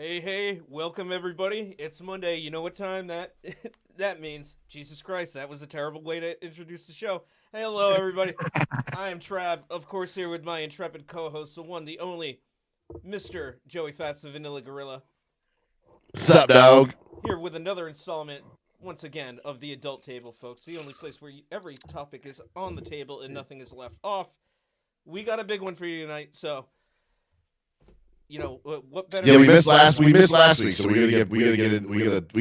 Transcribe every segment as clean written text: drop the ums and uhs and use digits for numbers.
Hey, welcome everybody. It's Monday. You know what time that that means. Jesus Christ, that was a terrible way to introduce the show. Hey, hello everybody. I am Trav, of course here with my intrepid co-host, the one, the only, Mr. Joey Fats the Vanilla Gorilla, Sup, dog? here with another installment once again of the adult table, folks. The only place where every topic is on the table and nothing is left off. We got a big one for you tonight, so what better Yeah, we missed last week, so we got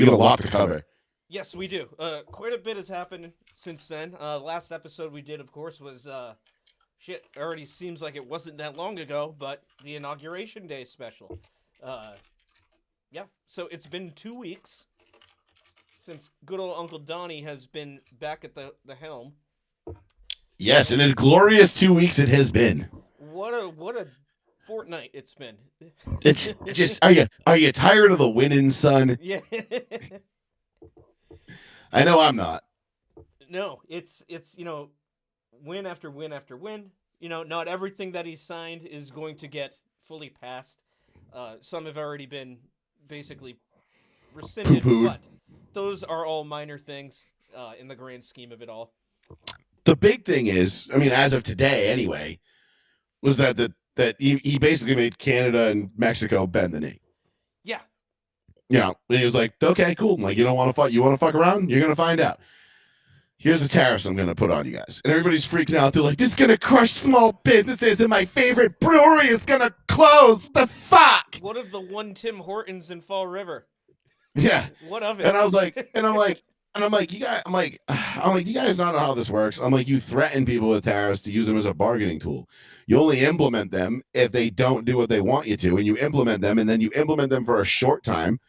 a lot to cover. Yes, we do. Quite a bit has happened since then. Last episode we did, of course, was shit. Already seems like it wasn't that long ago, but the inauguration day special. Uh, yeah. So it's been 2 weeks since good old Uncle Donnie has been back at the helm. Yes, and a glorious 2 weeks it has been. What a fortnight it's been. It's just are you tired of the winning, son? Yeah. I know I'm not. No, it's win after win after win. Not everything that he's signed is going to get fully passed. Some have already been basically rescinded, Poo-pooed. but those are all minor things in the grand scheme of it all. The big thing is, I mean, as of today, anyway, was that he basically made Canada and Mexico bend the knee. Yeah. And he was like, okay, cool. I'm like, you don't want to fight? You want to fuck around? You're gonna find out. Here's the tariffs I'm gonna put on you guys, and everybody's freaking out. They're like, this is gonna crush small businesses, and my favorite brewery is gonna close. The fuck? What of the one Tim Hortons in Fall River? Yeah. What of it? And I was like, you guys, you guys don't know how this works. I'm like, you threaten people with tariffs to use them as a bargaining tool. You only implement them if they don't do what they want you to, and you implement them, and then you implement them for a short time,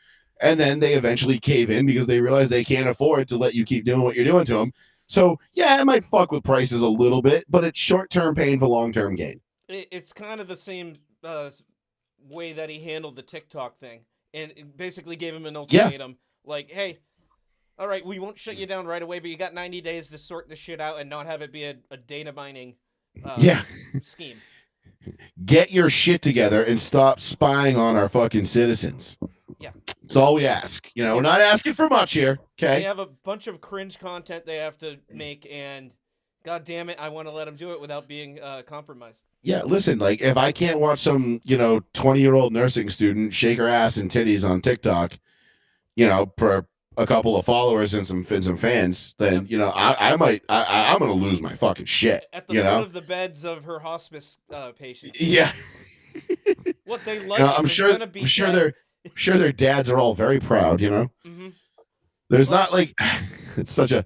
and then they eventually cave in because they realize they can't afford to let you keep doing what you're doing to them. So yeah, it might fuck with prices a little bit, but it's short-term pain for long-term gain. It's kind of the same way that he handled the TikTok thing, and it basically gave him an ultimatum, like, hey. All right, we won't shut you down right away, but you got 90 days to sort this shit out and not have it be a data mining scheme. Get your shit together and stop spying on our fucking citizens. Yeah. That's all we ask. We're not asking for much here, okay? They have a bunch of cringe content they have to make, and god damn it, I want to let them do it without being compromised. Yeah, listen, like, if I can't watch some, 20-year-old nursing student shake her ass and titties on TikTok, for a couple of followers and some fans, then I'm gonna lose my fucking shit. At the foot of the beds of her hospice patients. Yeah. What they like. I'm sure their dads are all very proud. Mm-hmm. There's not like it's such a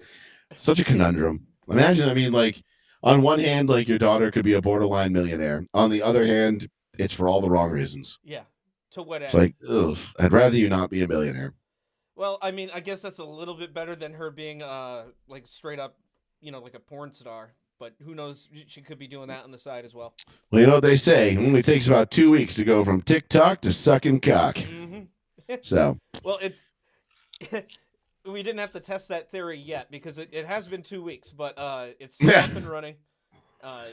conundrum. Imagine, I mean, like, on one hand, like, your daughter could be a borderline millionaire. On the other hand, it's for all the wrong reasons. Yeah. To what end? It's like, ugh, I'd rather you not be a millionaire. Well, I mean, I guess that's a little bit better than her being, like, straight up, like a porn star. But who knows? She could be doing that on the side as well. Well, you know what they say. It only takes about 2 weeks to go from TikTok to sucking cock. Mm-hmm. So. Well, we didn't have to test that theory yet because it has been 2 weeks, but it's still up and running.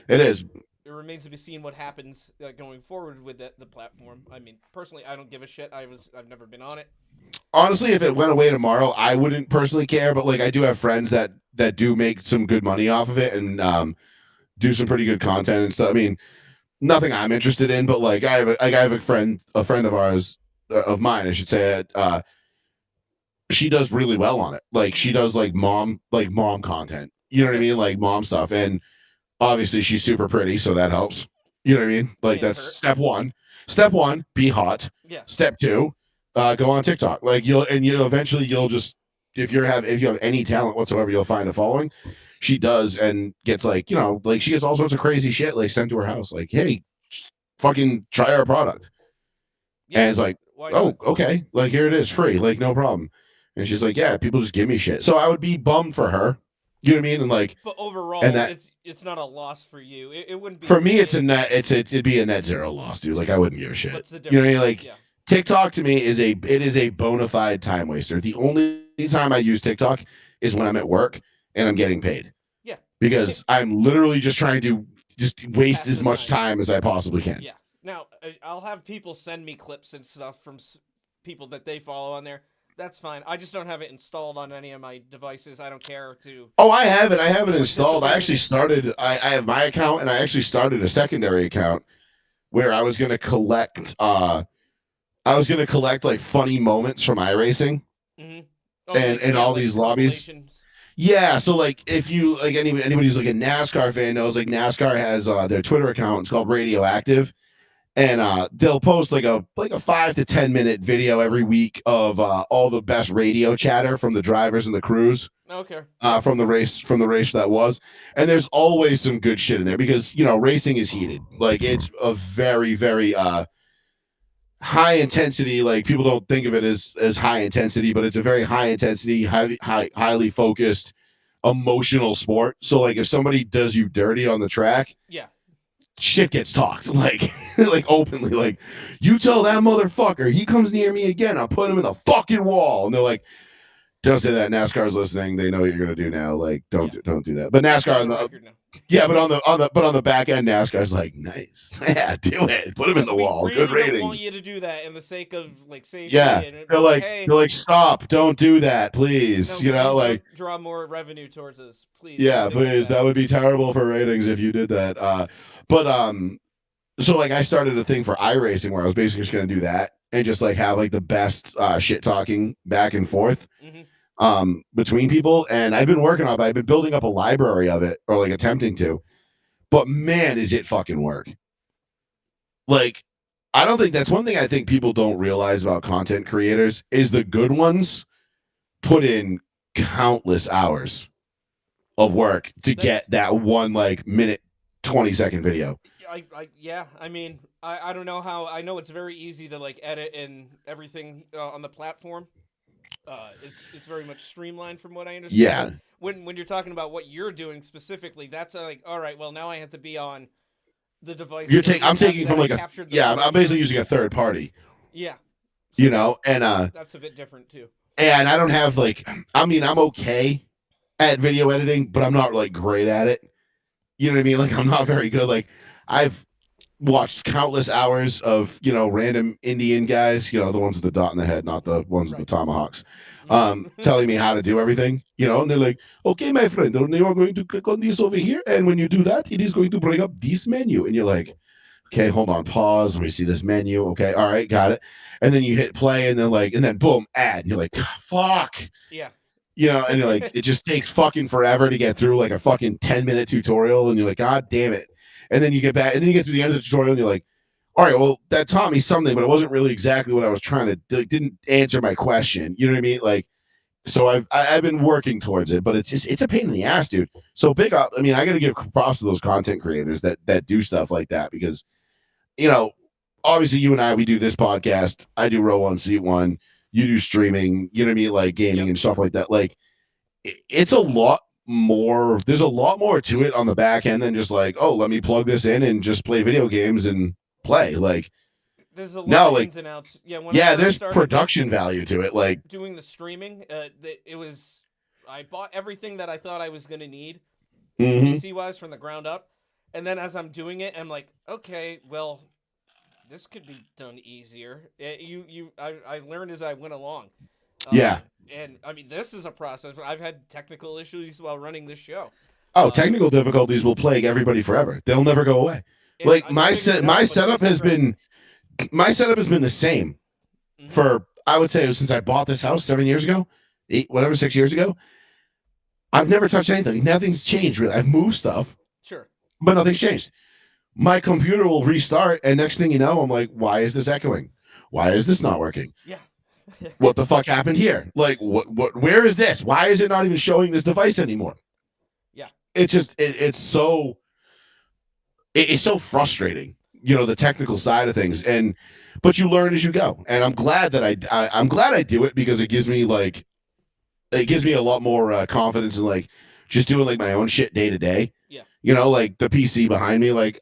It is. It remains to be seen what happens going forward with the platform. I mean, personally, I don't give a shit. I've never been on it. Honestly, if it went away tomorrow, I wouldn't personally care. But, like, I do have friends that do make some good money off of it and do some pretty good content and stuff. I mean, nothing I'm interested in, but, like, I have a friend of ours, of mine, I should say, she does really well on it. Like, she does mom content. You know what I mean? Like, mom stuff. And obviously she's super pretty, so that helps. You know what I mean? Like, that's step one. Step one, be hot. Yeah. Step two, go on TikTok. Like, you'll eventually just, if you have any talent whatsoever, you'll find a following. She does, and gets like she gets all sorts of crazy shit like sent to her house. Like, hey, fucking try our product. Yeah, and it's like, oh, okay, like, here it is, free, like, no problem. And she's like, yeah, people just give me shit. So I would be bummed for her. You know what I mean? And, like, but overall, it's not a loss for you. It wouldn't be for me. It'd be a net zero loss, dude. Like, I wouldn't give a shit. You know what I mean? Like, yeah. TikTok to me is a bona fide time waster. The only time I use TikTok is when I'm at work and I'm getting paid. Yeah. Because I'm literally just trying to just waste as much time as I possibly can. Yeah. Now, I'll have people send me clips and stuff from people that they follow on there. That's fine. I just don't have it installed on any of my devices. I don't care to. Oh, I have it. I have it installed. I participate actually in it. started. I have my account, and I actually started a secondary account where I was going to collect. I was going to collect like funny moments from iRacing. Mhm. And all these lobbies. compilations. Yeah, so like if you like anybody who's like a NASCAR fan knows, like NASCAR has their Twitter account. It's called Radioactive, and they'll post like a 5 to 10 minute video every week of all the best radio chatter from the drivers and the crews Okay. from the race that was. And there's always some good shit in there because racing is heated. Like it's a very very high intensity. Like people don't think of it as high intensity, but it's a very high intensity, highly focused, emotional sport. So like if somebody does you dirty on the track, Yeah. shit gets talked like like openly. Like you tell that motherfucker he comes near me again, I'll put him in the fucking wall. And they're like, don't say that. NASCAR's listening. They know what you're gonna do now. Like, don't do that. But NASCAR on the but on the back end, NASCAR's like, nice. Yeah, do it. Put him in the wall. Really Good don't ratings. want you to do that in the sake of like safety. Yeah, and they're like, hey, stop, don't do that, please. no, please like don't draw more revenue towards us, please. yeah, don't do please. That would be terrible for ratings if you did that. So like I started a thing for iRacing where I was basically just gonna do that and just like have like the best shit talking back and forth. Mhm. Between people, and I've been working on it. I've been building up a library of it, or like attempting to, but man, is it fucking work. Like, I don't think that's one thing I think people don't realize about content creators is the good ones put in countless hours of work to get that one like minute 20-second video. I mean, I don't know how. I know it's very easy to like edit and everything on the platform. It's very much streamlined from what I understand. Yeah. When you're talking about what you're doing specifically, that's like, all right, well now I have to be on the device. I'm taking from like I'm basically using a third party. Yeah. So and that's a bit different too. And I don't have like, I mean, I'm okay at video editing, but I'm not like great at it. You know what I mean? Like I'm not very good. Like I've watched countless hours of random Indian guys, the ones with the dot in the head, not the ones with the tomahawks, telling me how to do everything, and they're like, okay, my friend, you are going to click on this over here, and when you do that, it is going to bring up this menu, and you're like, okay, hold on, pause, let me see this menu. Okay, all right, got it. And then you hit play, and they're like, and then boom, ad, and you're like, fuck. Yeah. And you're like, it just takes fucking forever to get through like a fucking 10-minute tutorial, and you're like, god damn it. And then you get back, and then you get to the end of the tutorial, and you're like, all right, well, that taught me something, but it wasn't really exactly what I was trying to, didn't answer my question. You know what I mean? Like, so I've been working towards it, but it's a pain in the ass, dude. So big up. I mean, I got to give props to those content creators that do stuff like that because, obviously you and I, we do this podcast. I do row one, seat one. You do streaming, you know what I mean? Like gaming and stuff like that. Like it's a lot more, there's a lot more to it on the back end than just like, oh, let me plug this in and just play video games and play. Like there's a lot of ins and outs. There's production value to it. Like doing the streaming, I bought everything that I thought I was gonna need mm-hmm. PC wise from the ground up, and then as I'm doing it, I'm like, okay, well, this could be done easier. I learned as I went along. Yeah. And I mean, this is a process. I've had technical issues while running this show. Oh, technical difficulties will plague everybody forever. They'll never go away. Like my setup has been the same for, I would say, since I bought this house 6 years ago. I've never touched anything. Nothing's changed really. I've moved stuff. Sure. But nothing's changed. My computer will restart, and next thing you know, I'm like, why is this echoing? Why is this not working? Yeah. What the fuck happened here? Like, where is this? Why is it not even showing this device anymore? Yeah. It's so frustrating, the technical side of things. But you learn as you go. And I'm glad that I'm glad I do it because it gives me a lot more confidence in like just doing like my own shit day to day. Yeah. Like the PC behind me, like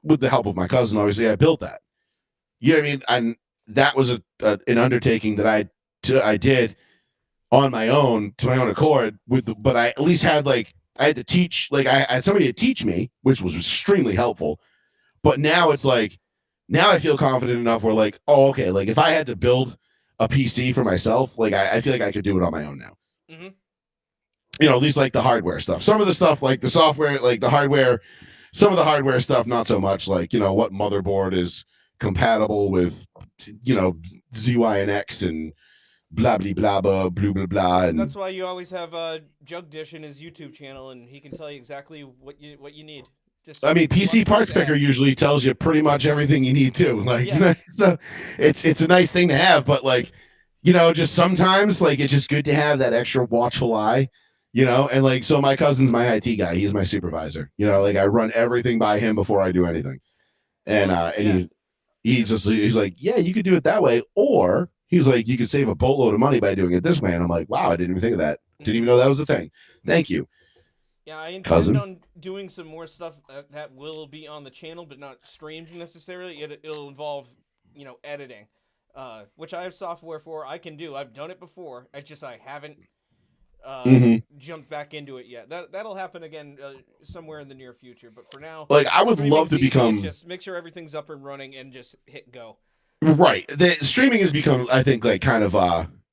with the help of my cousin, obviously I built that. You know what I mean? And that was an undertaking that I did on my own to my own accord but I at least had I had to teach, like I had somebody to teach me, which was extremely helpful. But now it's like, now I feel confident enough where like, oh, okay, like if I had to build a PC for myself, like I feel like I could do it on my own now. Mhm. You know, at least like the hardware stuff. Some of the stuff, like the software, like the hardware, some of the hardware stuff, not so much. Like, you know, what motherboard is compatible with, you know, ZYNX and blah blah blah blah blah blah blah. And That's why you always have Jugdish in his YouTube channel, and he can tell you exactly what you need. Just I mean, PC watch Parts his Picker ads. usually tells you pretty much everything you need too. Like, Yes. so it's a nice thing to have, but like, you know, just sometimes like it's just good to have that extra watchful eye, you know. And like, so my cousin's my IT guy. He's my supervisor. You know, like I run everything by him before I do anything. And Yeah. he's like, yeah, you could do it that way, or he's like, you could save a boatload of money by doing it this way. And I'm like, wow, I didn't even think of that. Didn't even know that was a thing. Thank you. Yeah, I intend Cousin. on doing some more stuff that will be on the channel, but not streamed necessarily. It'll involve, you know, editing, which I have software for. I can do. I've done it before. I haven't jumped back into it yet. That'll happen again somewhere in the near future. But for now, Like, I would love to streaming's easy. become Just make sure everything's up and running and just hit go. right. The streaming has become, I think, like kind of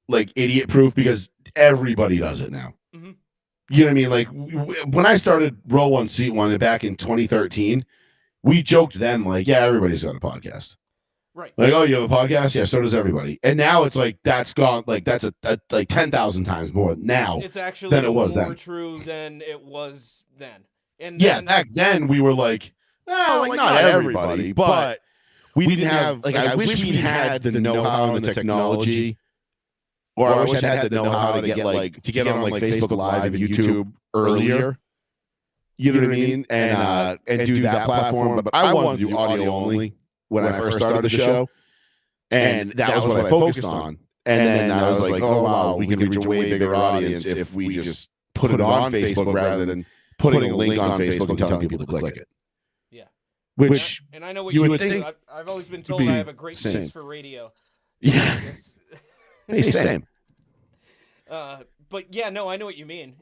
like idiot proof because everybody does it now. Mhm. You know what I mean? Like when I started Row One Seat One back in 2013, we joked then like, yeah, everybody's got a podcast. Right. Like, oh, you have a podcast? Yeah, so does everybody. And now it's like that's gone. Like that's a like 10,000 times more now. It's actually than it was more then. true than it was then. And Yeah, then, back then we were like, well, like not everybody, but we didn't have like I wish we had the know-how and the technology. Or I wish I had the know-how to get on like Facebook Live and YouTube earlier. You know what I mean? And do that platform. But I wanted to do audio only when I first started the show. And that was what I focused on. And then I was like, oh wow, we can reach a way bigger audience if we just put it on Facebook rather than putting a link on Facebook and telling people to click it. Yeah. Which and I know what you you would do. think I've always been told be I have a great same. taste for radio. yeah, It's- hey, same. But yeah, no, I know what you mean.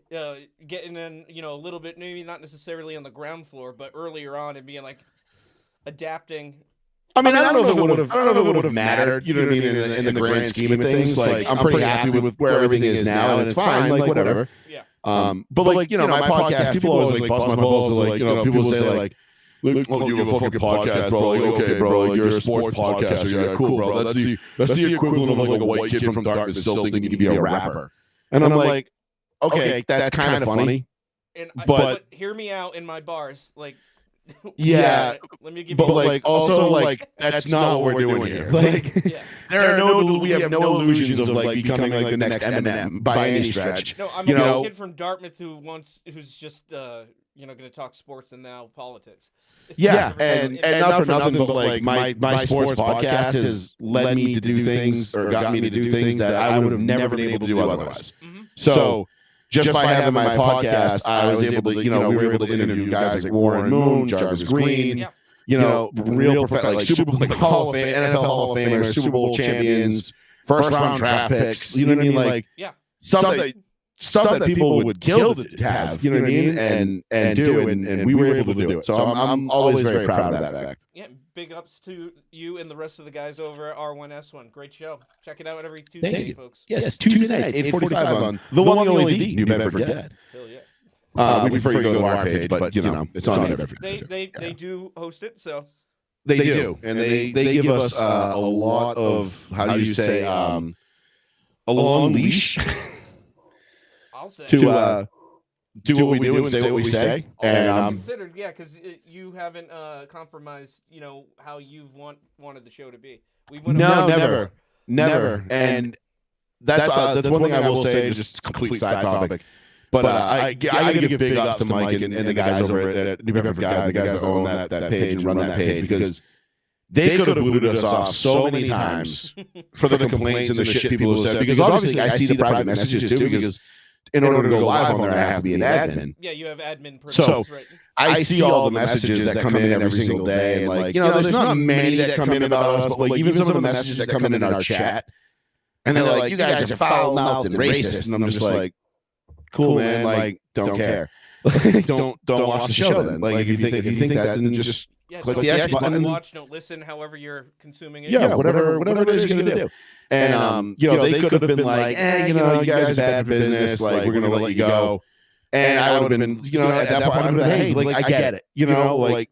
Getting in, you know, a little bit, maybe not necessarily on the ground floor, but earlier on and being like adapting. I mean, I don't know if it would have mattered. You know what I mean? In the grand scheme of things, like I'm pretty happy with where everything is now, and it's fine. Like whatever. Yeah. But like you know, my podcast, people always like bust my balls. Like you know, people say like, "Well, you have a fucking podcast, bro." Like, okay, bro, like you're a sports podcaster. Yeah, cool, bro. That's the equivalent of like a white kid from Dartmouth still thinking he can be a rapper. And I'm like, okay, that's kind of funny. And But- hear me out in my bars, like. Yeah, Let me give but you. like also like that's not what we're doing here. Like Yeah. we have no illusions of like becoming like the next Eminem by any stretch. No, I'm You a know- kid from Dartmouth who's just you know, going to talk sports and now politics. Yeah, and not for nothing, but like my sports podcast has led me to do things or got me to do things that I would have never been able to do otherwise. Mhm. So just by having my podcast, I was able to, you know, we were able to interview guys like Warren Moon, Jarvis Green, Yeah. you know, real like Super Bowl, like Hall of Fame, NFL Hall of Famers, Super Bowl champions, first round draft picks. You know what I mean? Like Yeah. stuff that people would kill to have. You know what I mean? And do, and we were able to do it. So I'm always very proud of that fact. Yeah, big ups to you and the rest of the guys over at R1S1. Great show. Check it out every Tuesday, you. folks. Yes, Tuesday nights, 8:45 on the one, the only, the New Bedford Gad. Hell yeah. We prefer you go to our page, but you know, it's on New Bedford. They do host it, so They do, and they give us a lot of how do you say a long leash I'll say. to do what we do and say what we say. All things And considered, yeah, because you haven't compromised, you know, how you've wanted the show to be. We went no, over- never. And that's one thing I will say, just complete side topic. But I got to give big ups to Mike and the guys over at New Bedford Guy, the guys that own that page and run that page, because they could have booted us off so many times for the complaints and the shit people have said. Because obviously I see the private messages too, because in order to go live on there, I have to be an admin. Yeah, you have admin So, privileges, right? I see all the messages that come in every single day, and like, you know, there's not many that come in about us, but like even some of the messages that come in our chat, and they're like, you guys are foul-mouthed and racist, and I'm just like, cool, man, like, don't care. don't watch the show then. Like, if you think that, then just Yeah, click don't the X binge, button. don't watch, don't listen, however you're consuming it. Yeah, whatever it is you're gonna do. And they could have been like, you guys are bad for business. Like, we're gonna let you go. And I would have been, at that point, I would have been, hey, like, I get it,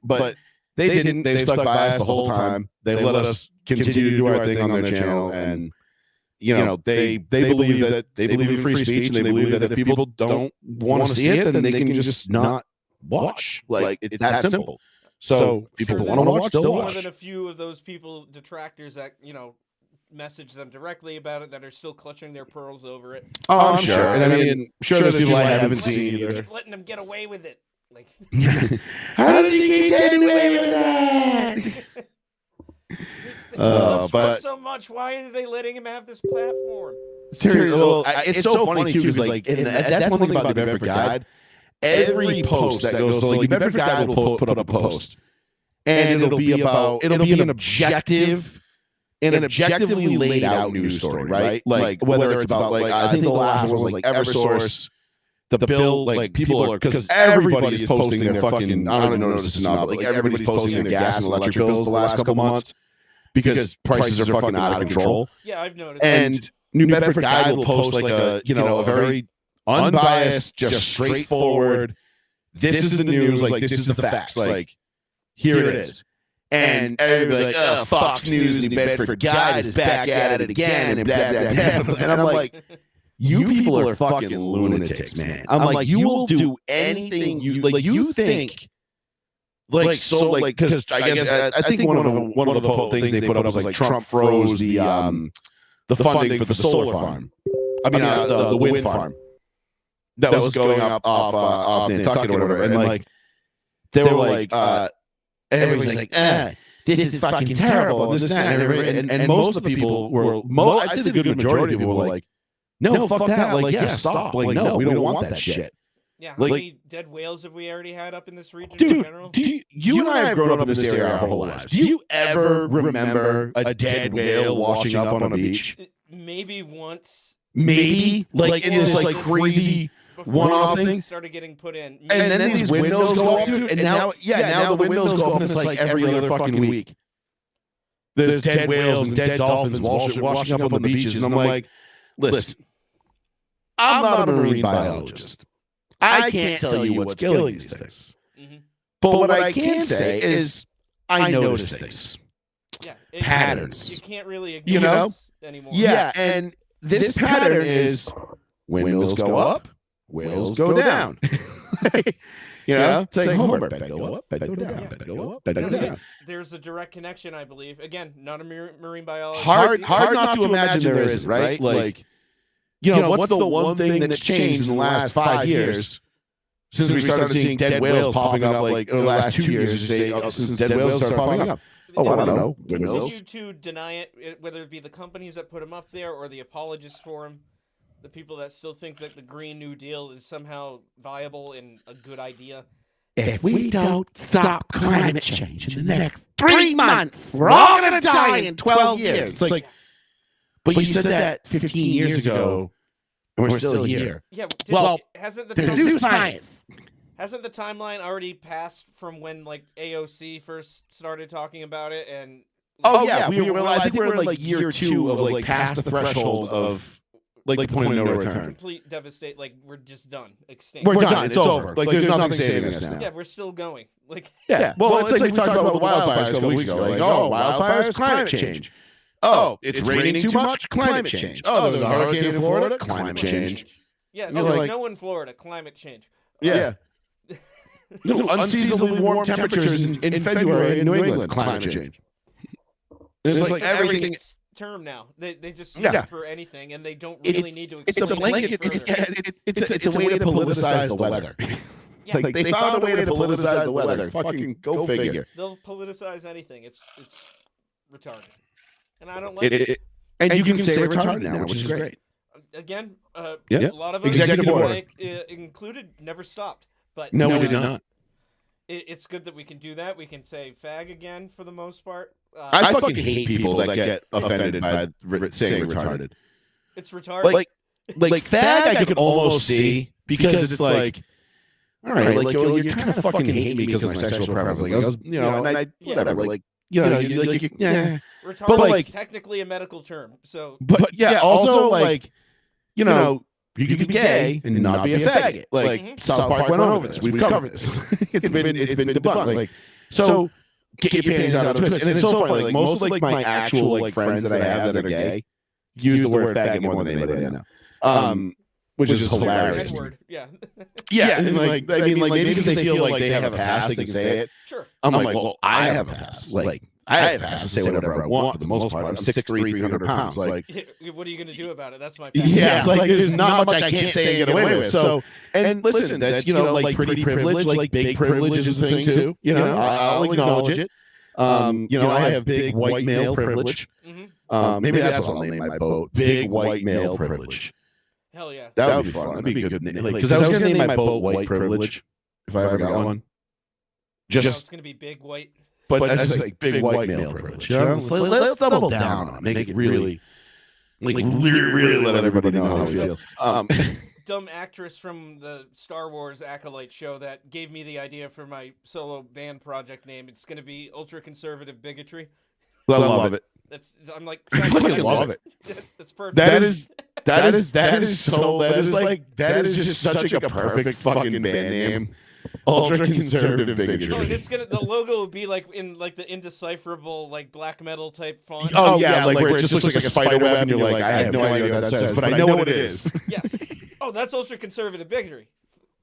but they didn't. They've stuck by us the whole time. They've let us continue to do our thing on their channel, and they believe in free speech, and they believe that if people don't want to see it, then they can just not watch. Like, it's that simple. So people Sure, want to watch, they'll more watch. than a few of those people, detractors that message them directly about it, that are still clutching their pearls over it. Oh, I'm sure. And I mean, sure there's people I haven't seen either. Keep letting them get away with it. Like, how does he keep getting away with that? but so much. Why are they letting him have this platform? Seriously, well, it's so funny too, because like, that's one thing about the Bedford Guide. Every post that goes, so like, the Bedford Guide will put up a post, and it'll be an objectively laid out news story, right? Like, whether it's about, like, I think the last one was like EverSource, the bill, like, people are, because everybody is posting their fucking, I don't even know if this is not, but like, everybody's posting their gas and electric bills the last couple months because prices are fucking out of control. Yeah, I've noticed. And New Bedford Guide will post like a very unbiased, just straightforward, this is the news, like, this is the facts, like, here it is. And everybody like, Fox News, New Bedford Guide is back at it again, and blah, blah, blah. And I'm like, you people are fucking lunatics, man. I'm like, you will do anything you think. Like, so, like, because I guess I think one of the things they put up was like Trump froze the funding for the solar farm. I mean, the wind farm that was going up off Nantucket or whatever. And like, they were like, everybody's like, this is fucking terrible. And this, that, and most of the people were, I'd say the good majority of people were like, no, fuck that. Like, yeah, stop. Like, no, we don't want that shit. Yeah, how many dead whales have we already had up in this region dude, in general? You and I have grown up in this area our whole lives. Do you ever remember a dead whale washing up on a beach? Maybe once. Maybe? Like, in this, like, crazy one-off thing? Started getting put in. And then these windmills go up, dude. And now the windmills go up, and it's like every other fucking week. There's dead whales and dead dolphins washing up on the beaches. And I'm like, listen, I'm not a marine biologist. I can't tell you what's killing these things. Mm-hmm. But what I can say is I notice things. Yeah, patterns. You can't really ignore anymore. Yeah, and this pattern is windmills go up, whales go down. It's like homework. Bed go up, bed go down, bed go up, bed go down. There's a direct connection, I believe. Again, not a marine biologist. Hard not to imagine there isn't, right? Like, what's the one thing that's changed in the last 5 years since we started seeing dead whales popping up, like, or the last 2 years, since dead whales started popping up? Oh, I don't know. Continue to deny it, whether it be the companies that put them up there or the apologists for them, the people that still think that the Green New Deal is somehow viable and a good idea. If we don't stop climate change in the next 3 months, we're all going to die in 12 years. It's like, but you said that 15 years ago, and we're still here. Yeah, hasn't the Hasn't the timeline already passed from when, like, AOC first started talking about it? And I think we're in, like, year 2 of, like, past the threshold of, like the point of no return. Complete devastate. Like, we're just done. Extinct. We're done. It's over. Like, there's nothing saving us now. Yeah, we're still going. Like, yeah. Well, it's like we talked about the wildfires a couple weeks ago. Like, wildfires, climate change. Oh, it's raining too much, climate change. Oh, there's a hurricane in Florida, climate change. Yeah, there's snow in Florida, climate change. Yeah. Unseasonably warm temperatures in February in New England, climate change. It's like everything. Term now. They just use it for anything, and they don't really need to explain it's a blanket. It's a way to politicize the weather. Yeah, like, they found a way to politicize the weather. Fucking go figure. They'll politicize anything. It's retarded, and I don't like it. And you can say retarded now, which is great. Again, a lot of executive order included never stopped. But no, we did not. It's good that we can do that. We can say fag again for the most part. I fucking hate people that get offended by saying retarded. It's retarded. Like fag, I could almost see because it's like all right, like you kind of fucking hate me because of my sexual preference. Like, I was, and I whatever, like, yeah. Retarded But, like, is technically a medical term, so But yeah, also like, you could be gay and not be a faggot. Like South Park went over this. We've covered this. It's been debunked. Like, so get your panties out of the twist. And it's so funny. Like most of like my actual like friends that I have that are gay use the word faggot more than anybody I know. Which is hilarious. N-word, yeah. Yeah, and like I mean, like maybe because they feel like they have a pass, they can say it. Sure. I'm like, well, I have a pass. Like I have a pass to say whatever I want for the most part. I'm 6'3", 300 pounds. Like, what are you gonna do about it? That's my yeah, like there's not much I can't say and get away with. So, and listen, that's like pretty privilege, like big privilege is a thing too. I'll acknowledge it. I have big white male privilege. Maybe that's what I'll name my boat. Big white male privilege. Hell yeah. That would be fun. That'd be a good name. Because I was going to name my boat White Privilege if I ever got one. It's going to be big white. But that's just like big white male privilege. Let's double down on it. Make it really let everybody know how I feel. Dumb actress from the Star Wars Acolyte show that gave me the idea for my solo band project name. It's going to be Ultra Conservative Bigotry. I love it. I'm like, I love it. That's perfect. That is just such like a perfect fucking band name. Ultra Conservative Bigotry. Oh, and the logo will be like in like the indecipherable like black metal type font. Oh yeah, like where it just looks like a spider web, and you're like, I have no idea what that says, but I know what it is. Yes. Oh, that's Ultra Conservative Bigotry.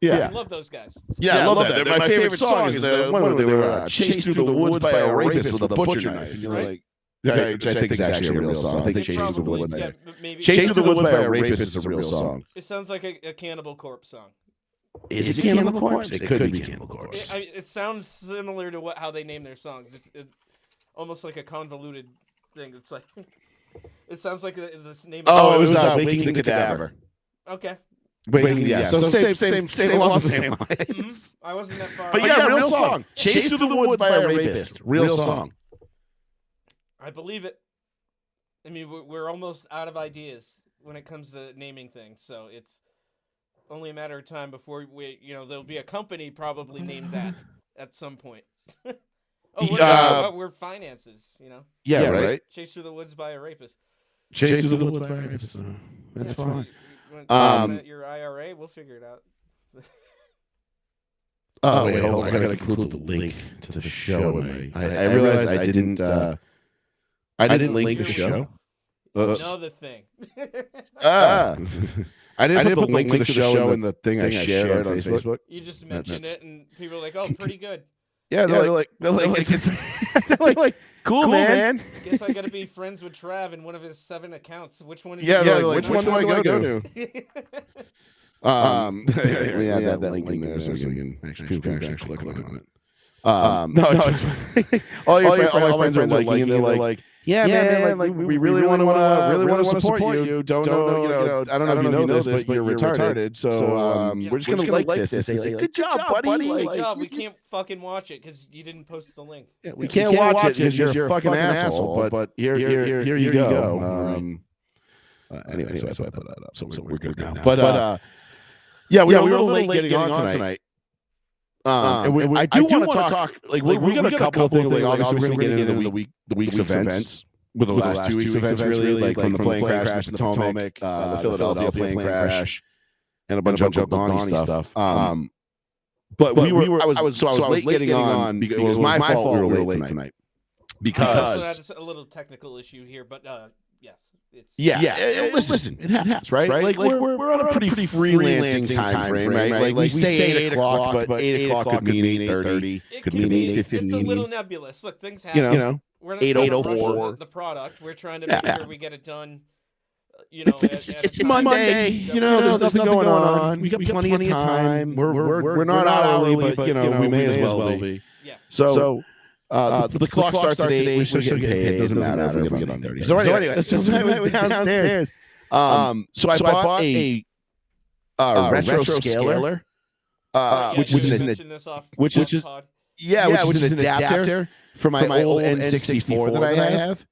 Yeah, I love those guys. Yeah, I love that. My favorite song is the one where they were chased through the woods by a rapist with a butcher knife. And you're like, which I think is actually a real song. I think Chased Through the Woods by a Rapist is a real song. It sounds like a Cannibal Corpse song. Is it Cannibal Corpse? It could be Cannibal Corpse. It sounds similar to how they name their songs. It's almost like a convoluted thing. It's like it sounds like this name. Oh, it was Waking the Cadaver. Okay. So same along the same lines. I wasn't that far. But yeah, real song. Chased Through the Woods by a Rapist. Real song. I believe it. I mean, we're almost out of ideas when it comes to naming things, so it's only a matter of time before there'll be a company probably named that at some point. We're finances, Yeah, right. Chased Through the Woods by a Rapist. Chased Through the Woods by a Rapist. That's fine. Your IRA, we'll figure it out. Oh, wait, hold on. I gotta include the link to the show. I realized I didn't. I didn't link the show. Another thing. I didn't put the link to the show in the thing I shared on Facebook. You just mentioned it, and people are like, "Oh, pretty good." Yeah, they're like, cool, man. Guess I gotta be friends with Trav in one of his 7 accounts. Which one is? Yeah, which one do I go to? We have that link in there so we can actually click on it. No, it's all my friends are liking, and they're like, yeah, man, like we really want to support you. Don't know, I don't know if you know this, but you're retarded. So we're just gonna like this. They say, good job, buddy. Good job. We can't fucking watch it because you didn't post the link. Yeah, we can't watch it because you're a fucking asshole. But here you go. Anyway, so I put that up. So we're good now. But yeah, we were a little late getting on tonight. I do want to talk. Like we got a couple of things. Like obviously, we're going to get into the week's events. With the last 2 weeks' events, really, like from the plane crash in the Potomac, the Philadelphia plane crash, and a bunch of Donnie stuff. But I was late getting on because it was my fault we were late tonight. Because that's a little technical issue here, but yes. Listen, it happens, right? Like we're on a pretty freelancing time frame, right? Like we say 8 o'clock, but 8 o'clock could mean 8:30, could mean 8:15. It's a little nebulous. Look, things happen. We're not 8:04. The product. We're trying to make sure we get it done. It's Monday. There's nothing going on. We got plenty of time. We're not hourly, but we may as well be. Yeah. So. The clock starts at 8. We're still getting paid. It doesn't matter if we get on 30. So anyway, so I was downstairs. So I bought a retro scaler, which is an adapter for my old N64 that I have.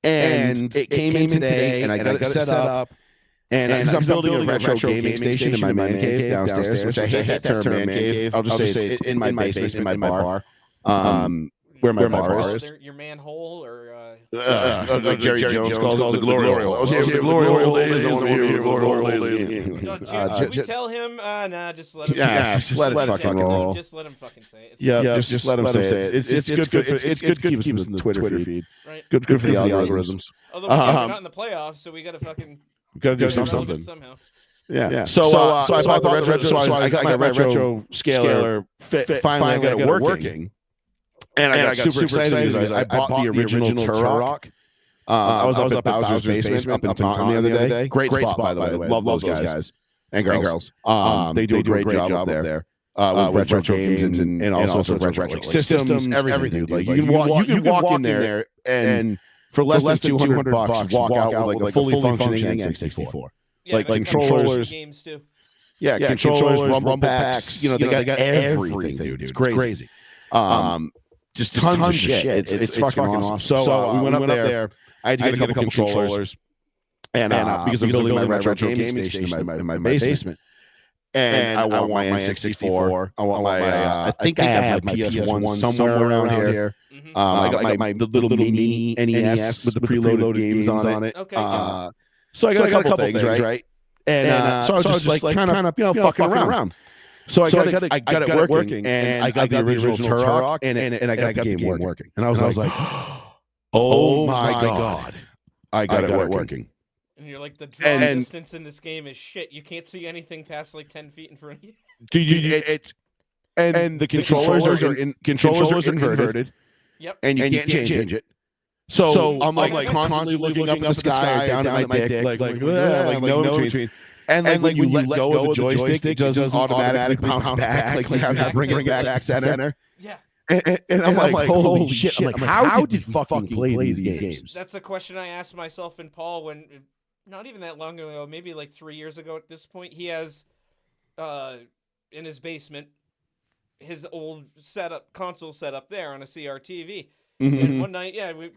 And it came in today, and I got it set up. And I'm building a retro gaming station in my man cave downstairs, which I hate that term man cave. I'll just say it's in my basement, in my bar, where my bar is. Your manhole or like Jerry Jones calls it the glory hole. I was here for the glory hole days. I want to hear the glory hole days. Should we tell him? Nah, just let him. Yeah, just let it fucking roll. Just let him fucking say it. Yeah, just let him say it. It's good. It's good to keep us in the Twitter feed. Right. Good for the algorithms. Although we're not in the playoffs, so we gotta fucking. Got to do something somehow. Yeah. So I bought the retro. So I got my retro scaler. Finally, I got it working. And I got super excited because I bought the original Turok. I was up at Bowser's basement up in Taunton the other day. Great spot, by the way. Love those guys and girls. They do a great job up there with retro games and all sorts of retro systems, everything. Like you can walk in there and for less than $200, walk out with like a fully functioning N64. Yeah, like controllers, games too. Yeah, controllers, rumble packs. You know, they got everything, dude. It's crazy. Just tons of shit. It's fucking awesome. So we went up there. I had to get a couple controllers, and because I'm building my retro gaming station in my basement. And I want my N64. I want my. I think I have my PS1 somewhere around here. I got my little mini NES with the preloaded games on it. Okay. So I got a couple things, right? And so I was just like kind of fucking around. So I got it working, and I got the original Turok, and I got the game working. And I was like, oh my god, I got it working. And you're like, the draw distance in this game is shit. You can't see anything past like 10 feet in front of you. And the controllers are inverted. Yep. And you can't change it. So I'm like constantly looking up at the sky or down at my dick, like no between. And like when you let go of the joystick, it doesn't automatically bounce back. Like you have to bring it back to center. Yeah. And I'm like, holy shit! I'm like, how did you fucking play these games? That's a question I asked myself and Paul when, not even that long ago, maybe like 3 years ago at this point. He has, in his basement, his old console setup there on a CRTV. And one night, we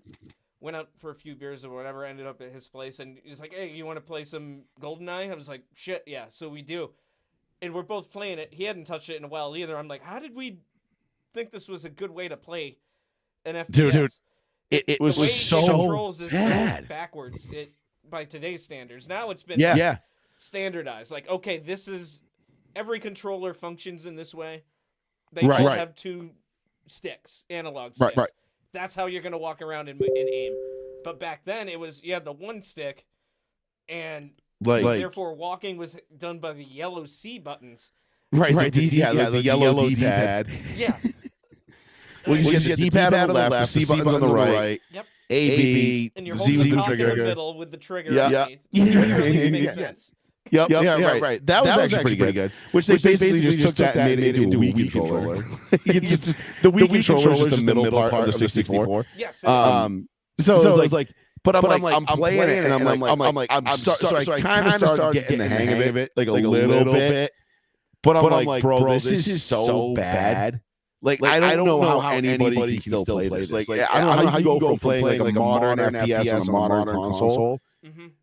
went out for a few beers or whatever, ended up at his place, and he's like, hey, you want to play some GoldenEye? I was like, shit, yeah, so we do. And we're both playing it. He hadn't touched it in a while either. I'm like, how did we think this was a good way to play an FPS? Dude, it was so controls is bad. So backwards by today's standards. Now it's been standardized. Like, okay, this is, every controller functions in this way. They all have two sticks, analog sticks. Right. That's how you're going to walk around and aim. But back then, it was, you had the one stick, and therefore walking was done by the yellow C buttons. Right. The yellow D-pad. Yeah. Well, you get the D-pad on the left, the C buttons on the right. Yep. A, B, and you're Z with the in trigger. the middle with the trigger. Yeah. The trigger at least makes sense. Yep. Right. That was actually pretty good. Which they basically just took that and made it into a Wii controller. It's just the Wii controller is just the middle part of the 64. Yes. So it was like, but I'm playing it, and so I kind of started getting the hang of it, like a little bit. But I'm like, bro, this is so bad. Like I don't know how anybody can still play this. Like I don't know how you go from playing like a modern FPS on a modern console.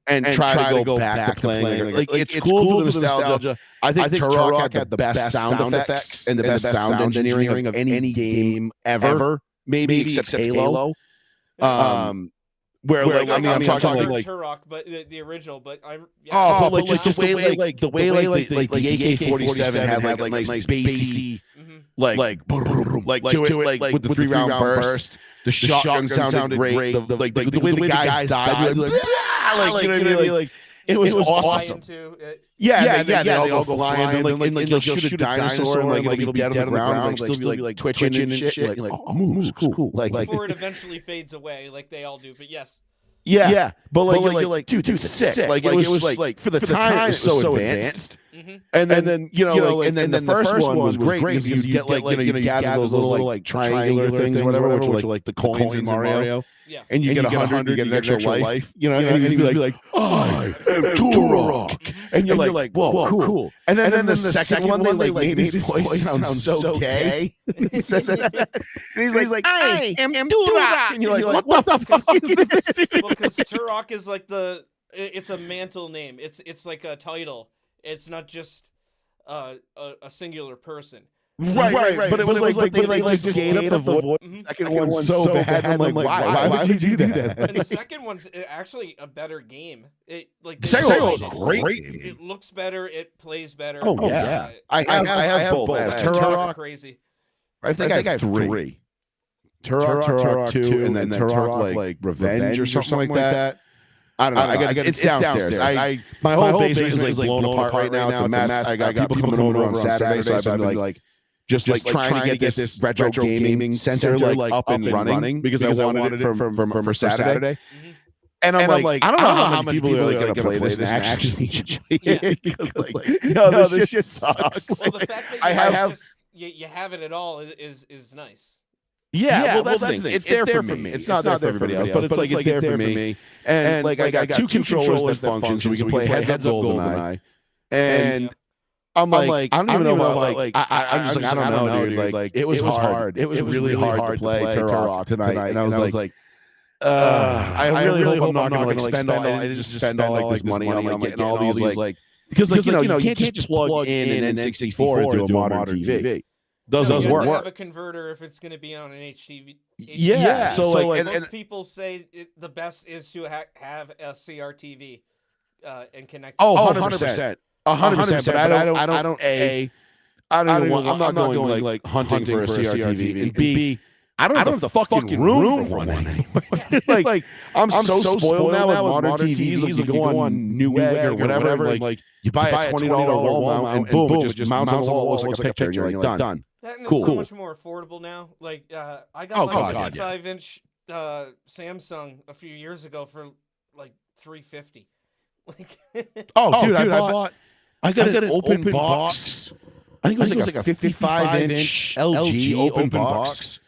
And try to go back to playing. Like it's cool for the nostalgia. I think Turok had the best sound effects and the best sound engineering of any game ever, maybe except Halo. Where I'm talking like Turok, but the original. But but just the way the AK-47 had like nice bassy, like to it, like with the 3-round burst. The shotgun sounded great. The way the guys died, like you know what I mean? Like it was awesome. Yeah, they all go flying, and like you'll shoot a dinosaur, and like it'll be dead on the ground, and like still be like twitching and shit. Like oh, moves, cool. Like before it eventually fades away, like they all do. But yes. Yeah, but you're like, dude, sick. Like it was like for the time it was so advanced. And then and then the first one was great because you get like you gather those little like triangular things or whatever, which are like the coins in Mario. Yeah. And you get 100, you get an extra life. And you'd be like, I am Turok. And you're like, whoa, cool. And then the second one, they made his voice sound so gay. And he's like, I am Turok. And you're like, what the fuck is this? Well, because Turok is like it's a mantle name. It's like a title. It's not just a singular person. Right. But it was like they just gave up the voice. Mhm. Second one so bad. I'm like, why would you do that? And the second one's actually a better game. It like The they second one designed was a it. great game. It looks better. It plays better. Oh, yeah. I have both. I have Turok Turok. crazy. I think I have three. Turok 2, and then Turok like Revenge or something like that. I don't know. I got it's downstairs. My whole basement is like blown apart right now. It's a mess. I got people coming over on Saturday, so I've been like just like trying to get this retro gaming center like up and running because I wanted it for Saturday. Mhm. And I'm like, I don't know how many people are gonna play this and actually enjoy it because like, no, this shit sucks. Well, the fact that I you have- just, you have it at all is nice. Yeah, well, that's the thing. It's there for me. It's not there for everybody else, but it's like it's there for me. And like I got two controllers that function, so we can play Heads Up GoldenEye. And I'm like, I don't even know if like I'm just like, I don't know, dude. Like it was hard. It was really hard to play Turok tonight, and I was like, I really hope I'm not gonna like spend all. I just spend all like this money on like getting all these like because like you know you can't just plug in an N64 into a modern TV. Does You have work? to have a converter if it's going to be on an HDV. Yeah, so like most people say the best is to have a CRTV and connect. Oh, 100%. 100%. But I don't. I'm not going like hunting for a CRTV. And B, I don't have the fucking room for one anymore. like I'm so spoiled now with modern TVs. Like you go on Newegg or whatever, like you buy a $20 wall mount, and boom, it just mounts on the wall, looks like a picture, and you're like done. That is Cool. so much more affordable now. Like I got like a 55-inch Samsung a few years ago for like $350. Like dude, I got an open box. I think it was like a 55-inch LG open box.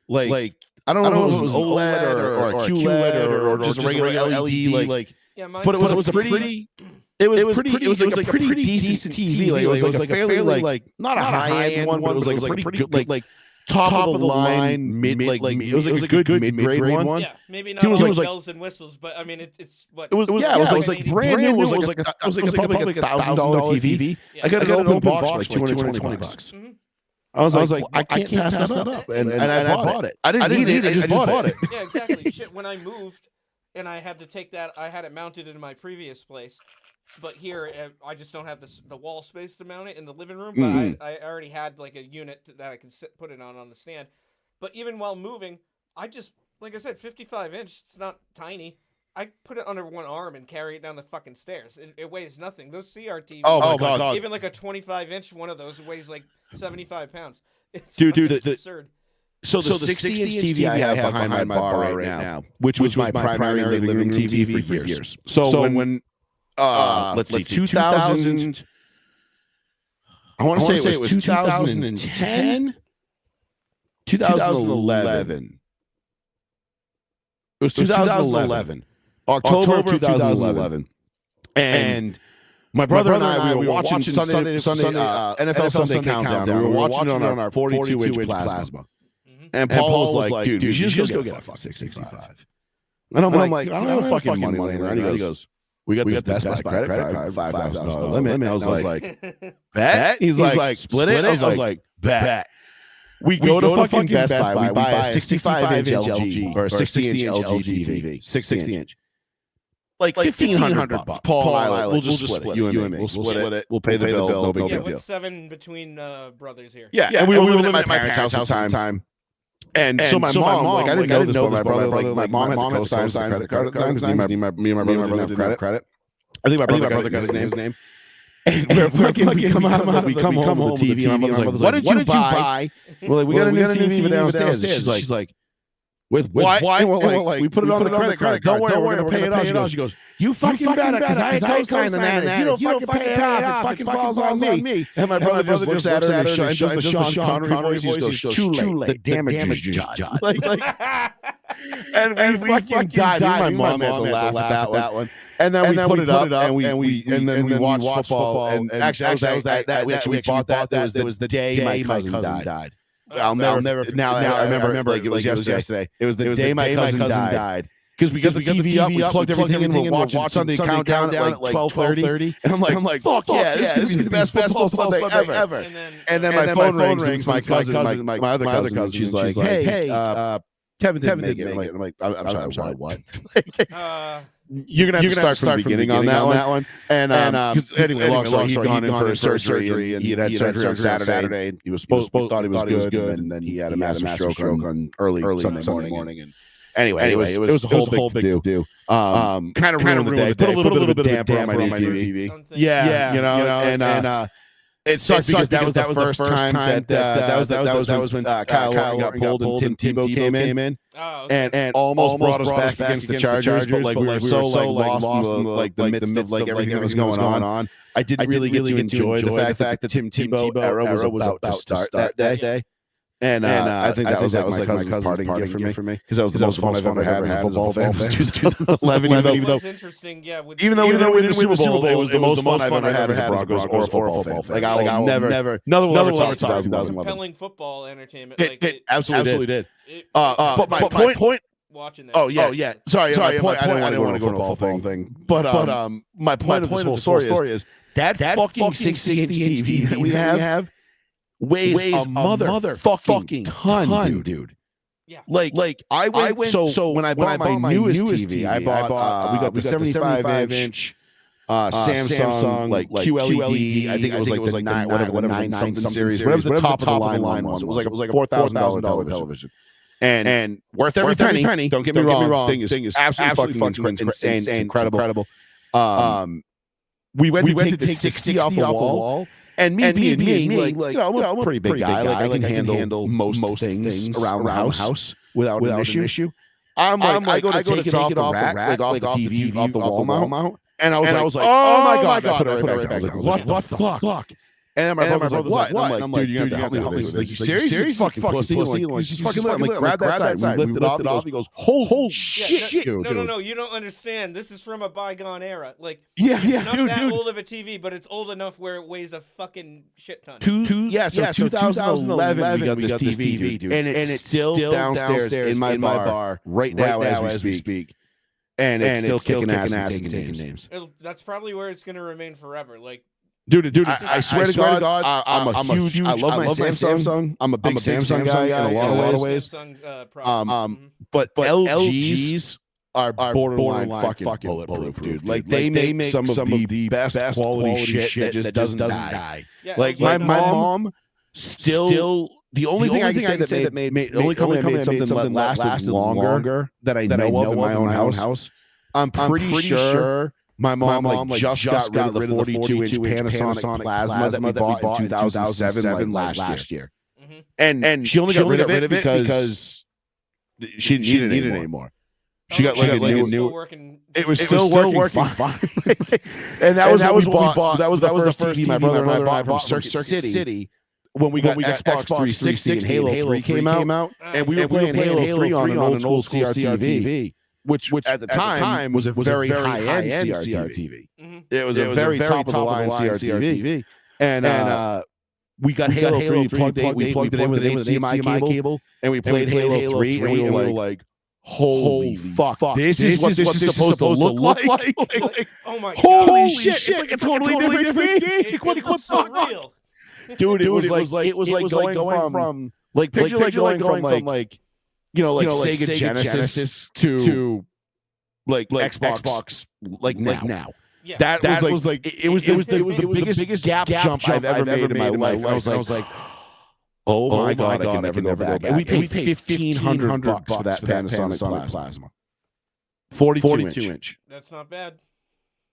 Like I don't know if it was OLED or a QLED or just a regular LED. Like, yeah, but it was a pretty. It was like a pretty decent TV. Like it was like a fairly like not a high end one, but it was like a pretty good like top of the line mid like it was like a good mid grade one. Yeah, maybe not all like bells and whistles, but I mean it's what it was like brand new. It was like probably like $1,000 TV. I got an open box for like $220. I was like, I can't pass that up, and I bought it. I didn't need it. I just bought it. Yeah, exactly. Shit, when I moved, and I had to take that, I had it mounted in my previous place, but here I just don't have the wall space to mount it in the living room. But I already had like a unit that I could put it on the stand. But even while moving, I just, like I said, 55-inch. It's not tiny. I put it under one arm and carry it down the fucking stairs. It weighs nothing. Those CRTVs. Oh my god! Even like a 25-inch one of those weighs like 75 pounds. It's absurd. So the 60-inch TV I have behind my bar right now, which was my primary living room TV for years. So when let's see, 2000. I want to say it was 2010, 2011. It was 2011. October 2011. And my brother and I, we were watching Sunday NFL Sunday Countdown. We were watching it on our 42-inch plasma. And Paul was like, dude, you should just go get a fucking 65. And I'm like, I don't have fucking money laying around. He goes, we got this Best Buy credit card, $5,000 limit. And I was like, bet? He's like, split it? I was like, bet. We go to fucking Best Buy. We buy a 65-inch LG or a 60-inch LG TV, 60-inch. Like $1,500. Paul and I, we'll just split it. You and me. We'll split it. We'll pay the bill. No big deal. What's 7 between brothers here? Yeah, and we were living at my parents' house at the time. And so my mom, like I didn't know this, but my brother, like my mom had to co-sign for the credit card because me and my brother didn't have credit. I think my brother got his name. And we come home with the TV, and my mother's like, "What did you buy?" We're like, "We got a new TV downstairs." She's like, "With what?" And we're like, "We put it on the credit card. Don't worry, we're gonna pay it off." She goes, "You fucking bet it, because I co-signed on that. You don't fucking pay it off. It fucking falls on me." And my brother just looks at her and does the Sean Connery voice. He goes, "Too late. The damage is done." And we fucking died. My mom had to laugh at that one. And then we put it up, and we watched football. And actually, we bought that. That was the day my cousin died. I'll never. Now I remember like it was yesterday. It was the day my cousin died. because we got the TV up, we plugged everything in, we're watching Sunday Countdown at like 12:30, and I'm like, fuck yeah, this is gonna be the best football Sunday ever. And then my phone rings, it's my cousin, my other cousin, she's like, hey, Kevin didn't make it. I'm like, I'm sorry, what? You're gonna have to start from the beginning on that one. And anyway, long story, he'd gone in for surgery, and he had surgery on Saturday. He was thought he was good, and then he had a massive stroke on early Sunday morning. And anyway, it was a whole big to do. Kind of ruined the day. Put a little bit of damper on my new TV. Yeah, you know, and it sucked because that was the first time that was when Kyle Lowry got pulled and Tim Tebow came in. Oh, okay. And almost brought us back against the Chargers, but like we were so lost in the midst of like everything that was going on. I didn't really get to enjoy the fact that Tim Tebow era was about to start that day. And I think that was like my cousin's parting gift for me because that was the most fun I've ever had as a football fan. 2011, even though interesting, yeah. Even though we didn't win the Super Bowl, it was the most fun I've ever had as a Broncos or a football fan. Like I will never, another one ever talk 2011. Compelling football entertainment. It absolutely did. But my point. Watching that. Oh yeah. Sorry. My point. I didn't want to go to a football thing. But my point of this whole story is that fucking 660 TV that we have weighs a motherfucking ton, dude. Yeah. Like I went. So when I bought my newest TV, I bought we got the 75-inch Samsung like QLED. I think it was like the 9 something series, whatever the top of the line was. It was like a $4,000 television. And worth every penny. Don't get me wrong. Thing is absolutely fucking insane. It's incredible. We went to take 60 off the wall. And me, like, I'm a pretty big guy. Like, I can handle most things around the house without an issue. I'm like, I go to take it off the rack, like off the TV, off the wall mount. And I was like, oh my God. I put it right back down. What the fuck? And then my brother was like, what? And I'm like, dude, you have to help me with this. Like, you serious? You fucking pussy? Like, just fucking let him. Like, grab that side. We lift it off. He goes, holy shit, dude. No, you don't understand. This is from a bygone era. Like, yeah, it's not that old of a TV, but it's old enough where it weighs a fucking shit ton. So 2011, we got this TV, dude. And it's still downstairs in my bar right now as we speak. And it's still kicking ass and taking names. That's probably where it's going to remain forever. Like, Dude, I swear to God, I'm a huge. I love my Samsung. I'm a big Samsung guy in a lot of ways. But LGs are borderline fucking bulletproof, dude. Like they make some of the best quality shit that just doesn't die. Like my mom still. The only thing I can say that made only company made something that lasted longer that I know of in my own house. I'm pretty sure. My mom like just got rid of the 42-inch Panasonic plasma that we bought in 2007 last year. And she only got rid of it because she didn't need it anymore. She got like a new. It was still working fine. And that was what we bought. That was the first TV my brother and I bought from Circuit City when we got Xbox 360 and Halo 3 came out. And we were playing Halo 3 on an old school CRT. Which at the time was a very high-end CRT. It was a very top-of-the-line CRT. And we got Halo 3 plugged in. We plugged it in with an HDMI cable, and we played Halo 3, and we were like, holy fuck, this is what this is supposed to look like? Oh my God. Holy shit, it's like a totally different game. What the fuck? Dude, it was like going from, like, picture like going from, like, Sega Genesis to like Xbox like now. Yeah. That was like it was the biggest gap jump I've ever made in my life. I was like, oh my god, I can never go back. And we paid $1,500 for that Panasonic plasma. 42-inch. That's not bad.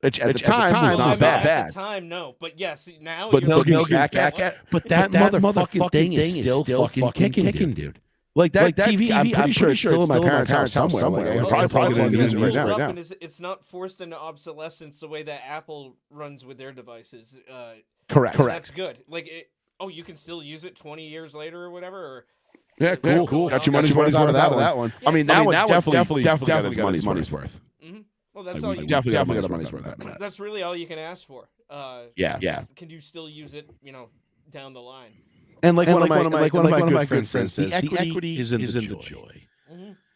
At the time was not bad. At the time, no, but yes, now. But looking back at that motherfucking thing is still fucking kicking, dude. Like that TV, I'm pretty sure it's still in my parents' house somewhere. Like, probably going to use it right now. It's not forced into obsolescence the way that Apple runs with their devices. Correct. That's good. Like, you can still use it 20 years later or whatever. Or, yeah, cool. Got your money's worth out of that one. Yeah, I mean, that one definitely got its money's worth. Well, that's all you definitely got its money's worth out of that. That's really all you can ask for. Yeah. Can you still use it? Down the line. And one of my good friends says, the equity is in the joy.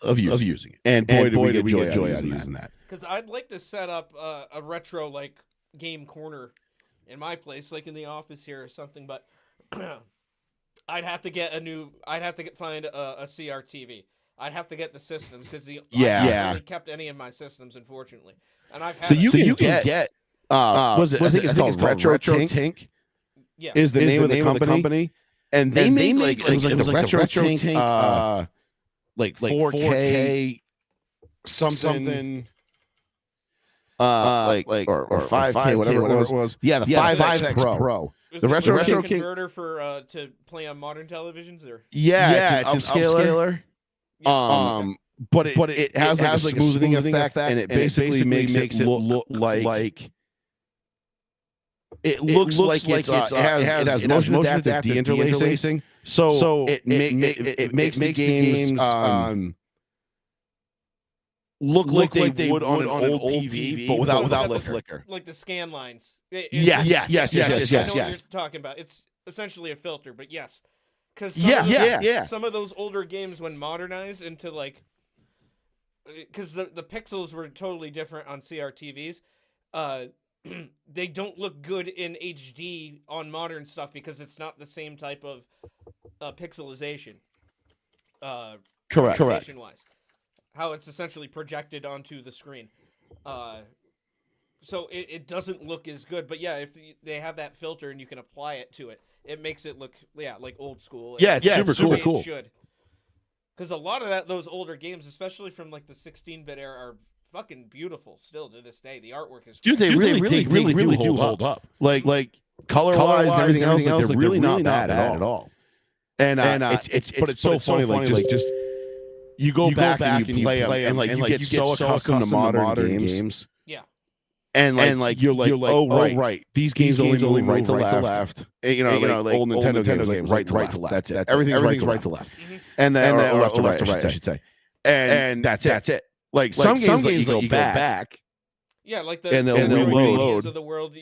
of using it. And boy, did we get joy out of using that. Because I'd like to set up a retro like game corner in my place, like in the office here or something. But I'd have to find a CRTV. I'd have to get the systems because I haven't really kept any of my systems, unfortunately. And I've had you can get I think it's called Retro Tink. Yeah, is the name of the company. And they made like it was like the Retro Tink like 4K something or 5K whatever it was. Yeah, the 5X Pro. The Retro Tink converter for to play on modern televisions, or it's an upscaler. But it has like a smoothing effect, and it basically makes it look like it looks like it has motion adaptive deinterlacing. So it makes the games look like they would on an old TV, but without the flicker. Like the scan lines. Yes. I know what you're talking about. It's essentially a filter, but yes. Because some of those older games, when modernized into like, because the pixels were totally different on CRTVs, they don't look good in HD on modern stuff because it's not the same type of pixelization. Correct. Wise, how it's essentially projected onto the screen. So it doesn't look as good. But yeah, if they have that filter and you can apply it to it, it makes it look like old school. It's super cool. It should. Because a lot of those older games, especially from like the 16-bit era, are fucking beautiful still to this day. The artwork is great. They really do hold up. Like color-wise and everything else, they're really not bad at all. And it's so funny. Like just you go back and you play them, and like you get so accustomed to modern games. Yeah. And you're like, oh right, these games only move right to left. You know, like old Nintendo games, right to left. That's it. Everything's right to left. And then left to right, I should say. And that's it. Like some games you go back. Yeah, like and they'll reload. Of the world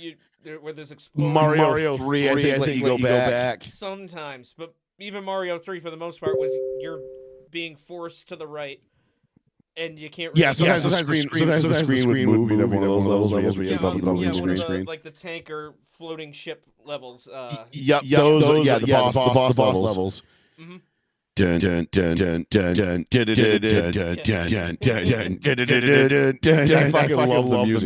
where there's exploring. Mario 3, I think you go back. Sometimes, but even Mario 3 for the most part was you're being forced to the right. And you can't. Really sometimes the screen would move. You know, one of those levels where you have the screen, like the tank or floating ship levels. Those the boss levels. Dun dun dun dun dun dun dun dun dun dun dun. I fucking love the music.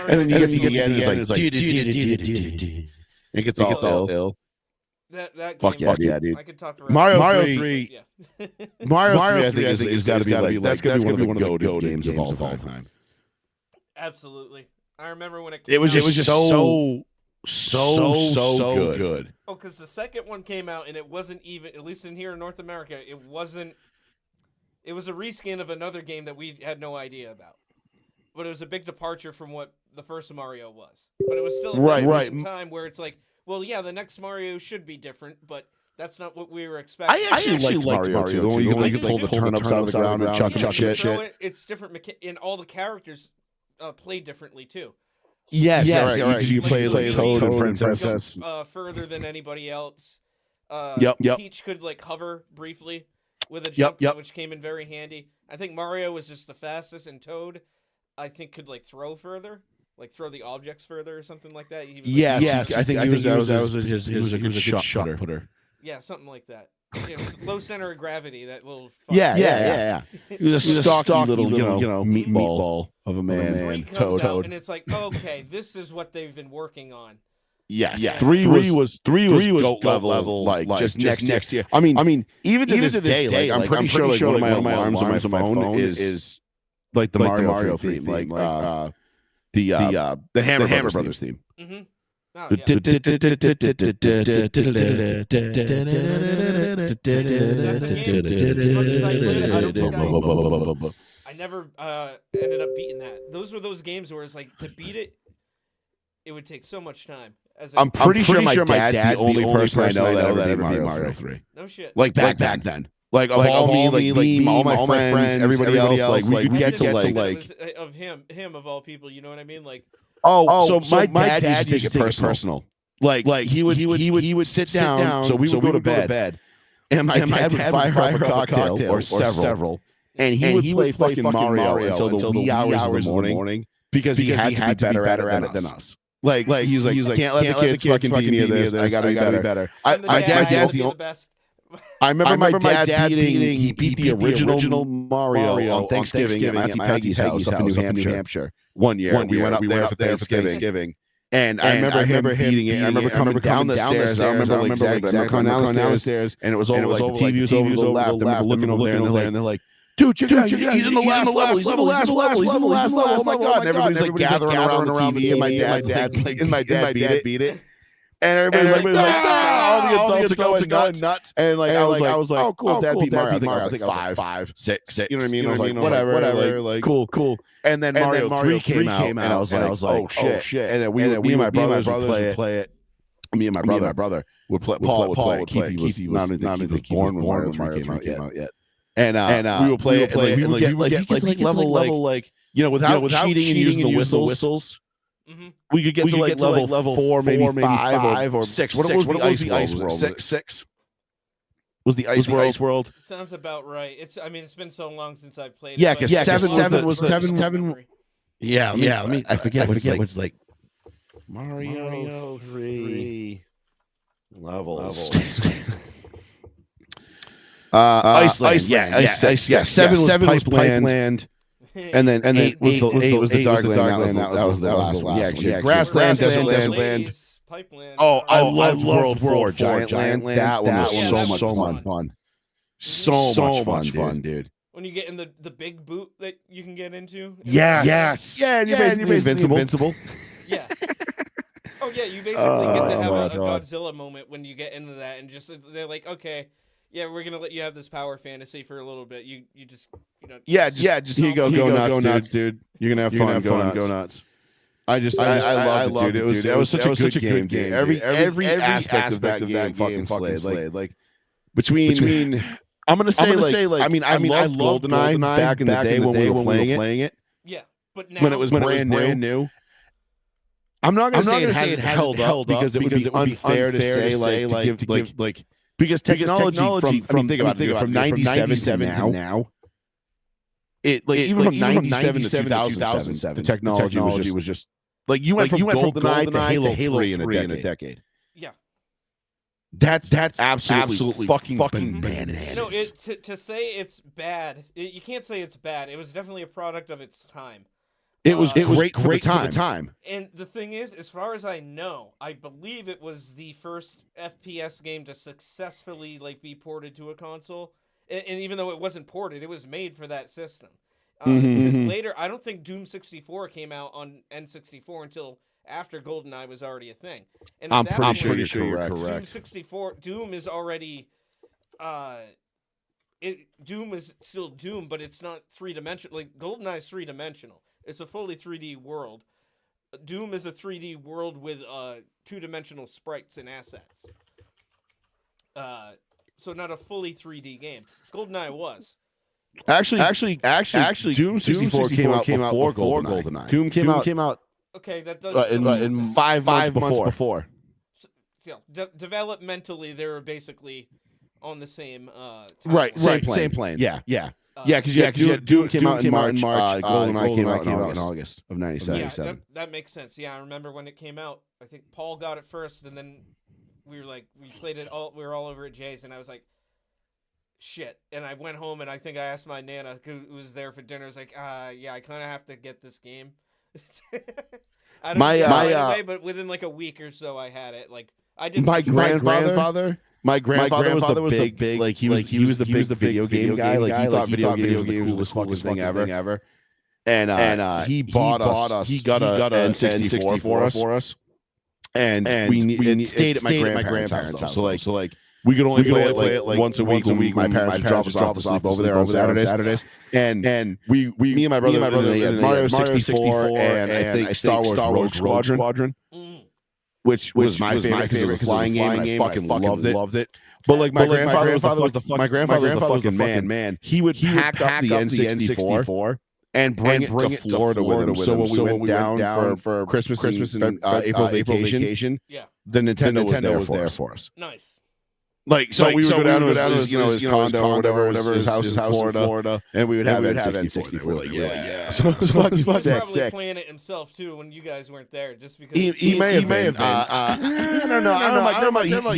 And then you get to the end, it's like it gets all ill. That game, fuck yeah, dude. I could talk to Mario 3. Yeah. Mario 3, I think is got to be like that's got to be one of the go games of all time. Absolutely. I remember when it was just so good. Oh, because the second one came out and it wasn't even, at least in here in North America, it was a reskin of another game that we had no idea about. But it was a big departure from what the first Mario was. But it was still a time where it's like, well, yeah, the next Mario should be different, but that's not what we were expecting. I actually liked Mario 2. You can pull the turnips out of the ground and chuck shit. It's different, and all the characters play differently, too. Yes, right. You play like Toad and Princess. Further than anybody else. Yep. Peach could like hover briefly with a jump, which came in very handy. I think Mario was just the fastest, and Toad, I think, could like throw further. Like throw the objects further or something like that. Yes. I think he was a good shot putter. Yeah, something like that. It was low center of gravity. That little. Yeah. He was a stocky little, meatball of a man. And Toad. And it's like, okay, this is what they've been working on. Yes. 3 was GOAT level. Like just next year. I mean, even to this day, I'm pretty sure like one of my alarms on my phone is like the Mario theme, like the Hammer Brothers theme. Mm-hmm. Oh, yeah. I never ended up beating that. Those were those games where it's like to beat it, it would take so much time. I'm pretty sure my dad's the only person I know that ever beat Mario 3. No shit. Like back then. Like of all me, all my friends, everybody else, like we could get to like of him of all people. You know what I mean? Like so my dad used to take it personal. Like he would sit down. So we would go to bed, and my dad would fire up a cocktail or several, and he would play fucking Mario until the wee hours of the morning because he had to be better at it than us. Like he was like, can't let the kids fucking beat me of this. I gotta be better. My dad's the best. I remember my dad he beat the original Mario on Thanksgiving at Auntie Peggy's house up in New Hampshire. One year we went up there for Thanksgiving. And I remember him beating it. I remember coming down the stairs. I remember exactly coming down the stairs, and it was over. The TV was over to the left. I remember looking over there, and they're like, "Dude, he's in the last level. He's in the last level. He's in the last level. Oh my god!" And everybody's like gathering around the TV, and my dad beat it. And everybody's like, all the adults are going nuts. And like I was like, oh cool, Dad beat Mario. I think I was like 5, 6. You know what I mean? I was like, whatever, like cool. And then Mario 3 came out, and I was like, oh shit. And then we and my brothers would play it. Me and my brother would play. Paul would play. Keith was not born when Mario 3 came out yet. And we would play it. We would get like level like without cheating and using the whistles. Mm-hmm. We could get to level 4, maybe 5 or 6. What was the ice world? 6 was the ice world. Sounds about right. It's been so long since I've played. Yeah, because 7 was 7. Yeah, let me. I forget what's like. Mario 3 levels. Iceland. Yeah. 7 was Pipeland. And then 8 was the Darkland. That was the last one. Yeah, Grassland, Desertland, Pipeland. Oh, I loved World 4, Giant Land. That one was so much fun. So much fun, dude. When you get in the big boot that you can get into. Yes. Yeah, and you're basically invincible. Yeah. Oh yeah, you basically get to have a Godzilla moment when you get into that, and just they're like, okay. Yeah, we're gonna let you have this power fantasy for a little bit. You just just here you go nuts, dude. You're gonna have fun, go nuts. I loved it, dude. It was such a good game. Every aspect of that game fucking slayed. Like between I'm gonna say like I loved GoldenEye back in the day when we were playing it. Yeah, but now when it was brand new. I'm not gonna say it hasn't held up because it would be unfair to say like. Because technology from think about it, from 97 to now, even from 97 to 2007, the technology was just like you went from GoldenEye to Halo 3 in a decade. Yeah, that's absolutely fucking bananas. No, to say it's bad, you can't say it's bad. It was definitely a product of its time. It was great for the time. And the thing is, as far as I know, I believe it was the first FPS game to successfully be ported to a console. And even though it wasn't ported, it was made for that system. Because later, I don't think Doom 64 came out on N64 until after GoldenEye was already a thing. And I'm pretty sure you're correct. Doom is already... Doom is still Doom, but it's not three-dimensional. Like, GoldenEye is three-dimensional. It's a fully 3D world. Doom is a 3D world with two-dimensional sprites and assets. So not a fully 3D game. GoldenEye was. Actually, Doom 64 came out before GoldenEye. Doom came out. Okay, that does in 5 months before. So, developmentally, they were basically on the same same plane. Yeah. Because Doom came out in March. GoldenEye came out in August of 97. Yeah, that makes sense. Yeah, I remember when it came out. I think Paul got it first, and then we played it all. We were all over at Jay's, and I was like, shit. And I went home, and I think I asked my Nana, who was there for dinner, I was like, yeah, I kind of have to get this game. I don't know right away, but within a week or so, I had it. I did. My grandfather. My grandfather was the big he was the big video game guy. He thought video games were the coolest thing ever. And he bought us. He got an N64 for us. And we stayed at my grandparents' house. So we could only play it once a week. My parents dropped us off to sleep over there on Saturdays. And me and my brother had Mario 64 and I think Star Wars Rogue Squadron. Which was my favorite because it was a flying game, and I fucking loved it. But my grandfather was the fucking man. He would pack up the N64 and bring it to Florida with him. So when we went down for Christmas and April vacation, the Nintendo was there for us. Nice. Like so, we would go down to his, his condo or whatever, his house in Florida, and we would have N64. We're like, yeah. So it's fucking He was sick. probably playing it himself too when you guys weren't there, just because He may have been. I don't know.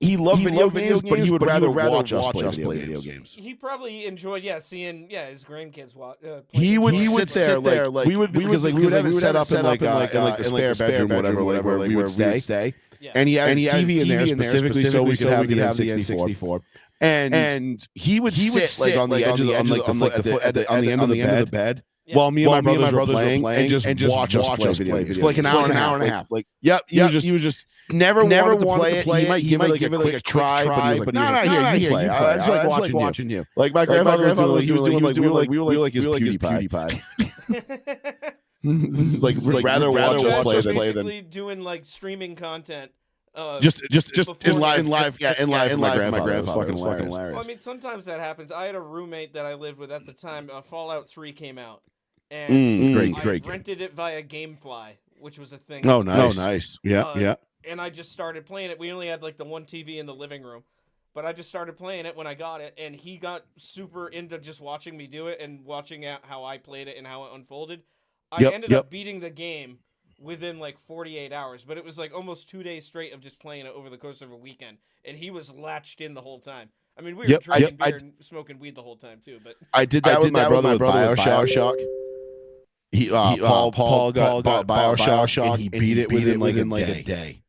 He loved video games, but he would rather watch us play video games. He probably enjoyed, seeing his grandkids watch. He would sit there like we would have it set up in the spare bedroom, whatever, where we would stay. Yeah. And he had a TV in there specifically so we could have the N64. And he would sit like on the edge of the on the end of the bed. Yeah. While me and my brothers were playing and just watch us play video games for like an hour and a half. Like, he was just never wanted to play it. He might give it like a try, but no, here you play. I just like watching you. Like my grandfather was doing like we were like his PewDiePie. Like rather watch us play than basically doing like streaming content. Just in live. My grandfather was fucking hilarious. Well, I mean, sometimes that happens. I had a roommate that I lived with at the time. Fallout 3 came out, and I rented it via GameFly, which was a thing. Oh, nice. Yeah. And I just started playing it. We only had like the one TV in the living room, but I just started playing it when I got it, and he got super into just watching me do it and watching out how I played it and how it unfolded. I ended up beating the game within like 48 hours, but it was like almost 2 days straight of just playing it over the course of a weekend, and he was latched in the whole time. I mean, we were drinking beer and smoking weed the whole time too, but I did that with my brother with BioShock. Paul got BioShock and he beat it within like a day.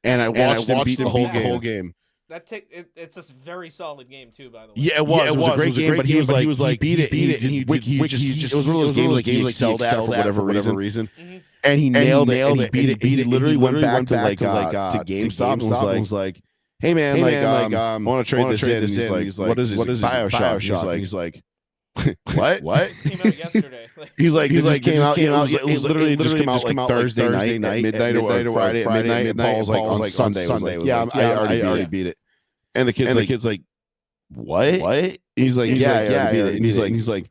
And I watched him beat the whole game. It's a very solid game too, by the way. Yeah, it was a great game, but he was like beat it, and it was one of those games like he excelled at for whatever reason. Mm-hmm. And he nailed it, and he beat it. He literally went back to GameStop and was like, "Hey man, I want to trade this in." And he's like, "What is it? BioShock." He's like, "What? It came out yesterday. He's like, it came out. It was literally just came out like Thursday night, midnight or Friday at midnight. And Paul's like on Sunday. Yeah, I already beat it. And the kid's like, what? He's like, yeah, I beat it. And he's like,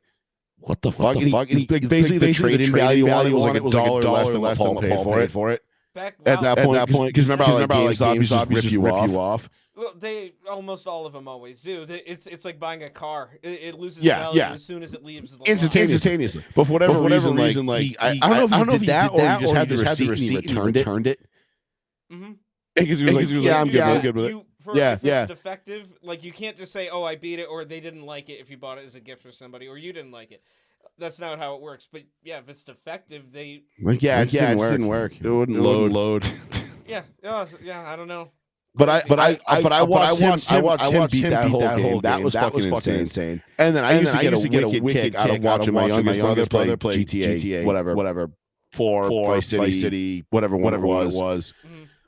what the fuck? And basically the trade-in value on it was like $1 less than what Paul paid for it. At that point, because remember how GameStop just rip you off. Well, they almost all of them always do. It's like buying a car. It loses value as soon as it leaves the lot. Instantaneously. But for whatever reason, like I don't know if he did that or he just had the receipt and he returned it. Mm-hmm. Because he was like, yeah, I'm good with it. If it's defective, like you can't just say, "Oh, I beat it," or they didn't like it if you bought it as a gift for somebody, or you didn't like it. That's not how it works. But yeah, if it's defective, they it didn't work. It wouldn't load. Yeah, I don't know. But I watched him beat that whole game. That was fucking insane. And then I used to get a wicked kick out of watching my youngest brother play GTA, whatever, 4, Vice City, whatever it was.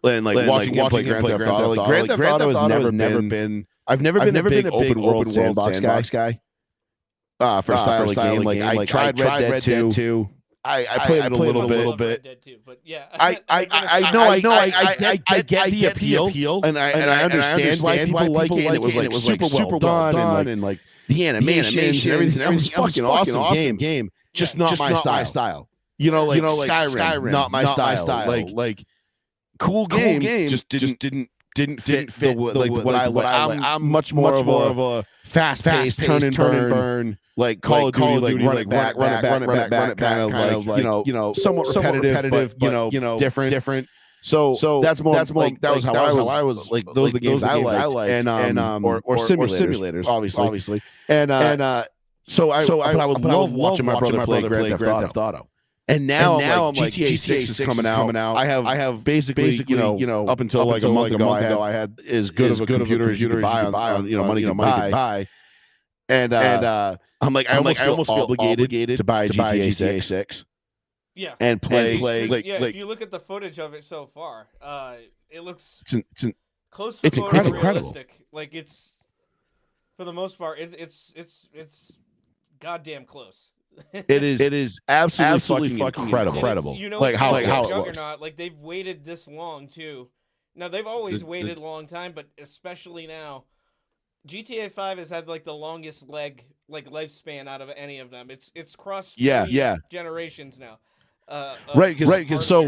And like watching him play Grand Theft Auto. Like Grand Theft Auto has never been. I've never been a big open world sandbox guy. For a style of game, like I tried Red Dead 2. I played it a little bit. Dead too, but yeah. I know. I get the appeal, and I understand why people like it. And it was like super well done, and like the animations and everything. It was fucking awesome game. Just not my style. You know, like Skyrim, not my style. Like cool game, just didn't fit what I like. I'm much more of a fast-paced turn and burn. Like Call of Duty, like run it back, kind of like you know, somewhat repetitive, but different. So that was how I was like those are the games I liked, and or simulators, obviously, and so I would love watching my brother play Grand Theft Auto. And now I'm like GTA 6 is coming out. I have basically you know up until like a month ago I had as good of a computer as you could buy on money you buy. And I'm like I almost feel obligated to buy GTA 6. Yeah. And play if you look at the footage of it so far, it looks close to it's incredible. Like it's for the most part it's goddamn close. It is absolutely fucking incredible. You know, like how it looks. Like they've waited this long too. Now they've always waited a long time, but especially now, GTA 5 has had like the longest lifespan out of any of them. It's crossed generations now. Right, because so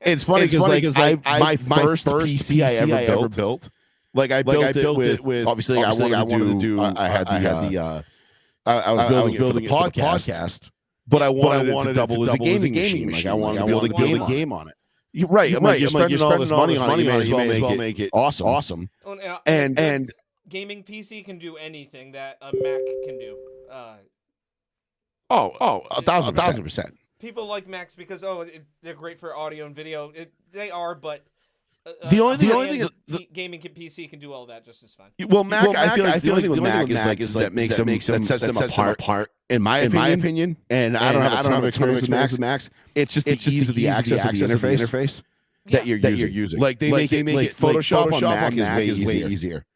it's funny because like my first PC I ever built Like I built it with obviously I wanted to do. I was building it for the podcast, but I wanted it to double as a gaming machine. Like I wanted to be able to build a game on it. You're right. You're spending all this money on it. You may as well make it awesome. And gaming PC can do anything that a Mac can do. 1,000%. People like Macs because they're great for audio and video. They are, but the only thing is gaming PC can do all that just as fine. Well, Mac, I feel like the only thing with Mac is that sets them apart. In my opinion, and I don't have experience with Macs. It's just the ease of the access interface that you're using. Like they make it Photoshop on Mac is way easier.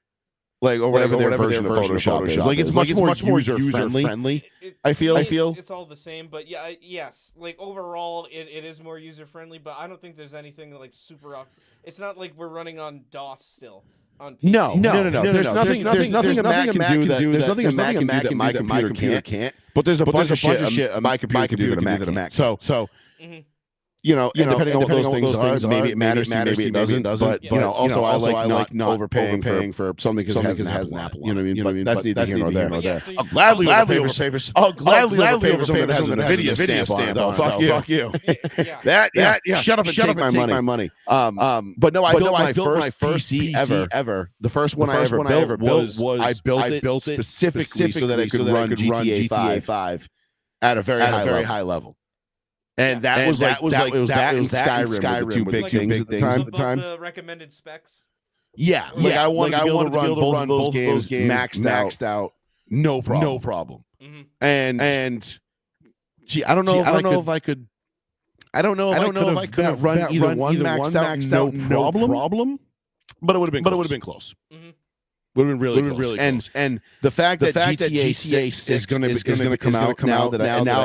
Like or whatever their version of Photoshop is. Like it's much more user friendly. I feel it's all the same, but yes. Like overall, it is more user friendly, but I don't think there's anything like super off. It's not like we're running on DOS still. On PC. No. There's nothing a Mac can do that my computer can't. But there's a bunch of shit my computer can do that a Mac. So. You know, depending on what those things are, maybe it matters, maybe it doesn't. But also I like not overpaying for something because it has an Apple. You know what I mean? But that's neither here nor there. I'll gladly overpay for something that has an NVIDIA stamp on it. Fuck you. Shut up and take my money. But no, I built my first PC ever. The first one I ever built was I built it specifically so that I could run GTA 5 at a very high level. And that was like Skyrim were the two big things at the time. The recommended specs. Yeah, I wanted to be able to run both those games maxed out, no problem. Mm-hmm. And gee, I don't know if I could run either one maxed out, no problem. But it would have been close. Mm-hmm. Would have been really close. And the fact that GTA 6 is going to come out now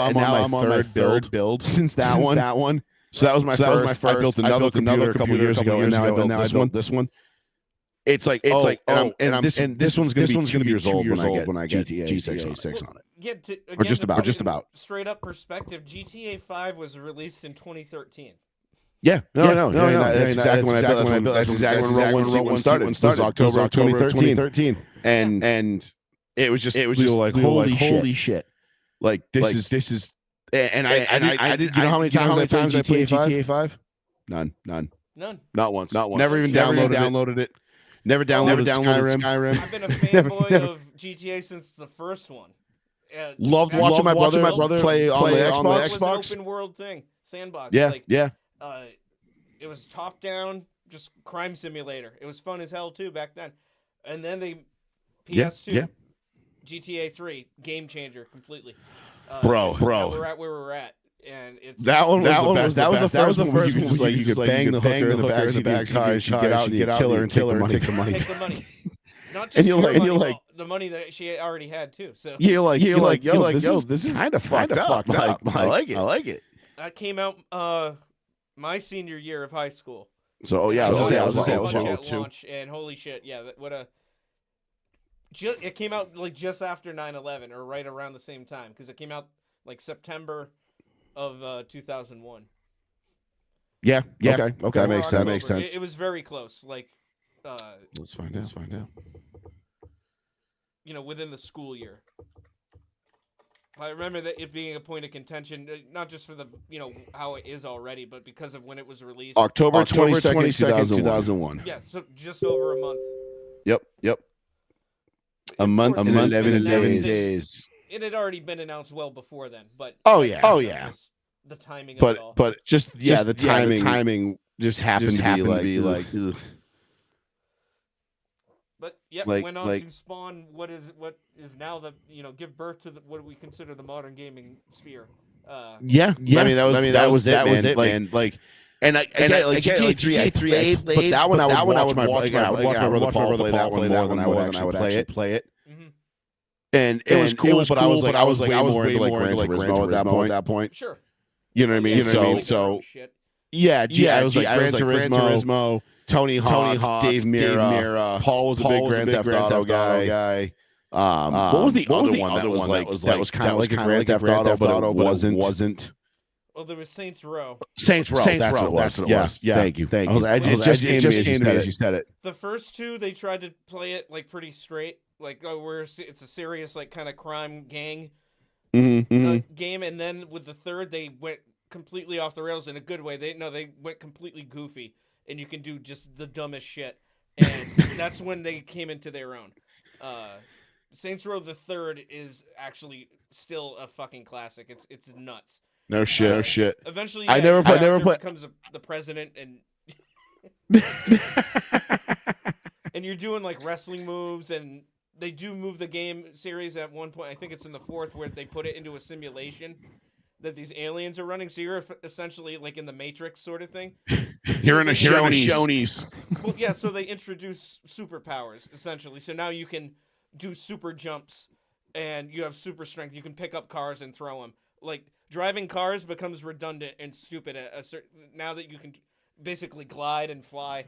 I'm on my third build since that one. So that was my first. I built another computer a couple years ago, and now I built this one. It's like this one's going to be years old when I get GTA 6 on it. Or just about. Straight up perspective, GTA 5 was released in 2013. Yeah, no. That's exactly when I built. That's exactly when Roll One started. It was October 2013, and it was like holy shit, like this is. And I did. You know how many times I played GTA 5? None. Not once. Never even downloaded it. Never downloaded Skyrim. I've been a fanboy of GTA since the first one. Loved watching my brother play on the Xbox. It was an open world thing, sandbox. Yeah. It was top down, just crime simulator. It was fun as hell too back then. And then PS2, GTA 3, game changer completely. Bro. We're at where we're at, and it's that one was the first one where you could bang the hooker in the back of the car, and she'd get out and kill her and take the money. Take the money. Not just you're like the money that she already had too. So you're like, yo, this is kind of fucked up. I like it. That came out my senior year of high school. So I was at launch, and holy shit, it came out like just after 9/11 or right around the same time because it came out like September of 2001. Yeah. Okay. That makes sense. It was very close. Like, let's find out. Within the school year. I remember that it being a point of contention, not just for the how it is already, but because of when it was released. October 22nd, 2001. Yeah, so just over a month. Yep. A month and 11 days. It had already been announced well before then, but the timing of it all. But the timing just happened to be like But went on to spawn what is now give birth to what we consider the modern gaming sphere. I mean that was it, man. Like, and GTA 3 I played, but that one I would watch my brother Paul play that one more than I would actually play it. Mm-hmm. And it was cool, but I was way more into Gran Turismo at that point. Sure. You know what I mean? So I was like Gran Turismo. Tony Hawk, Dave Mirra. Paul was a big Grand Theft Auto guy. What was the other one that was kind of like a Grand Theft Auto, but it wasn't? Well, there was Saints Row. Saints Row. That's what it was. Yeah. Thank you. It just came to me as you said it. The first two, they tried to play it like pretty straight, like it's a serious like kind of crime gang game, and then with the third, they went completely off the rails in a good way. They went completely goofy, and you can do just the dumbest shit, and that's when they came into their own. Saints Row the third is actually still a fucking classic. It's nuts. No shit. Eventually, I never played. Becomes the president, and and you're doing like wrestling moves, and they do move the game series at one point. I think it's in the fourth where they put it into a simulation that these aliens are running. So you're essentially like in the Matrix sort of thing. You're in a Shoney's. Well, yeah. So they introduce superpowers essentially. So now you can do super jumps, and you have super strength. You can pick up cars and throw them. Like driving cars becomes redundant and stupid at a certain. Now that you can basically glide and fly.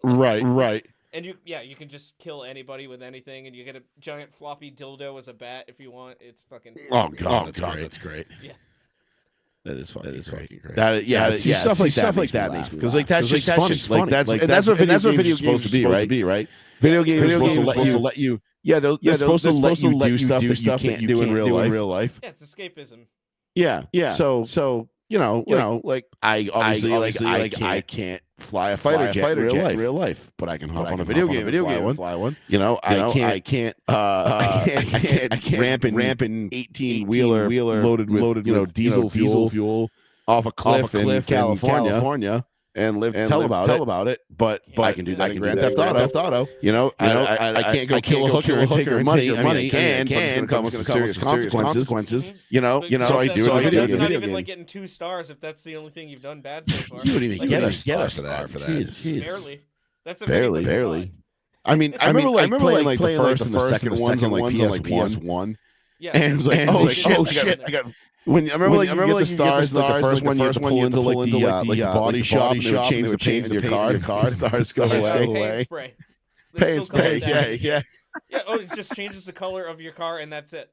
Right. And you can just kill anybody with anything, and you get a giant floppy dildo as a bat if you want. It's fucking. Oh god, that's great. Yeah. That is fucking great. Stuff like that makes me because like that's just funny. Like that's what video games are supposed to be, right? Video games are supposed to let you. Yeah, they're supposed to let you do stuff that you can't do in real life. Yeah, it's escapism. Yeah. So you know, like I can't fly a fighter jet in real life, but I can hop on a video game and fly one. You know, I can't ramp in 18-wheeler loaded with diesel fuel off a cliff in California and live to tell about it. But I can do that in Grand Theft Auto. You know, I can't go kill a hooker and take her money. I mean, I can, but it's going to come with some serious consequences. You know, so I do it in a video game. It's not even like getting 2 stars if that's the only thing you've done bad so far. You don't even get a star for that. Barely. That's a barely. I mean, I remember playing like the first and the second ones on like PS1. Yeah. And it was like, oh shit, I got. When I remember you get the stars, like the first one you have to pull into like the body shop and change the paint of your car. Stars go away. Paint spray. Yeah. Yeah. Oh, it just changes the color of your car, and that's it.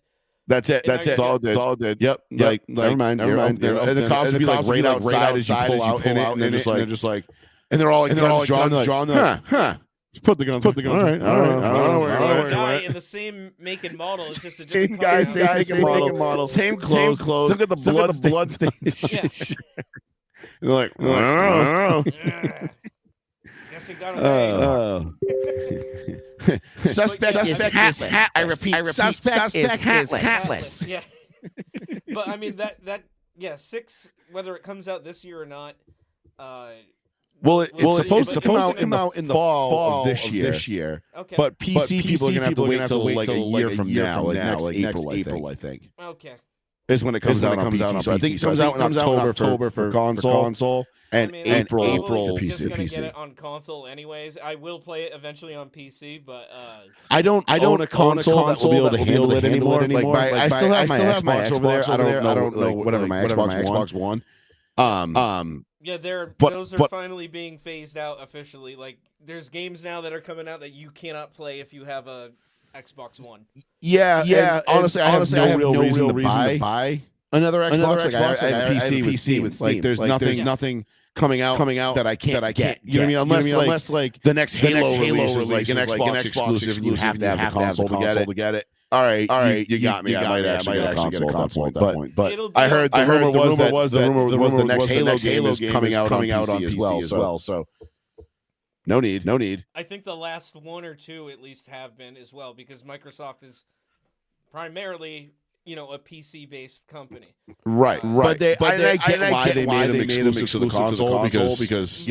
That's it. It's all good. Yep. Like never mind. And the cops would be like right outside as you pull out in it, and they're just like, and they're all drawn. Huh. Put the guns. All right. Same guy in the same make and model. It's just a different color. Same make and model. Same clothes. Look at the blood stains. Yeah. They're like, I don't know. Guess it got away. Suspect is hatless. I repeat, suspect is hatless. Yeah. But I mean that 6, whether it comes out this year or not. Well, it's supposed to come out in the fall of this year. Okay. But PC people are gonna have to wait till like a year from now, like next April, I think. Okay. Is when it comes out on PC. So I think it comes out in October for console, and April for PC. I'm just gonna get it on console anyways. I will play it eventually on PC, but I don't own a console that will be able to handle it anymore. Like I still have my Xbox over there. I don't know whatever my Xbox One. Yeah, those are finally being phased out officially. Like, there's games now that are coming out that you cannot play if you have a Xbox One. Yeah. Honestly, I have no real reason to buy another Xbox. I have a PC with Steam. Like, there's nothing coming out that I can't get. You know what I mean? Unless like the next Halo release is like an Xbox exclusive, and you have to have the console to get it. All right, you got me. I might actually get a console at that point. But I heard the rumor was the next Halo game is coming out on PC as well. So no need. I think the last 1 or 2 at least have been as well, because Microsoft is primarily, a PC-based company. Right. But I get why they made them exclusive to the console because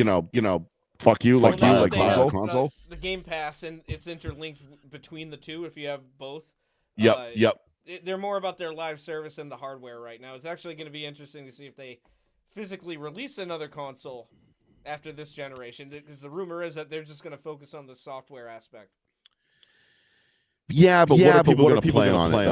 fuck you, like console. The Game Pass, and it's interlinked between the two if you have both. Yep. They're more about their live service and the hardware right now. It's actually going to be interesting to see if they physically release another console after this generation, because the rumor is that they're just going to focus on the software aspect. Yeah, but what are people going to play on it?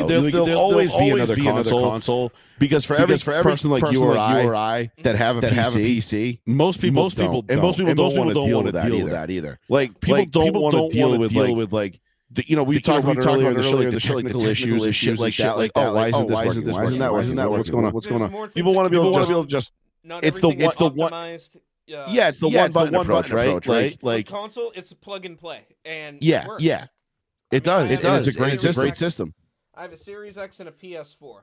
There'll always be another console because for every person like you or I that have a PC, most people don't want to deal with that either. Like people don't want to deal with like we talked about earlier the technical issues and shit like that. Like, oh, why isn't this working? Why isn't that working? What's going on? What's going on? People want to be able to just. It's the one. Yeah, it's the one button approach, right? Like console, it's a plug and play, and yeah, it works. yeah, it does. It does. It's a great system. I have a Series X and a PS4.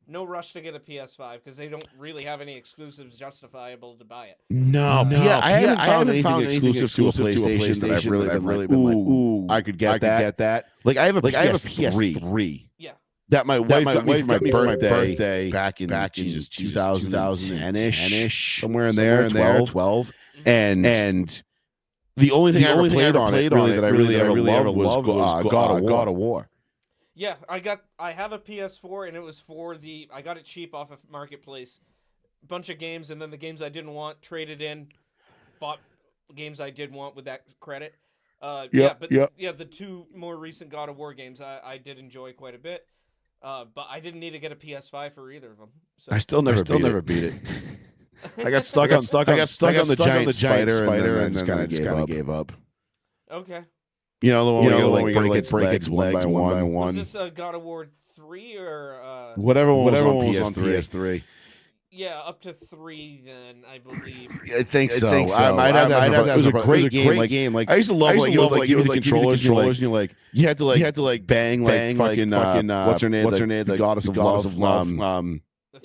No rush to get a PS5 because they don't really have any exclusives justifiable to buy it. No, I haven't found anything exclusive to a PlayStation that I've really been like, ooh, I could get that. Like I have a PS3. Yeah. That my wife got me for my birthday back in 2010-ish, somewhere in there, 12. And the only thing I ever played on it that I really ever loved was God of War. Yeah, I have a PS4 and it was I got it cheap off of Marketplace. Bunch of games, and then the games I didn't want traded in, bought games I did want with that credit. The two more recent God of War games I did enjoy quite a bit. But I didn't need to get a PS5 for either of them. So. I still never beat it. I got stuck on the giant spider and just kind of gave up. Okay. You know the one where you break its legs one by one. Was this God of War 3 or whatever was on PS3? Yeah, up to 3 then, I believe. I think so. I might have that. It was a great game. Like I used to love you with the controllers and you like you had to bang fucking what's her name? The goddess of love,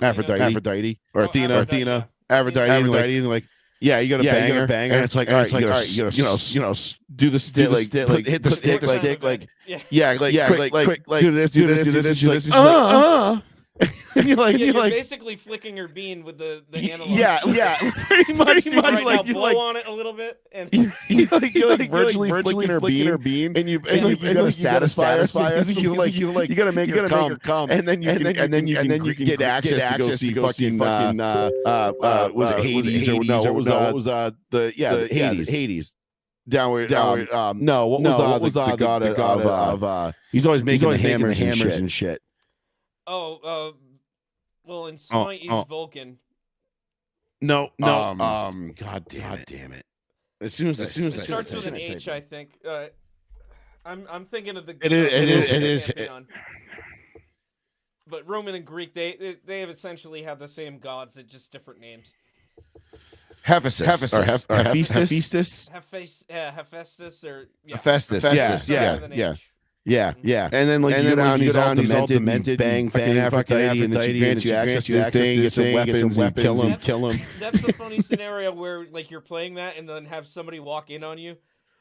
Aphrodite or Athena, Aphrodite, and like. Yeah, you got to bang her, and it's like, all right, you gotta do the stick, like hit the stick, like quick, do this. And you're basically flicking her bean with the analog. Yeah, pretty much. Like blow on it a little bit, and you're virtually flicking her bean, and you gotta satisfy her. You gotta make her come, and then you can get access to go see fucking was it Hades or no? What was the Hades. Downward. No, what was the god of? He's always making the hammers and shit. Well, in Smite, he's Vulcan. No. God damn it! As soon as it starts with an H, I think. I'm thinking of the. It is. But Roman and Greek, they have essentially have the same gods, at just different names. Hephaestus. Hephaestus, or Hephaestus. Yeah. And then you go down, he's all demented, bang Aphrodite, and then she grants you access to this thing, get some weapons, and kill him. That's the funny scenario where like you're playing that and then have somebody walk in on you.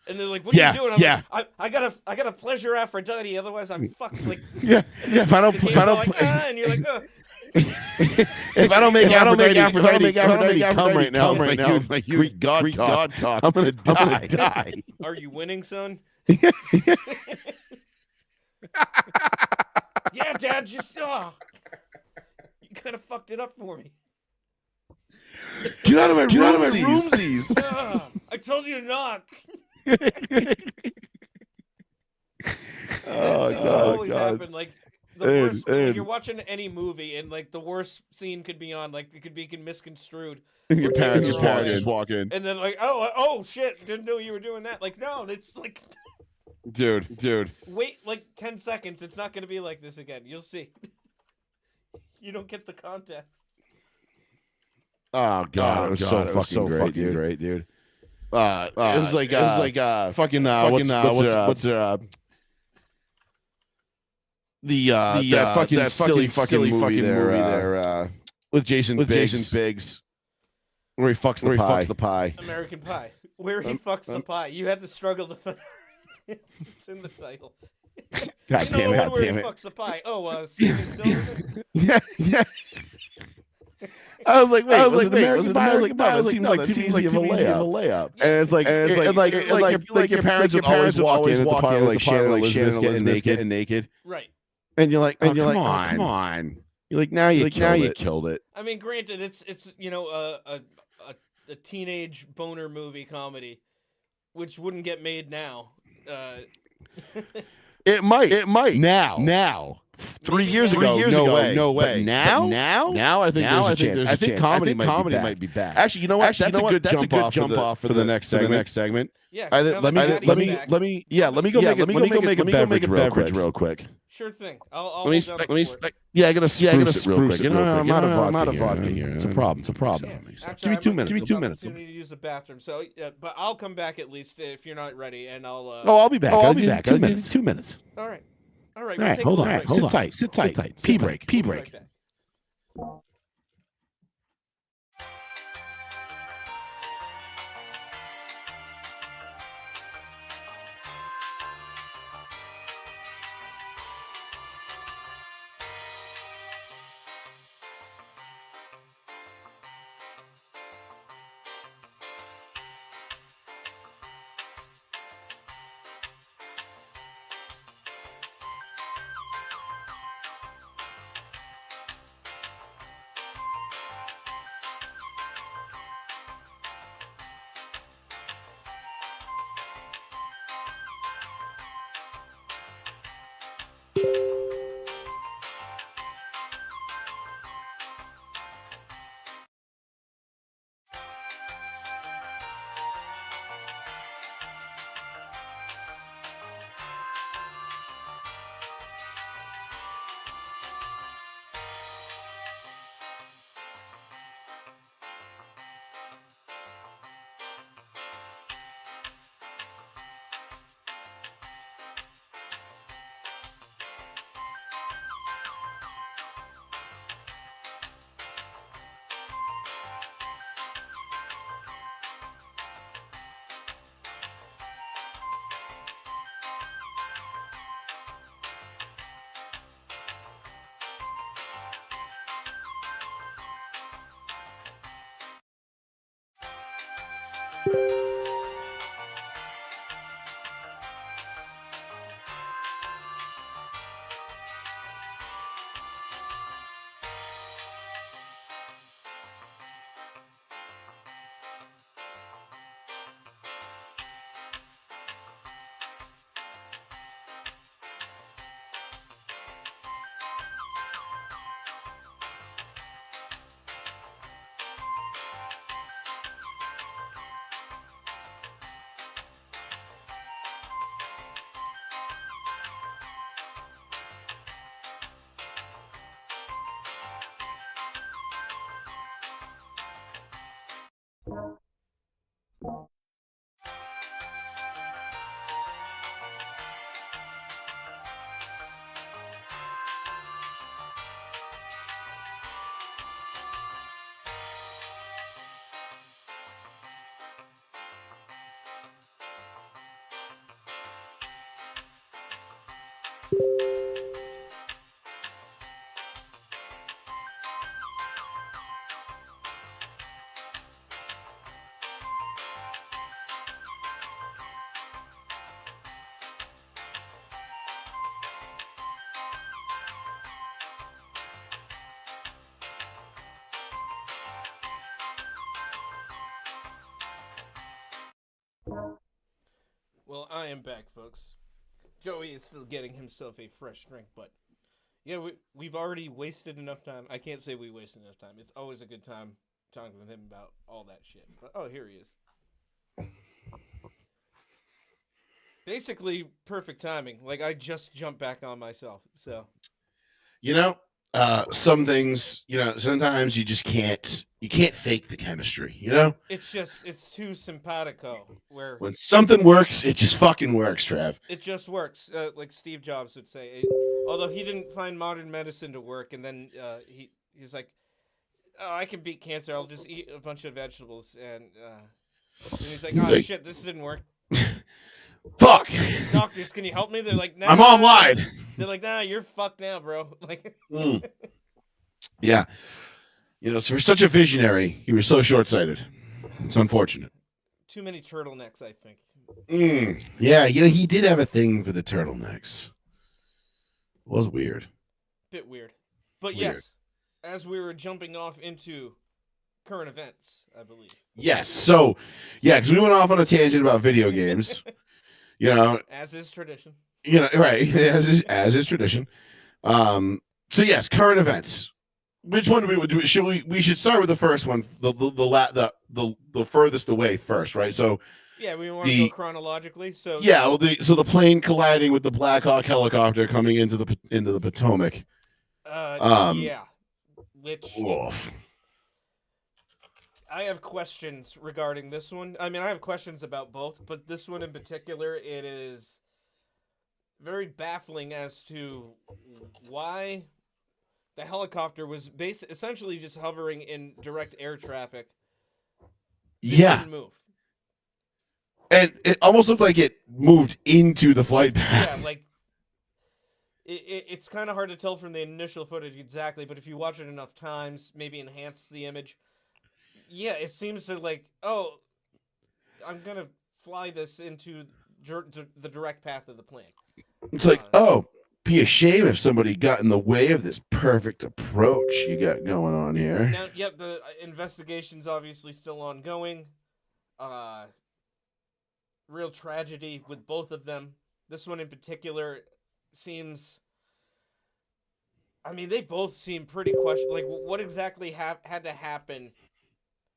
And they're like, "What are you doing?" I'm like, I gotta pleasure Aphrodite, otherwise I'm fucked. Like, if I don't, and you're like, if I don't make Aphrodite come right now, like Greek god talk, I'm gonna die. Are you winning, son? Yeah, Dad, just you kind of fucked it up for me. Get out of my roomsies. I told you to knock. Oh, God. Happened. Like the worst. Like, you're watching any movie, and like the worst scene could be on. Like it could be misconstrued. Your parents just walk in, and then like, oh shit, didn't know you were doing that. Like, no, it's like. Dude. Wait like 10 seconds. It's not going to be like this again. You'll see. You don't get the context. Oh God, it was so fucking great, dude. It was like fucking what's the fucking silly movie there with Jason Biggs where he fucks the pie. American Pie. Where he fucks the pie. You had to struggle to. It's in the title. God damn it! Where he fucks the pie. Oh, Steven Silverman. Yeah. I was like, was it American Pie? It seems like too easy of a layup. And it's like your parents would always walk in at the party like Shannon getting naked. Right. And you're like, come on. You're like, now you killed it. I mean, granted, it's a teenage boner movie comedy, which wouldn't get made now. It might now 3 years ago, no way. But now I think there's a chance. I think comedy might be back. Actually, you know what? That's a good jump off for the next segment. Yeah. Let me go make a beverage real quick. Sure thing. I'll I gotta spruce it real quick. I'm out of vodka here. It's a problem. Actually, Give me 2 minutes. Give me 2 minutes. I need to use the bathroom. So, but I'll come back at least if you're not ready, and I'll. I'll be back. 2 minutes. All right. All right. Hold on. Sit tight. Pee break. Right. Well, I am back, folks. Joey is still getting himself a fresh drink, but yeah, we've already wasted enough time. I can't say we wasted enough time. It's always a good time talking with him about all that shit. But, oh, here he is. Basically, perfect timing. Like, I just jumped back on myself, so. Some things, sometimes you just can't fake the chemistry, It's too simpatico. When something works, it just fucking works, Trev. It just works, like Steve Jobs would say. Although he didn't find modern medicine to work, and then he's like, "Oh, I can beat cancer. I'll just eat a bunch of vegetables." And he's like, "Oh shit, this didn't work." Fuck. Doctors, can you help me? They're like, "Nah." I'm online. They're like, "Nah, you're fucked now, bro." Like, yeah. So for such a visionary, he was so short-sighted. It's unfortunate. Too many turtlenecks, I think. Yeah, he did have a thing for the turtlenecks. It was weird. Bit weird. But yes, as we were jumping off into current events, I believe. Yes. So, because we went off on a tangent about video games. As is tradition. Right, as is tradition. So yes, current events. Which one do we do? Should we should start with the first one, the furthest away first, right? So yeah, we want to go chronologically. So yeah, well, the plane colliding with the Black Hawk helicopter coming into the Potomac. Yeah, which oof. I have questions regarding this one. I mean, I have questions about both, but this one in particular, it is very baffling as to why the helicopter was essentially just hovering in direct air traffic. Yeah. Didn't move. And it almost looked like it moved into the flight path. Yeah, like it's kind of hard to tell from the initial footage exactly, but if you watch it enough times, maybe enhance the image. Yeah, it seems to like, oh, I'm gonna fly this into the direct path of the plane. It's like, oh, be a shame if somebody got in the way of this perfect approach you got going on here. Now, yep, the investigation's obviously still ongoing. Real tragedy with both of them. This one in particular seems... I mean, they both seem pretty questionable. Like, what exactly had to happen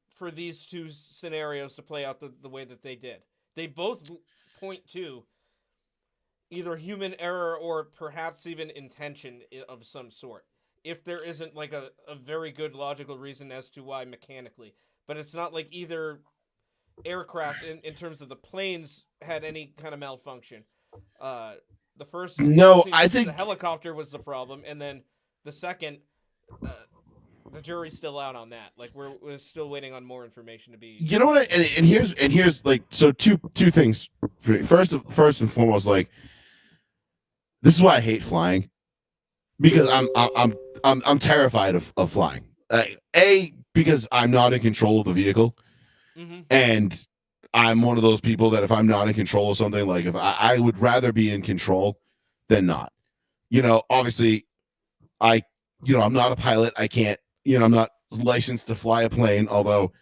for these two scenarios to play out the way that they did? They both point to either human error or perhaps even intention of some sort. If there isn't like a very good logical reason as to why mechanically. But it's not like either aircraft in terms of the planes had any kind of malfunction. The first I think the helicopter was the problem, and then the second, the jury's still out on that. Like we're still waiting on more information to be. You know what? And here's like, so two things. First and foremost, like, this is why I hate flying, because I'm terrified of flying. Because I'm not in control of the vehicle, and I'm one of those people that if I'm not in control of something, like if I would rather be in control than not. You know, obviously, I'm not a pilot. I can't. I'm not licensed to fly a plane. Although,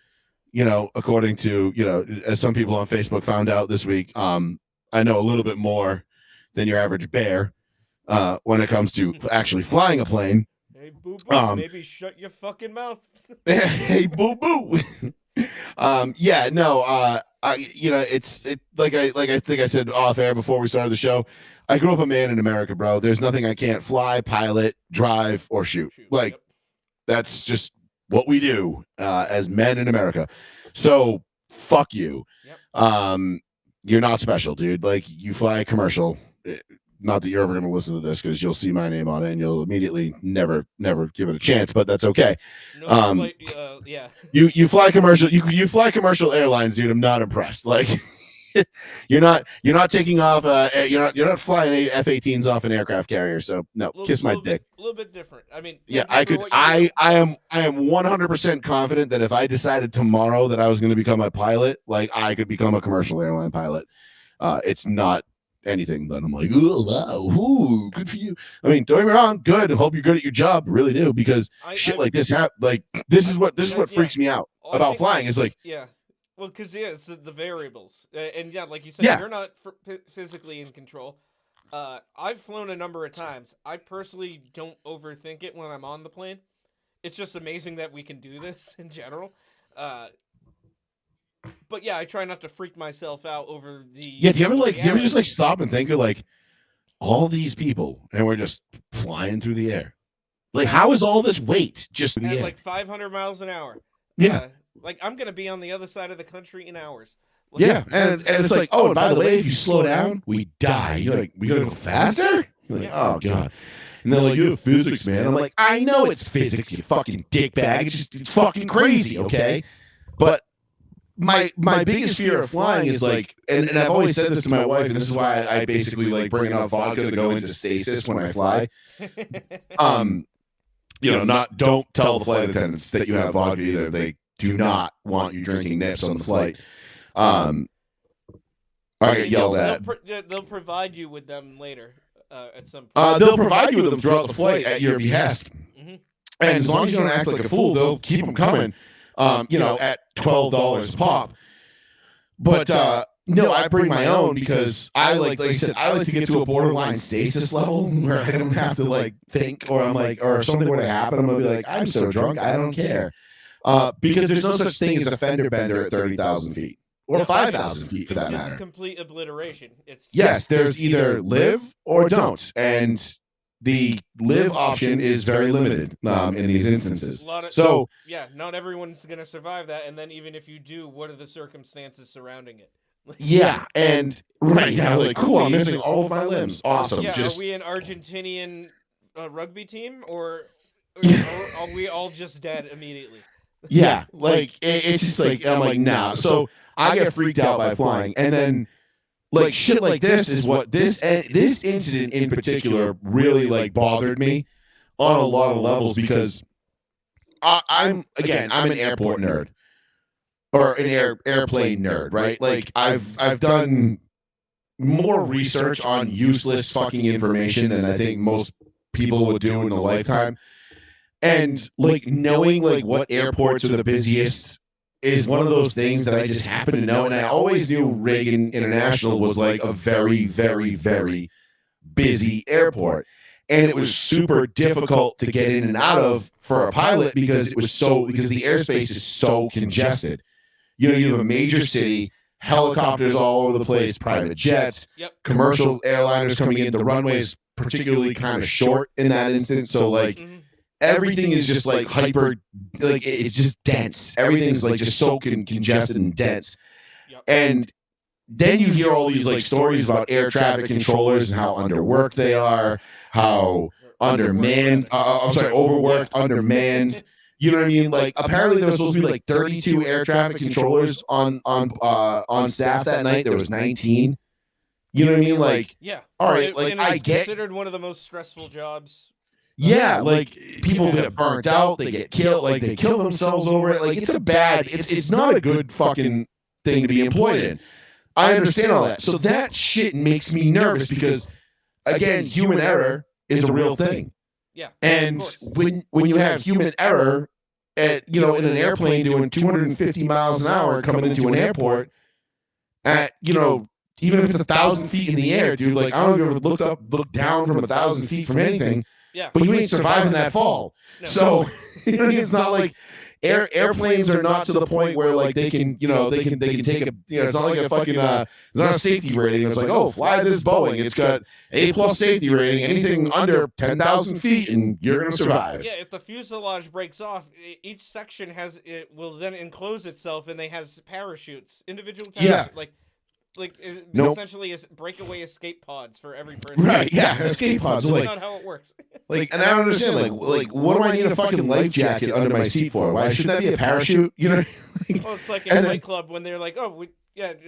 according to as some people on Facebook found out this week, I know a little bit more than your average bear when it comes to actually flying a plane. Hey, boo boo, maybe shut your fucking mouth. Hey, boo boo. Yeah, no, it's like I think I said off air before we started the show. I grew up a man in America, bro. There's nothing I can't fly, pilot, drive, or shoot. Like, that's just what we do as men in America. So fuck you. Yep. You're not special, dude. Like, you fly a commercial. Not that you're ever going to listen to this, because you'll see my name on it and you'll immediately never give it a chance. But that's okay. No, yeah. You fly commercial. You fly commercial airlines, dude. I'm not impressed. Like, you're not taking off. You're not flying F-18s off an aircraft carrier. So no, kiss my dick. A little bit different. I mean, yeah, I could. I am 100% confident that if I decided tomorrow that I was going to become a pilot, like, I could become a commercial airline pilot. It's not anything that I'm like, oh wow, ooh, good for you. I mean, don't get me wrong, good. I hope you're good at your job, really do, because shit like this this is what freaks me out about flying. Is like, yeah, well, because it's the variables, and yeah, like you said, you're not physically in control. I've flown a number of times. I personally don't overthink it when I'm on the plane. It's just amazing that we can do this in general. But yeah, I try not to freak myself out over the. Yeah, do you ever just like stop and think of like all these people, and we're just flying through the air? Like, how is all this weight just in the air? Like 500 miles an hour. Yeah. Like, I'm gonna be on the other side of the country in hours. Like, yeah, and it's like, oh, and by the way, if you slow down, we die. You're like, we gotta go faster. You're like, oh god. And they're like, you have physics, man. I'm like, I know it's physics, you fucking dickbag. It's fucking crazy, okay? But my biggest fear of flying is like, and I've always said this to my wife, and this is why I basically like bring enough vodka to go into stasis when I fly. Don't tell the flight attendants that you have vodka either. They do not want you drinking nips on the flight. I get yelled at. They'll provide you with them later at some point. They'll provide you with them throughout the flight at your behest. And as long as you don't act like a fool, they'll keep them coming. At $12 a pop. But no, I bring my own because I like I said, I like to get to a borderline stasis level where I don't have to like think, or I'm like, or if something were to happen, I'm gonna be like, I'm so drunk, I don't care. Because there's no such thing as a fender bender at 30,000 feet or 5,000 feet for that It's just matter. complete obliteration. Yes, there's either live or don't, and the live option is very limited in these instances. So yeah, not everyone's gonna survive that, and then even if you do, what are the circumstances surrounding it? yeah, and right now, like, cool, I'm missing all of my limbs. Awesome. Yeah, Just are we an Argentinian rugby team, or are we all just dead immediately? yeah, like it's just like I'm like nah. So I get freaked out by flying, and then like shit like this is what this incident in particular really like bothered me on a lot of levels because I'm an airport nerd or an airplane nerd, right? Like I've done more research on useless fucking information than I think most people would do in a lifetime. And like knowing like what airports are the busiest is one of those things that I just happen to know. And I always knew Reagan International was like a very, very, very busy airport. And it was super difficult to get in and out of for a pilot because the airspace is so congested. You know, you have a major city, helicopters all over the place, private jets, commercial airliners coming in. The runway is particularly kind of short in that instance. So like everything is just like hyper, like it's just dense. Everything's like just so congested and dense. And then you hear all these like stories about air traffic controllers and how underworked they are, how undermanned, overworked, undermanned. You know what I mean? Like apparently there was supposed to be like 32 air traffic controllers on staff that night. There was 19. You know what I mean? Like, yeah. All right, like I get considered one of the most stressful jobs. Yeah, like people get burnt out, they get killed, like they kill themselves over it. Like it's not a good fucking thing to be employed in. I understand all that. So that shit makes me nervous because again, human error is a real thing. Yeah. And when you have human error at in an airplane doing 250 miles an hour coming into an airport at even if it's 1,000 feet in the air, dude, like I don't know if you ever looked down from 1,000 feet from anything. Yeah. But you ain't surviving that fall. No. So it's not like airplanes are not to the point where like they can take a it's not like a fucking it's not a safety rating. It's like, oh, fly this Boeing. It's got A+ safety rating. Anything under 10,000 feet and you're gonna survive. Yeah, if the fuselage breaks off, each section will then enclose itself and they has parachutes, individual parachutes. Yeah. Essentially is breakaway escape pods for every person. Right, yeah, escape pods. That's not how it works. And I don't understand, like what do I need a fucking life jacket under my seat for? Why shouldn't that be a parachute? Well, it's like in Fight Club when they're like, you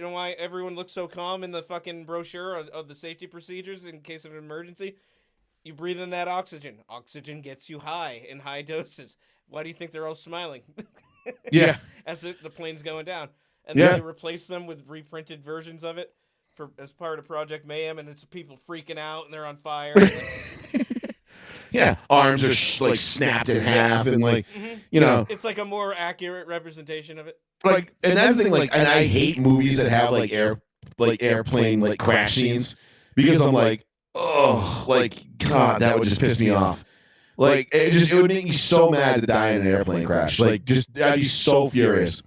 know why everyone looks so calm in the fucking brochure of the safety procedures in case of an emergency? You breathe in that oxygen. Oxygen gets you high in high doses. Why do you think they're all smiling? Yeah. As the plane's going down. And then they replace them with reprinted versions of it as part of Project Mayhem, and it's people freaking out and they're on fire. Yeah, arms are snapped in half, and it's like a more accurate representation of it. Like, and that's the thing. Like, and I hate movies that have airplane crash scenes because I'm like, oh, like God, that would just piss me off. Like, it would make me so mad to die in an airplane crash. Like, I'd be so furious.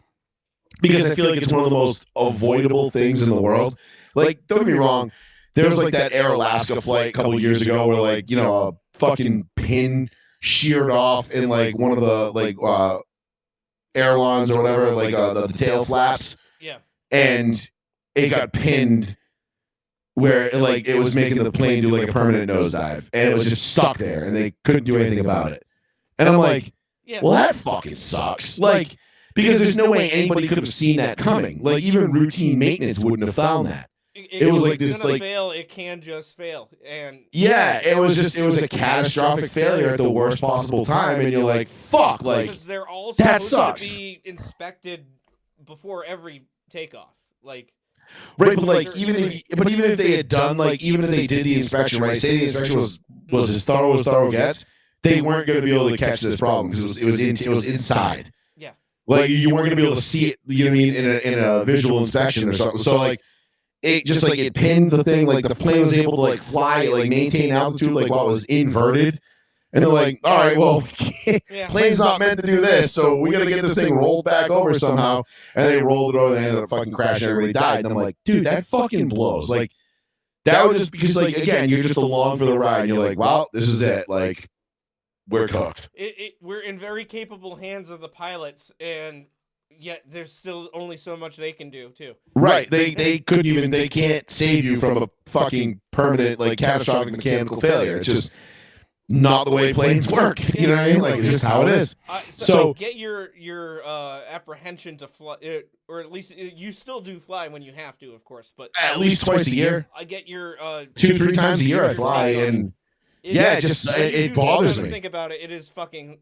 Because I feel like it's one of the most avoidable things in the world. Like, don't get me wrong, there was like that Air Alaska flight a couple years ago where a fucking pin sheared off in like one of the airlines or whatever, the tail flaps. Yeah. And it got pinned where it was making the plane do like a permanent nosedive, and it was just stuck there, and they couldn't do anything about it. And I'm like, well, that fucking sucks. Like. Because there's no way anybody could have seen that coming. Like, even routine maintenance wouldn't have found that. It was like this, fail. It can just fail, and it was a catastrophic failure at the worst possible time, and you're like, fuck, like because they're all that supposed sucks. to be inspected before every takeoff, like. Right, but even if they had done even if they did the inspection, right? Say the inspection was as thorough as thorough gets, they weren't going to be able to catch this problem because it was inside. Yeah. Like you weren't going to be able to see it, you know what I mean, in a visual inspection or something. So it just like it pinned the thing. Like the plane was able to like fly, like maintain altitude, like while it was inverted. And they're like, all right, well, plane's not meant to do this, so we got to get this thing rolled back over somehow. And they rolled it over, and they ended up fucking crashing. Everybody died. And I'm like, dude, that fucking blows. Like, that would just, because, like, again, you're just along for the ride, and you're like, well, this is it. Like, we're cooked. We're in very capable hands of the pilots, and yet there's still only so much they can do, too. Right. They couldn't even, they can't save you from a fucking permanent, like, catastrophic mechanical failure. It's just not the way planes work. You know what I mean? Like, it's just how it is. So get your apprehension to fly, or at least you still do fly when you have to, of course, but at least twice a year. I get your 2-3 times a year I fly, and it bothers me. Think about it. It is fucking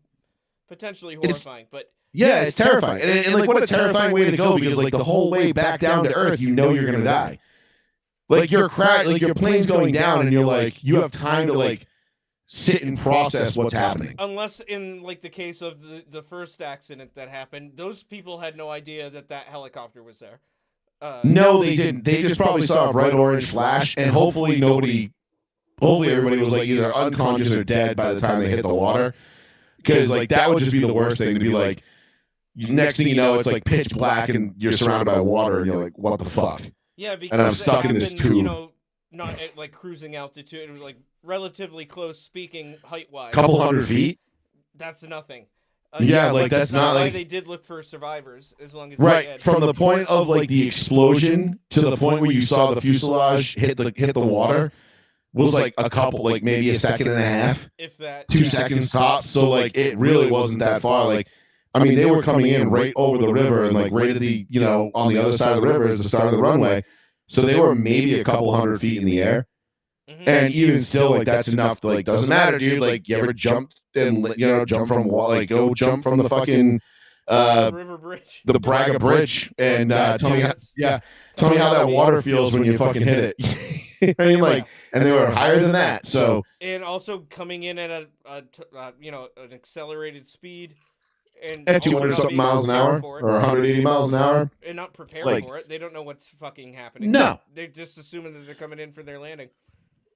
potentially horrifying, but yeah, it's terrifying. And like, what a terrifying way to go, because like the whole way back down to Earth, you know you're gonna die. Like your plane's going down, and you're like, you have time to like sit and process what's happening. Unless in like the case of the first accident that happened, those people had no idea that helicopter was there. No, they didn't. They just probably saw a bright orange flash, and hopefully everybody was like either unconscious or dead by the time they hit the water. Because like that would just be the worst thing, to be like, next thing you know, it's like pitch black and you're surrounded by water, and you're like, what the fuck? Yeah, because and I'm stuck in this tube. You know, not at like cruising altitude, it was like relatively close, speaking height-wise. Couple hundred feet. That's nothing. That's not why like they did look for survivors, as long as right from the point of like the explosion to the point where you saw the fuselage hit the water was like a couple, like maybe a second and a half, if that 2 seconds tops. So like it really wasn't that far. Like, I mean, they were coming in right over the river, and like right at the, you know, on the other side of the river is the start of the runway. So they were maybe a couple hundred feet in the air. Mm-hmm. And even still, like, that's enough to, like, doesn't matter, dude. Like, you ever jumped and, you know, jump from the fucking River Bridge, the Braga Bridge, and tell me how that water feels when you fucking hit it. I mean, like, and they were higher than that. So, and also coming in at an accelerated speed, and at 200 something miles an hour or 180 miles an hour, and not prepared like, for it. They don't know what's fucking happening. No, they're just assuming that they're coming in for their landing.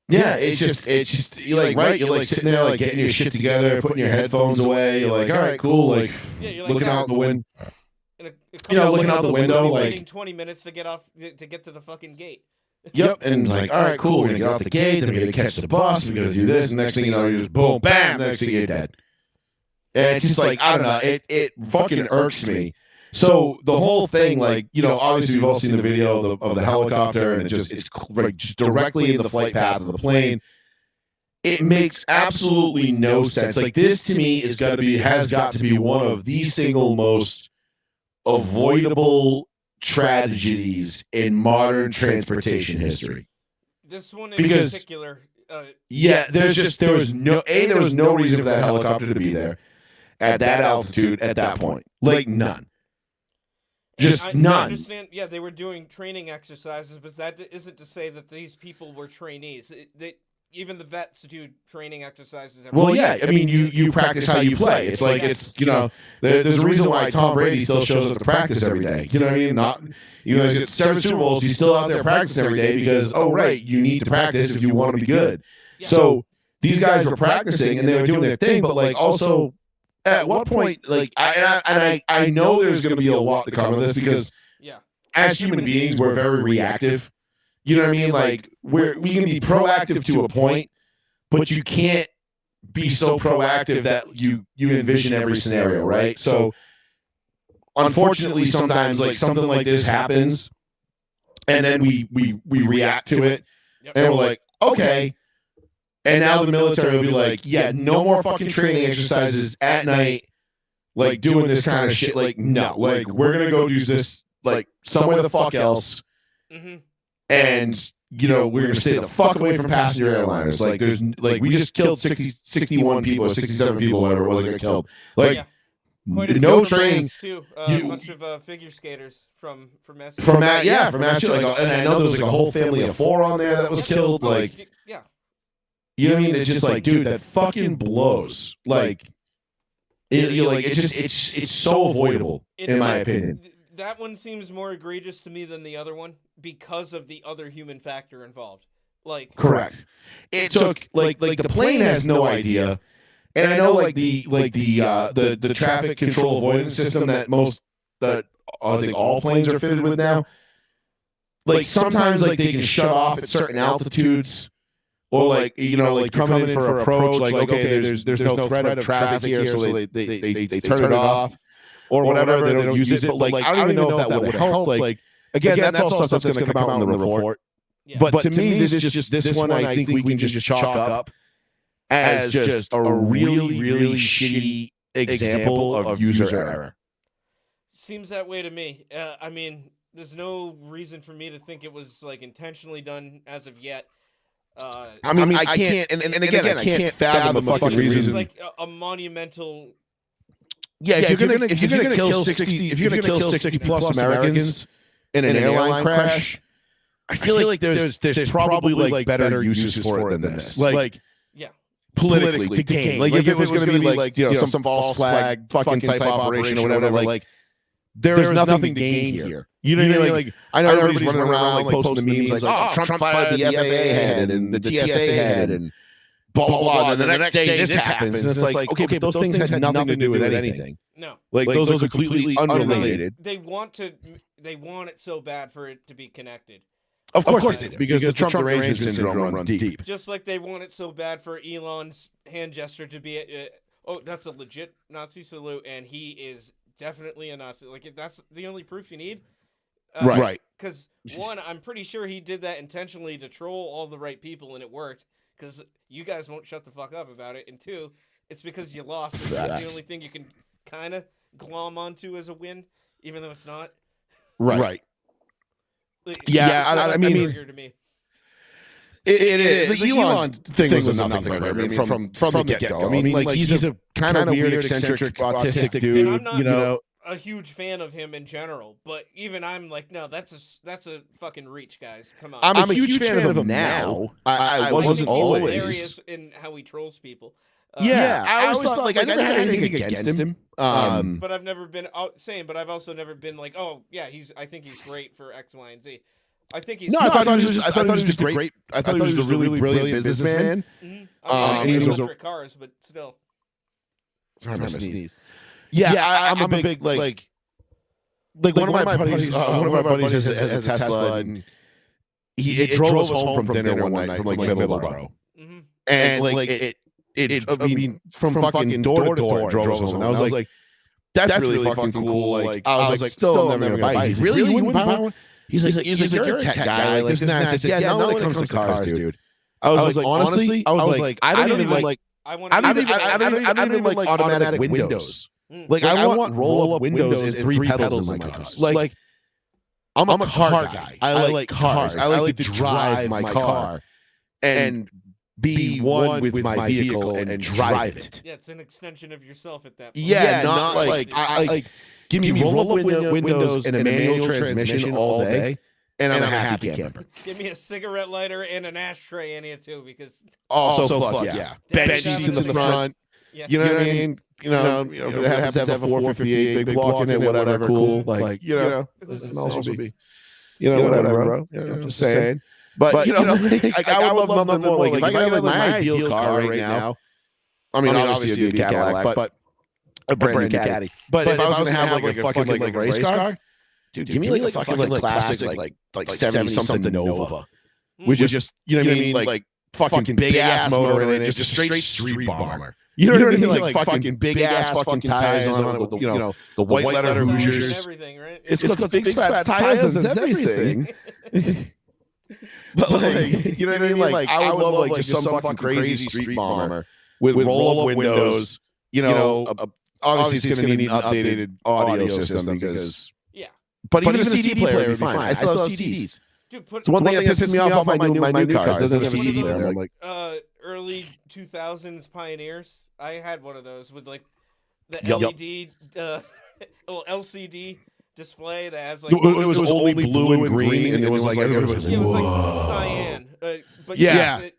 Yeah, it's just you're like, right, you're like sitting there like getting your shit together, putting your headphones away. You're like, all right, cool. Like, you're looking out the window. Looking out the window, like 20 minutes to get to the fucking gate. Yep, and like, all right, cool. We're gonna get out the gate. Then we're gonna catch the bus. We're gonna do this. And next thing you know, you're just boom, bam. Next thing you're dead. And it's just like, I don't know. It fucking irks me. So the whole thing, like, you know, obviously we've all seen the video of the helicopter, and it's like just directly in the flight path of the plane. It makes absolutely no sense. Like, this to me has got to be one of the single most avoidable tragedies in modern transportation history. This one in particular. There was no reason for that helicopter to be there at that altitude at that point. Like, none. None. I understand. Yeah, they were doing training exercises, but that isn't to say that these people were trainees. Even the vets do training exercises. Well, yeah. I mean, you practice how you play. It's like, it's, you know, there's a reason why Tom Brady still shows up to practice every day. You know what I mean? Not, you know, he's got 7 Super Bowls. He's still out there practicing every day because, oh, right, you need to practice if you want to be good. Yeah. So these guys were practicing and they were doing their thing, but like also, at what point, like, I know there's going to be a lot to come of this because, as human beings, we're very reactive. You know what I mean? Like, we can be proactive to a point, but you can't be so proactive that you envision every scenario, right? So, unfortunately, sometimes like something like this happens, and then we react to it, and we're like, okay. And now the military will be like, yeah, no more fucking training exercises at night, like doing this kind of shit. Like, no, like, we're going to go do this, like, somewhere the fuck else. Mm-hmm. And, you know, we're going to stay the fuck away from passenger airliners. Like, there's, like, we just killed 61 people or 67 people, whatever it was that got killed. Like, no training. Too. A bunch of figure skaters from Mass. From that, yeah, from that shit. Like, and I know there was like a whole family of 4 on there that was killed. Like, yeah. You know what I mean? It's just like, dude, that fucking blows. Like, it's so avoidable, in my opinion. that one seems more egregious to me than the other one because of the other human factor involved. Like Correct. It took like the plane has no idea, and I know the traffic control avoidance system that I think all planes are fitted with now. Like sometimes like they can shut off at certain altitudes, or like coming in for approach. Like okay, there's no threat of traffic here, so they turn it off or whatever. They don't use it. But like I don't even know if that would help. Like again, that's all stuff that's going to come out in the report. Yeah. But to me, this one I think we can just chalk up as just a really, really shitty example of user error. Seems that way to me. I mean, there's no reason for me to think it was like intentionally done as of yet. I mean, I can't, and again, I can't fathom the fucking reason. It's like a monumental. Yeah, if you're gonna kill 60 plus Americans in an airline crash, I feel like there's probably like better uses for it than this. Like yeah, politically to gain. Like if it was gonna be like some false flag fucking type operation or whatever, like there's nothing to gain here. You know what I mean? Like I know everybody's running around like posting memes like, oh, Trump fired the FAA head and the TSA head and blah blah blah. And then the next day this happens, and it's like okay, but those things had nothing to do with anything. No, like those are completely unrelated. They want it so bad for it to be connected. Of course they do, because the Trump derangement syndrome runs deep. Just like they want it so bad for Elon's hand gesture to be, that's a legit Nazi salute, and he is definitely a Nazi. Like that's the only proof you need. Right. Because one, I'm pretty sure he did that intentionally to troll all the right people, and it worked. Because you guys won't shut the fuck up about it. And two, it's because you lost. And that's the only thing you can kind of glom onto as a win, even though it's not. Right. Yeah, I mean, to me. It is. The Elon thing was nothing right. I mean, from the get-go. I mean, like he's a kind of weird, eccentric, autistic dude. I'm not a huge fan of him in general, but even I'm like, no, that's a fucking reach, guys. Come on. I'm a huge fan of him now. I wasn't always. He's hilarious in how he trolls people. I always thought like I never had anything against him. But I've never been but I've also never been like, oh yeah, I think he's great for X, Y, and Z. I think he's. I thought he was just great. I thought he was a really brilliant businessman. Mm-hmm. I mean, electric cars, but still. Sorry, I sneeze. Yeah, I'm a big like one of my buddies. One of my buddies has a Tesla, and it drove us home from dinner one night from like Middleborough, and like it. I mean, from fucking door to door, drove us home. And I was like, "That's really fucking cool." Like, I was like, "Still, I'm never gonna buy it." Really, you wouldn't buy one? He's like, "You're a tech guy, like this and that." I said, "Yeah, not when it comes to cars, dude." I was like, honestly, I was like, I don't even like automatic windows. Like, I want roll up windows and 3 pedals in my car. Like, I'm a car guy. I like cars. I like to drive my car and be one with my vehicle and drive it. Yeah, it's an extension of yourself at that point. Yeah, not like I like give me roll up windows and a manual transmission all day, and I'm a happy camper. Give me a cigarette lighter and an ashtray in here too, because also fuck yeah. Bed sheets in the front. Yeah. You know what I mean? You know, if it happens to have a 458 big block in it, whatever, cool. Like it can also be, whatever, bro. Just saying. But you know, like I would love nothing more. Like if I got like my ideal car right now, I mean, obviously it'd be a Cadillac, but a brand new Caddy. But if I was gonna have like a fucking like race car, dude, give me like a fucking like classic like 70 something Nova, which is just you know what I mean, like fucking big ass motor in it, just a straight street bomber. You know what I mean? Like fucking big ass fucking tires on it with the white letter Hoosiers and everything, right? It's got big fat tires and everything. But like, you know what I mean? Like, I would love like just some fucking crazy street bomber with roll-up windows. Obviously it's going to need an updated audio system because. Yeah. But even a CD player would be fine. I still have CDs. Dude, it's one thing that pisses me off on my new cars. Doesn't have a CD player. I'm like, early 2000s Pioneers. I had one of those with like the LED, LCD. Display that has like it was only blue and green, and it was like everybody was like, it was like cyan, but yeah.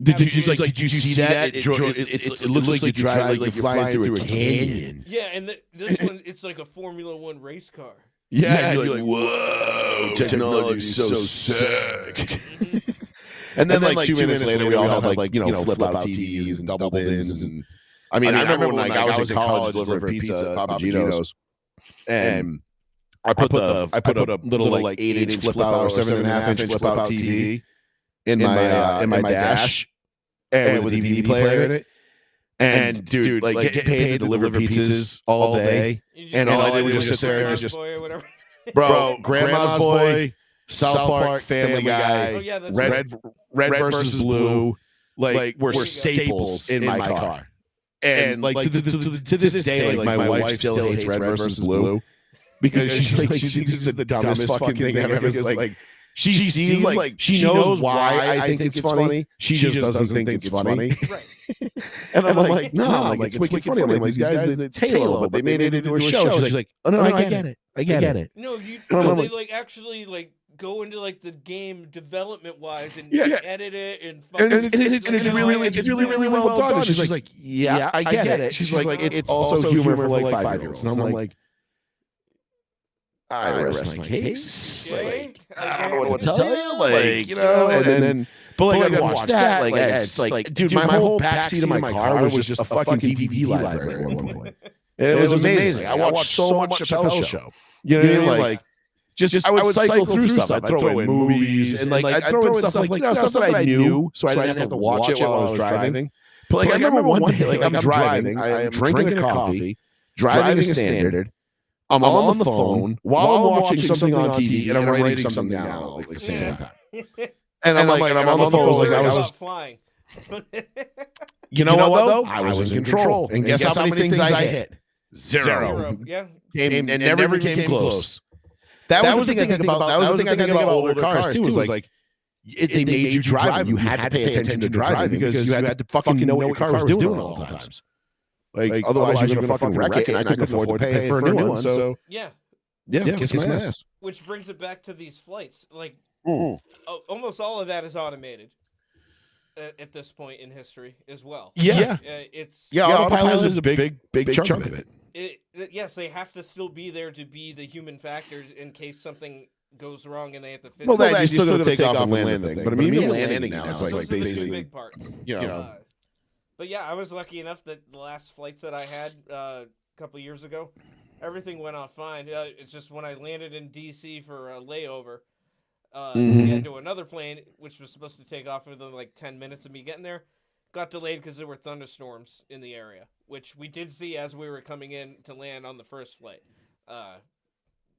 Did you see that? It looks like you drive like you're flying through a canyon. Yeah, and this one it's like a Formula One race car. Yeah, you're like, whoa, technology's so sick. And then like 2 minutes later, we all had like flip out TVs and double bins and. I mean, I remember when I was in college delivering pizza at Papa Gino's, and I put a little like 8-inch flip out or 7.5-inch flip out TV in my dash, and with a DVD player in it. And dude, like getting paid to deliver pizzas all day, and all I did was just sit there and just, bro, Grandma's Boy, South Park, Family Guy, Oh, yeah, that's Red versus Blue, like were staples in my car. And like to this day, like my wife still hates Red versus Blue because she thinks it's the dumbest fucking thing ever. Because like she seems like she knows why I think it's funny. She just doesn't think it's funny. Right. And I'm like, no, it's wicked funny. I'm like, these guys did Halo, but they made it into a show. She's like, oh no, I get it. I get it. No, they like actually like go into like the game development wise and edit it and it's really well done. She's like, yeah, I get it. She's like, it's also humor for like 5-year-olds. And I'm like, I rest my case. Like, I don't know what to tell you. Like, and then but like I watched that. Like, it's like, dude, my whole backseat of my car was just a fucking DVD library at one point. It was amazing. I watched so much Chappelle Show. You know what I mean? Like, just I would cycle through stuff. I'd throw in movies and like I'd throw in stuff like stuff that I knew, so I didn't have to watch it while I was driving. But like I remember one day, like I'm driving, I am drinking a coffee, driving a Standard. I'm on the phone while I'm watching something on TV, and I'm writing something down like the same time. And I'm on the phone like I was flying. You know what though? I was in control. And guess how many things I hit? Zero. Yeah. And never came close. That was the thing I think about. That was the thing I think about older cars too. Was like they made you drive. You had to pay attention to driving because you had to fucking know what your car was doing all the times. Like otherwise you're gonna fucking wreck it, and I couldn't afford to pay for a new one. So yeah, kiss my ass. Which brings it back to these flights. Like almost all of that is automated at this point in history as well. Yeah, autopilot is a big chunk of it. Yes, they have to still be there to be the human factor in case something goes wrong and they have to fix it. Well, you still got to take off and land the thing. But I mean, landing now is like basically big parts. But yeah, I was lucky enough that the last flights that I had a couple years ago, everything went off fine. It's just when I landed in D.C. for a layover, to get into another plane, which was supposed to take off within like 10 minutes of me getting there, got delayed because there were thunderstorms in the area, which we did see as we were coming in to land on the first flight,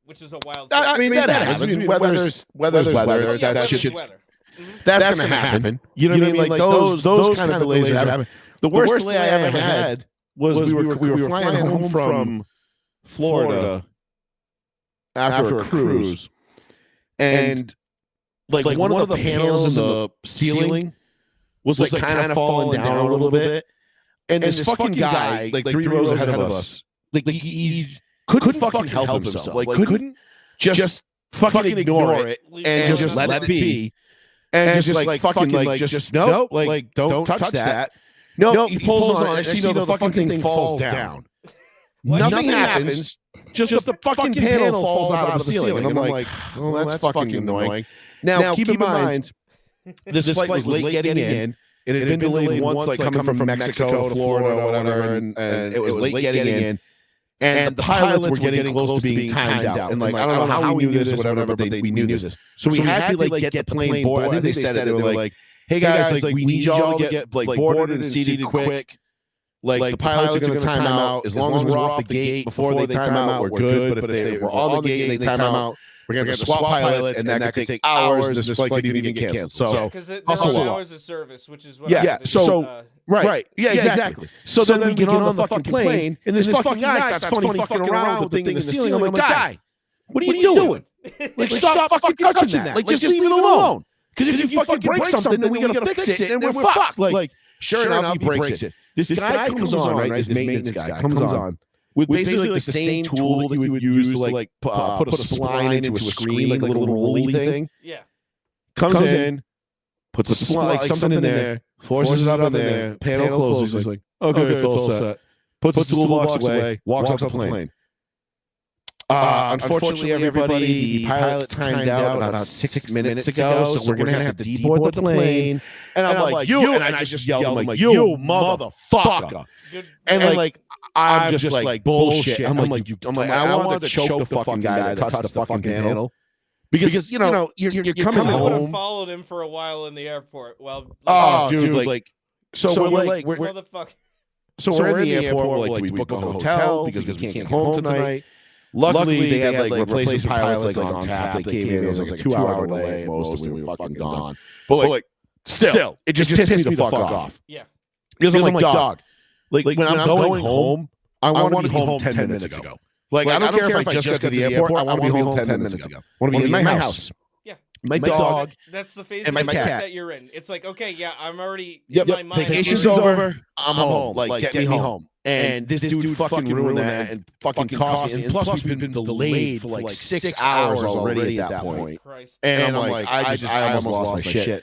which is a wild. I mean, that happens. I mean, weather's weather. That's going to happen. You know what I mean? Like those kind of delays happen. The worst delay I ever had was we were flying home from Florida after a cruise, and like one of the panels in the ceiling was like kind of falling down a little bit, and this fucking guy, like 3 rows ahead of us, like he couldn't fucking help himself, like couldn't just fucking ignore it and just let it be, and just like fucking like just no, like don't touch that. No, he pulls on it. You know, the fucking thing falls down. Nothing happens. Just the fucking panel falls out of the ceiling. And I'm like, oh, that's fucking annoying. Now, keep in mind, this flight was late getting in. It had been delayed once, like coming from Mexico to Florida or whatever, and it was late getting in. And the pilots were getting close to being timed out. And like, I don't know how we knew this or whatever, but we knew this. So we had to like get the plane boarded. I think they said it. They were like, hey guys, like we need y'all to get like boarded and seated quick. Like the pilots are going to time out. As long as we're off the gate before they time out, we're good. But if we're on the gate and they time out, we're going to have to swap pilots, and that could take hours. And this flight could even get canceled. So because there are hours of service, which is what right, exactly. So then we get on the fucking plane, and this fucking guy starts funny fucking around with the thing in the ceiling. I'm like, guy, what are you doing? Like, stop fucking touching that. Like, just leave it alone. Because if you fucking break something, then we gotta fix it, and we're fucked. Like, sure enough, he breaks it. This guy comes on, right? This maintenance guy comes on with basically like the same tool that you would use to like put a spline into a screen, like a little rolly thing. Yeah. Comes in, puts a spline, like something in there, forces it up in there, panel closes. He's like, okay, full set. Puts the toolbox away, walks off the plane. Unfortunately, everybody, the pilot's timed out about 6 minutes ago, so we're going to have to deboard the plane. And I'm like, you, and I just yelled, I'm like, you motherfucker. And like, I'm just like, bullshit. I'm like, I wanted to choke the fucking guy that touched the fucking panel. Because you know, you're coming I would have home. followed him for a while in the airport. Well, Oh, dude, like, so we're motherfucker. So we're in the airport. We're like, do we book a hotel because we can't get home tonight? Luckily, they had like replacement pilots like on tap. They came in. It was like a 2-hour delay. Most of we were fucking gone. But like, still, it just pissed me the fuck off. Yeah. Because I'm like, dog. Like when I'm going home, I want to be home 10 minutes ago. Like I don't care if I just got to the airport. I want to be home 10 minutes ago. I want to be in my house. Yeah. My dog. That's the phase and my cat that you're in. It's like, okay, yeah, I'm already in my mind. Vacation's over. I'm home. Like, get me home. And this dude fucking ruined that and fucking cost me. And plus, we've been delayed for like 6 hours already at that point. Christ. And I'm like, I almost lost my shit.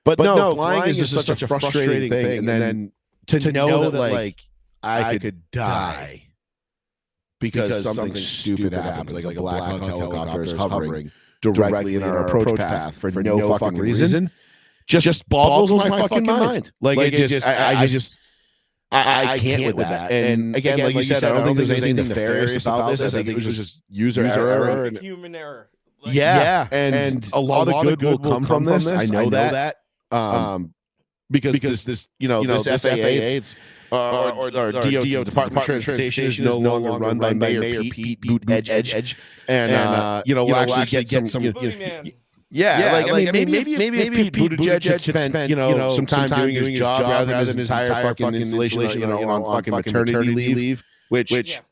But no, flying is just such a frustrating thing. And then to know that like I could die because something stupid happens, like a Black Hawk helicopter is hovering directly in our approach path for no fucking reason, just boggles my fucking mind. Like I can't with that. And again, like you said, I don't think there's anything nefarious about this. I think it was just user error and human error. Like, yeah, and a lot of good will come from this. I know that. Because this, this FAA, or DO Department of Transportation is no longer run by Mayor Pete Buttigieg, and we'll actually get some. Yeah, like maybe if Pete Buttigieg had spent some time doing his job rather than his entire fucking installation, on fucking maternity leave, which.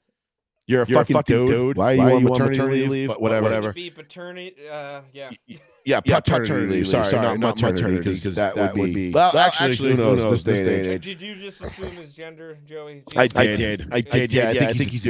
You're a fucking dude. Why are you on maternity leave? But whatever. Be paternity. Yeah, paternity leave. Sorry, not maternity, because that would be. Well, actually, who knows this day and age? Did you just assume his gender, Joey? I did. Yeah, I think he's.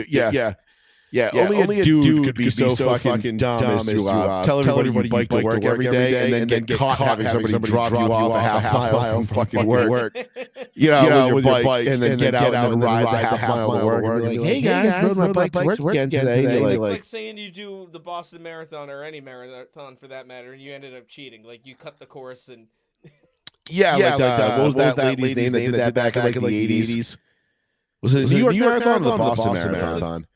Yeah. Only a dude could be so fucking dumb as to tell everybody you bike to work every day and then get caught having somebody drop you off a half mile from fucking work. With your bike and then get out and ride the half mile to work. And be like, hey guys, rode my bike to work again today. It's like saying you do the Boston Marathon or any marathon for that matter, and you ended up cheating. Like you cut the course and. What was that lady's name that did that back in like the 80s? Was it the New York Marathon or the Boston Marathon?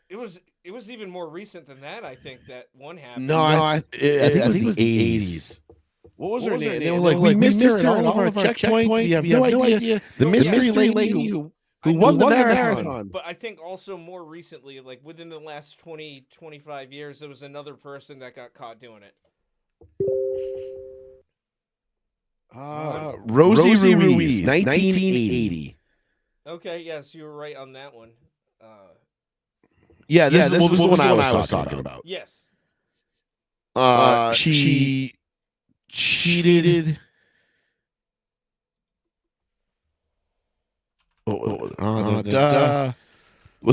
It was even more recent than that. I think that one happened. No, I think it was the 80s. What was her name? They were like, we missed her at all of our checkpoints. We have no idea. The mystery lady who won the marathon. But I think also more recently, like within the last 20, 25 years, there was another person that got caught doing it. Rosie Ruiz, 1980. Okay, yes, you were right on that one. This was the one I was talking about. Yes. She cheated. Was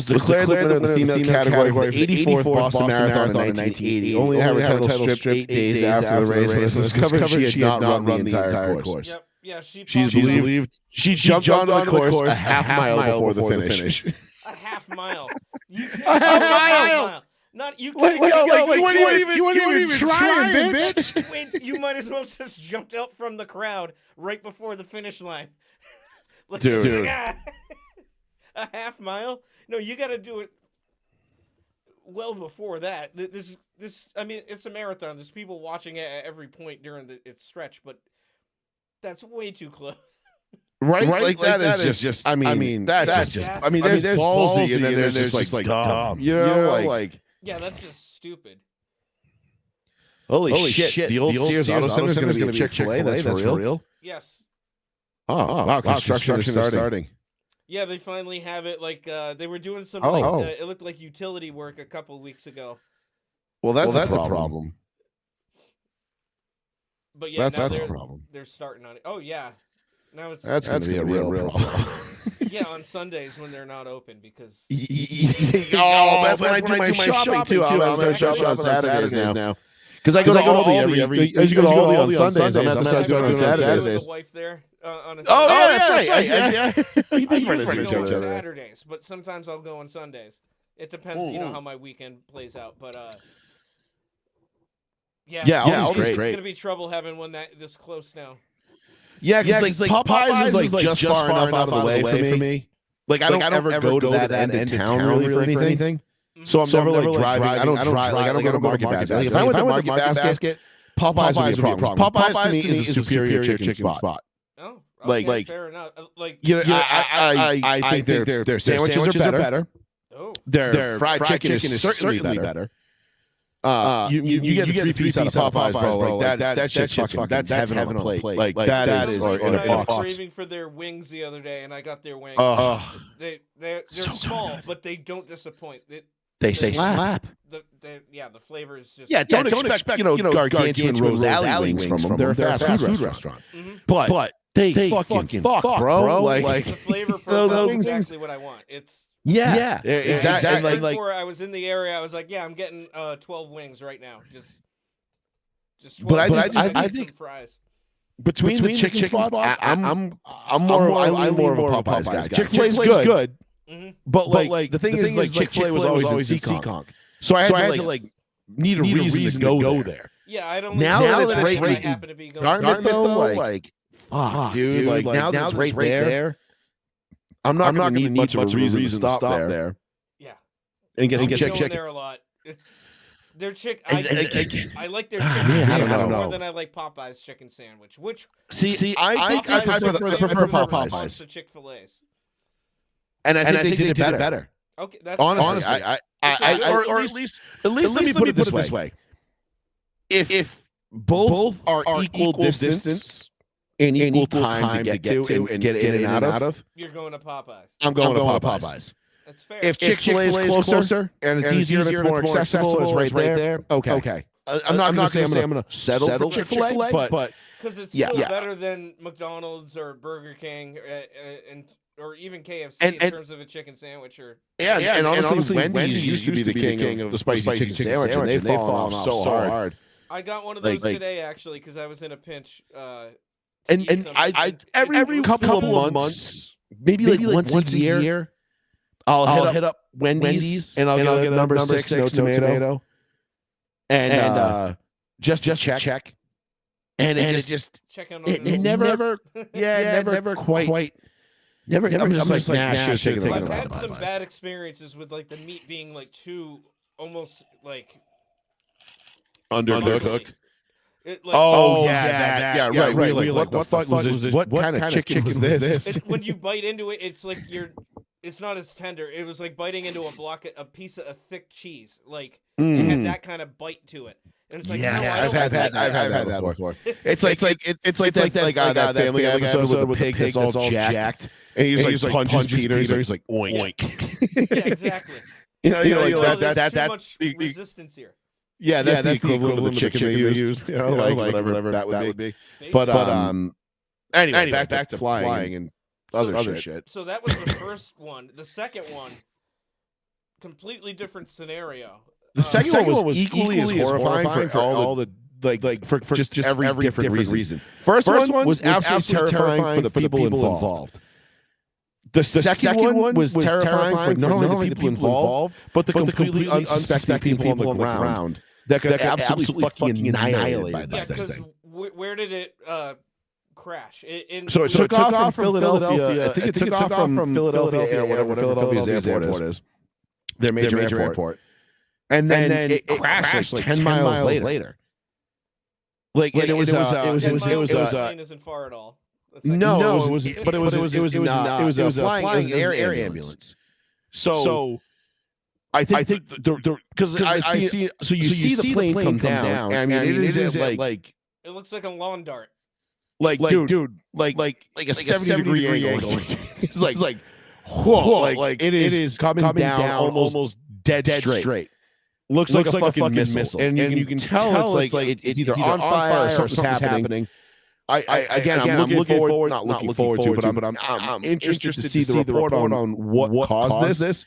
declared the winner of the female category for the 84th Boston Marathon in 1980. Only to have her title stripped 8 days after the race when it was discovered she had not run the entire course. Yep. Yeah, she's believed she jumped onto the course a half mile before the finish. A half mile. A half mile. Not you. You weren't even trying, bitch. Wait, you might as well just jumped out from the crowd right before the finish line. Dude. A half mile? No, you got to do it well before that. This. I mean, it's a marathon. There's people watching at every point during its stretch, but that's way too close. Right? Like that is just. I mean, that's just. I mean, there's ballsy, and then there's just like dumb. Like. Yeah, that's just stupid. Holy shit! The old Sears Auto Center is going to be a Chick-fil-A. That's for real. Yes. Oh wow! Construction is starting. Yeah, they finally have it. Like they were doing some. It looked like utility work a couple of weeks ago. Well, that's a problem. But yeah, that's a problem. They're starting on it. Oh yeah. Now that's going to be a real problem. Yeah, on Sundays when they're not open because. That's when I do my shopping too. I'm shopping on Saturdays now. Because I go to Aldi as you go to Aldi on Sundays. I'm at the store on Saturdays. The wife there on a Saturday. Oh yeah, that's right. I usually go on Saturdays, but sometimes I'll go on Sundays. It depends, how my weekend plays out. But yeah, Aldi's it's great. gonna be trouble having one this close now. Yeah, because like Popeyes is like just far enough out of the way for me. Like I don't ever go to that end of town really for anything. So I'm never like driving. I don't drive. Like I don't go to Market Basket. Like if I went to Market Basket, Popeyes would be a problem. Popeyes to me is a superior chicken spot. Oh, okay, like fair enough. I think their sandwiches are better. Oh, Their fried chicken is certainly better. You get a three-piece out of Popeyes, bro. Like that shit's fucking, that's heaven on a plate. Like that is in a I was box. craving for their wings the other day, and I got their wings. They're so small, good. but they don't disappoint. They slap. The flavor is just Don't expect gargantuan Rose Alley wings from them. They're a fast food restaurant. Mm-hmm. But they fucking fuck, bro. Like the flavor profile is exactly what I want. It's exactly. And before I was in the area, I was like, I'm getting 12 wings right now. Just 12. But I think fries. Between the chicken spots, I'm more of a Popeyes guy. Chick-fil-A's good. Mm-hmm. But like the thing is like Chick-fil-A was always in Seekonk. So I had to like need a reason to go there. Yeah, I don't now that it's right I happen to be going Dartmouth though, like fuck, dude, like now that it's right there, I'm not gonna need much of a reason to stop there. Yeah. And get some chicken there a lot. It's their chick. I like their chicken sandwich more than I like Popeye's chicken sandwich. See, I prefer Popeyes to Chick-fil-A's. And I think they did it better. Okay, that's honestly, or at least let me put it this way: if both are equal distance and equal time to get to and get in and out of, you're going to Popeyes. I'm going to Popeyes. That's fair. If Chick-fil-A is closer and it's easier and it's more accessible, it's right there. Okay. I'm not going to say I'm going to settle for Chick-fil-A, but because it's still better than McDonald's or Burger King or even KFC in terms of a chicken sandwich. And honestly, Wendy's used to be the king of the spicy chicken sandwich, and they've fallen off so hard. I got one of those today actually because I was in a pinch. And I every couple of months, maybe like once a year, I'll hit up Wendy's and I'll get a number 6 no tomato, and just check. And it just it never quite. I'm just like, nah, shit. I've had some bad experiences with like the meat being like too almost like undercooked. Right. Really, what the fuck was this? What kind of chicken was this? When you bite into it, it's like it's not as tender. It was like biting into a piece of thick cheese. Like it had that kind of bite to it. And it's like, I've had that before. It's like that Family Guy episode with the pig that's all jacked, and he's like punches Peter. He's like oink. Yeah, exactly. That's too much resistance here. Yeah, that's the equivalent of the chicken they use. Like whatever that would be. But anyway, back to flying and other shit. So that was the first one. The second one, completely different scenario. The second one was equally as horrifying for all the for just every different reason. First one was absolutely terrifying for the people involved. The second one was terrifying for not only the people involved, but the completely unsuspecting people on the ground that could absolutely fucking annihilated by this thing. Where did it crash? So it took off from Philadelphia. I think it took off from Philadelphia, whatever Philadelphia's airport is, their major airport. And then it crashed like 10 miles later. Like it was isn't far at all. No, it was a flying air ambulance. So I think because I see so you see the plane come down. I mean, it is like it looks like a lawn dart. Like dude, like a 70-degree angle. It's like whoa, like it is coming down almost dead straight. Looks like a fucking missile, and you can tell it's like it's either on fire or something's happening. I'm looking forward, not looking forward to, but I'm interested to see the report on what caused this,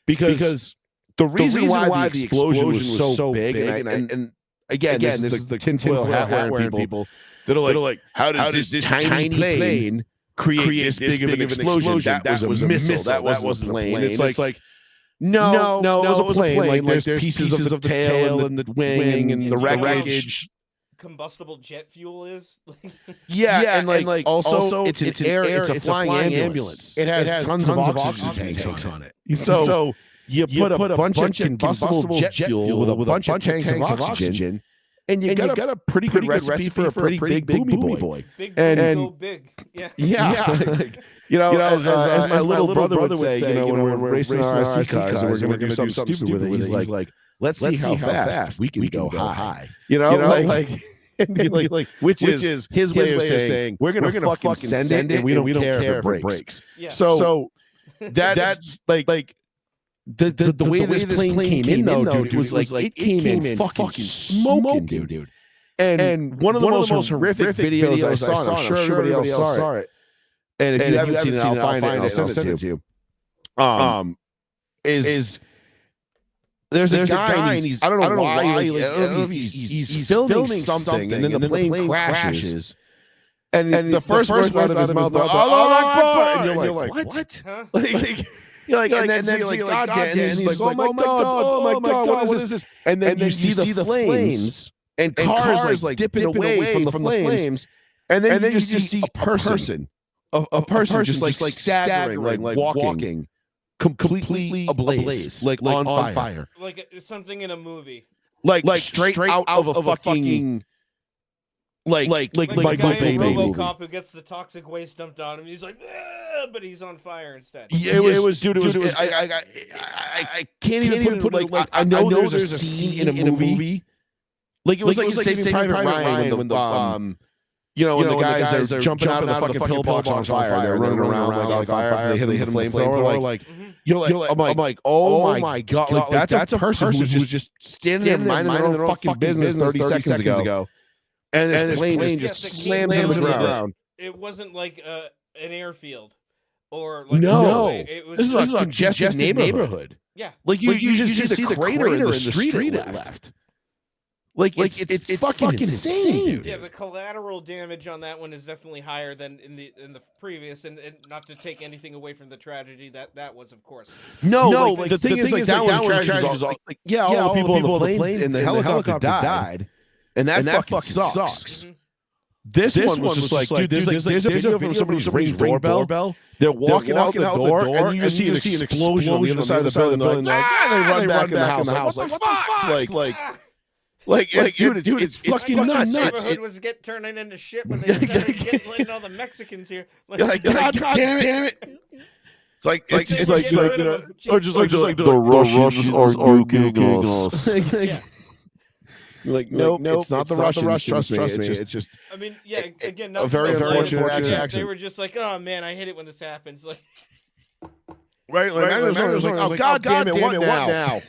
because the reason why the explosion was so big, and again, this is the tinfoil hat wearing people that are like, how does this tiny plane create this big of an explosion? That was a missile. That wasn't a plane. It's like No, it was a plane. Like there's pieces of the tail and the wing and the wreckage. Combustible jet fuel is. Yeah, and like also it's a flying ambulance. It has tons of oxygen tanks on it. So you put a bunch of combustible jet fuel with a bunch of tanks of oxygen, and you got a pretty good recipe for a pretty big boomy boy. Big, go big. Yeah. Like, as my little brother would say, when we're racing our RC cars and we're going to do something stupid with it, he's like, let's see how fast we can go high. Which is his way of saying we're gonna fucking send it and we don't care if it breaks. Yeah. So that's like the way this plane came in though, dude, it was like it came in fucking smoking, dude. And one of the most horrific videos I saw, and I'm sure everybody else saw it. And if you haven't seen it, I'll find it and I'll send it to you. Is there's a guy and I don't know why, I don't know if he's filming something and then the plane crashes. And the first word out of his mouth, Allah Akbar, and you're like, what? Huh? You're like, and then you're like, God damn, and he's like, oh my god, what is this? And then you see the flames and cars like dipping away from the flames, and then you just see a person just like staggering, like walking. Completely ablaze, like on fire, like something in a movie, like straight out of a fucking like the guy in movie. RoboCop who gets the toxic waste dumped on him. He's like, but he's on fire instead. Yeah, it was. I can't even put it like I know there's a scene in a movie. Like it was like Saving Private Ryan when the when the guys are jumping out of the fucking pillbox on fire, they're running around like on fire. They hit the flamethrower. Like I'm like, oh my god, like that's a person who was just standing there minding their own fucking business 30 seconds ago, and this plane just slams into the ground. It wasn't like an airfield or like no. It was this is a congested neighborhood. Yeah, like you just see the crater in the street it left. Like it's fucking insane, dude. Yeah, the collateral damage on that one is definitely higher than in the previous, and not to take anything away from the tragedy that was, of course. No, like, the thing is like that one tragedy was all the people on the plane and the helicopter died, and that fucking sucks. Mm-hmm. This one was just like, dude, there's a video from somebody's ring doorbell. They're walking out the door, and you just see an explosion on the other side of the building. They run back in the house. Like, what the fuck? Like, dude, it's fucking nuts. The neighborhood was turning into shit when they started letting all the Mexicans here. Like, God damn it! It's like or just like the Russians are nuking us. Like, nope, it's not the Russians. Trust me. It's just. I mean, yeah. Again, a very unfortunate accident. They were just like, oh man, I hate it when this happens. Like. Right, I was like, oh god damn it, what now?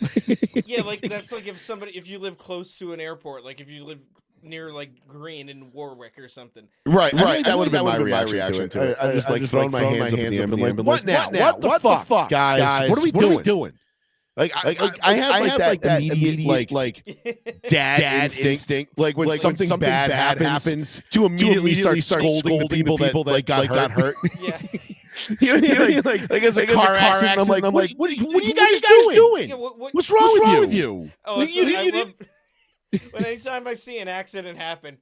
Yeah, like that's like if you live close to an airport, like if you live near like Green in Warwick or something. Right. That would have been my reaction to it. I just like throwing my hands up and like, what now? What the fuck, guys? What are we doing? Like I have like that immediate like dad instinct. Like when something bad happens, to immediately start scolding the people that got hurt. Yeah. You know what I mean? Like it's a car accident. I'm like, what are you guys doing? Yeah, what's wrong with you? Oh, I love when anytime I see an accident happen.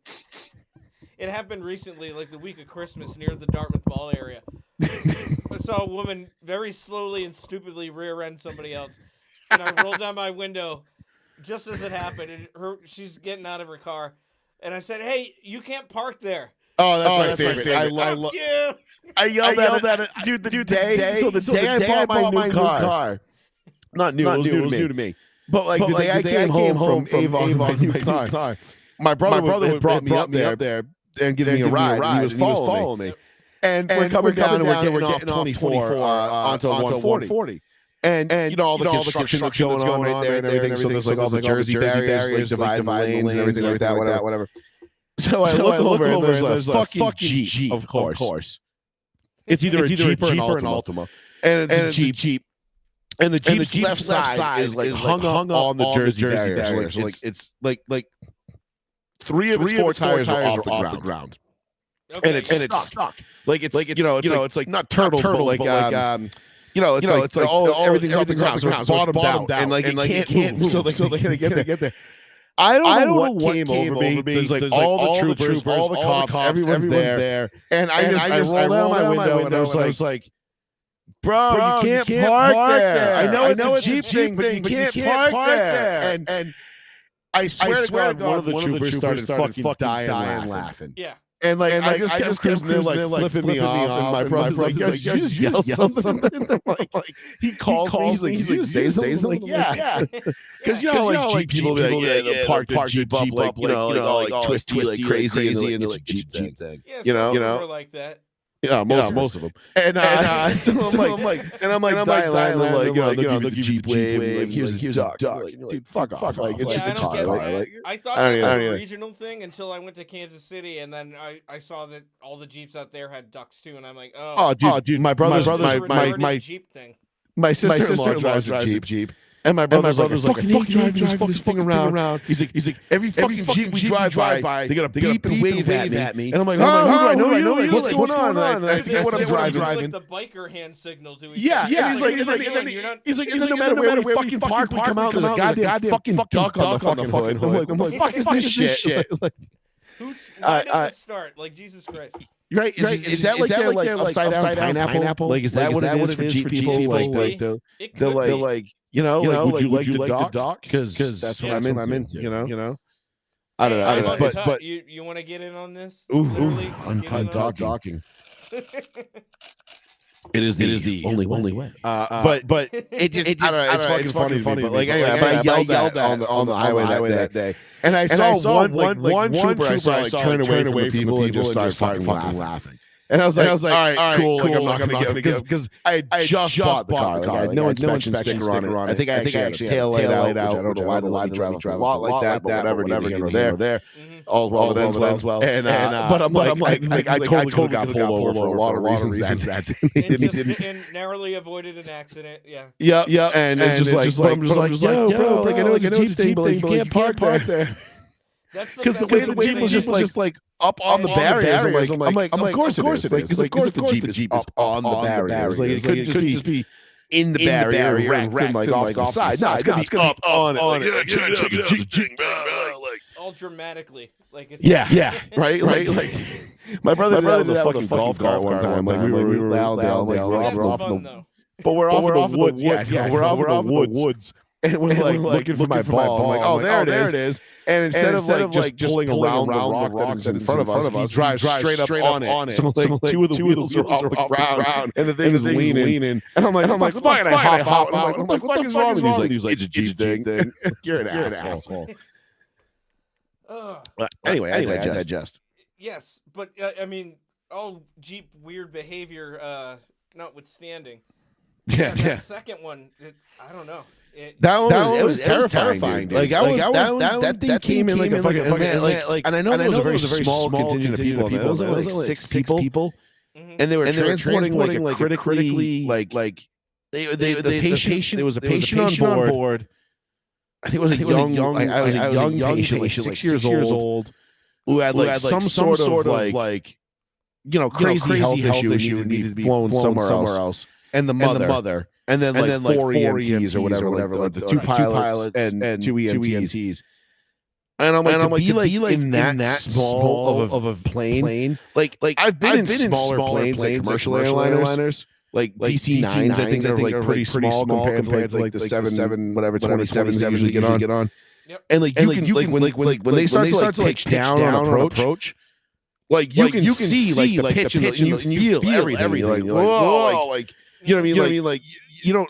It happened recently, like the week of Christmas, near the Dartmouth Mall area. I saw a woman very slowly and stupidly rear-end somebody else, and I rolled down my window just as it happened. And she's getting out of her car, and I said, "Hey, you can't park there." Oh, that's my favorite. I yelled at it, dude. The day I bought my new car. Not new. It was new to me. But like the day I came home from Avon, my new car. My brother had brought me up there and giving me a ride. He was following me. And we're coming down and we're getting off 24 onto 140. And all the construction that's going on right there and everything. So there's like all the Jersey barriers dividing the lanes and everything like that, whatever. So I look over and there's a fucking Jeep, of course. It's either a Jeep or an Altima. And it's a Jeep. And the Jeep's left side is like hung on the Jersey barrier. So like it's like three of its four tires are off the ground. Okay. And it's stuck. Like it's like not turtle, but like it's like everything's off the ground, so it's bottomed out, and like it can't move. So they gotta get there. I don't know what came over me. There's like all the troopers, all the cops, everyone's there, and I rolled down my window and I was like, bro, you can't park there. I know it's a Jeep thing, but you can't park there. And I swear to God, one of the troopers started fucking dying laughing. Yeah. And I just kept cruising there, flipping me off, and my brother's like, "Yo, you just yell something." Like, he calls me, he's like, "Say something." Like, yeah, because you know, like Jeep people be like, "Yeah, park the Jeep up, like all twisty, like crazy, and it's a Jeep thing." Yeah, you know, like that. Yeah, most of them. And so I'm like, dying, like, the Jeep wave, like, here's the duck. Dude, fuck off. Like, it's just a car. Like, I thought that was a regional thing until I went to Kansas City, and then I saw that all the Jeeps out there had ducks too, and I'm like, oh, dude, my Jeep thing. My sister-in-law drives a Jeep. And my brother's like, fucking driving this fucking thing around. He's like, every fucking Jeep we drive by, they got to beep and wave at me. And I'm like, who do I know? Like, what's going on? I forget what I'm driving. Like the biker hand signal to each yeah. He's like, no matter where we fucking park, we come out, there's a goddamn fucking duck on the fucking hood. I'm like, fuck is this shit? Why did this start? Like, Jesus Christ. Right? Is that like their upside down pineapple? Like, is that what it is for Jeep people? Like, they're like, would you like the dock? Because that's what I'm into. You know. I don't know. But you want to get in on this? On docking. It is the only way. But it just I don't know. It's fucking funny. But like I yelled that on the highway that day, and I saw one trooper I saw turn away from the people and just started fucking laughing. And I was like, all right, cool. Like, I'm not gonna get it because I just bought the car. Like, I had no inspection sticker on it. I think I actually had a tail light out. I don't know why they let me drive a lot like that, but whatever. There. All well that ends well. And but I'm like, I totally got pulled over for a lot of reasons. And narrowly avoided an accident. Yeah. Yeah. And it's just like, I'm just like, yo, like I know it's a Jeep thing, but you can't park there. Because the way the Jeep was just like up on the barriers. I'm like, of course it is. Because of course the Jeep is up on the barriers. Like it couldn't just be in the barrier and wrecked like off the side. No, it's gonna be up on it. All dramatically, like it's right. Like my brother did a fucking golf cart one time. Like we were out there, like we're off the, but we're off the woods. Yeah, we're off the woods. And we're like looking for my ball. I'm like, oh, there it is. And instead of like just pulling around the rock that's in front of us, he drives straight up on it. So like two of the wheels are off the ground, and the thing is leaning. And I'm like, fuck, and I hop out. I'm like, what the fuck is wrong with you? He's like, it's a Jeep thing. You're an asshole. Anyway, I digest. Yes, but I mean, all Jeep weird behavior notwithstanding. Yeah. That second one, I don't know. That was terrifying. Dude. That thing came in like a fucking and I know there was a very small contingent of people. It was like 6 people, and they were transporting like a critically like the patient. There was a patient on board. I think it was a young patient, like 6 years old, who had like some sort of like crazy health issue and needed to be flown somewhere else. And the mother. And then like 4 EMTs or whatever, like the 2 pilots and 2 EMTs. And I'm like, be like in that small of a plane. Like I've been in smaller planes, like commercial airliners, like DC-9s. I think they're like pretty small compared to like the 27s they usually get on. Yep. And like you can when they start to like pitch down on approach. Like you can see like the pitch and you feel everything. Like, whoa, like you know what I mean? Like you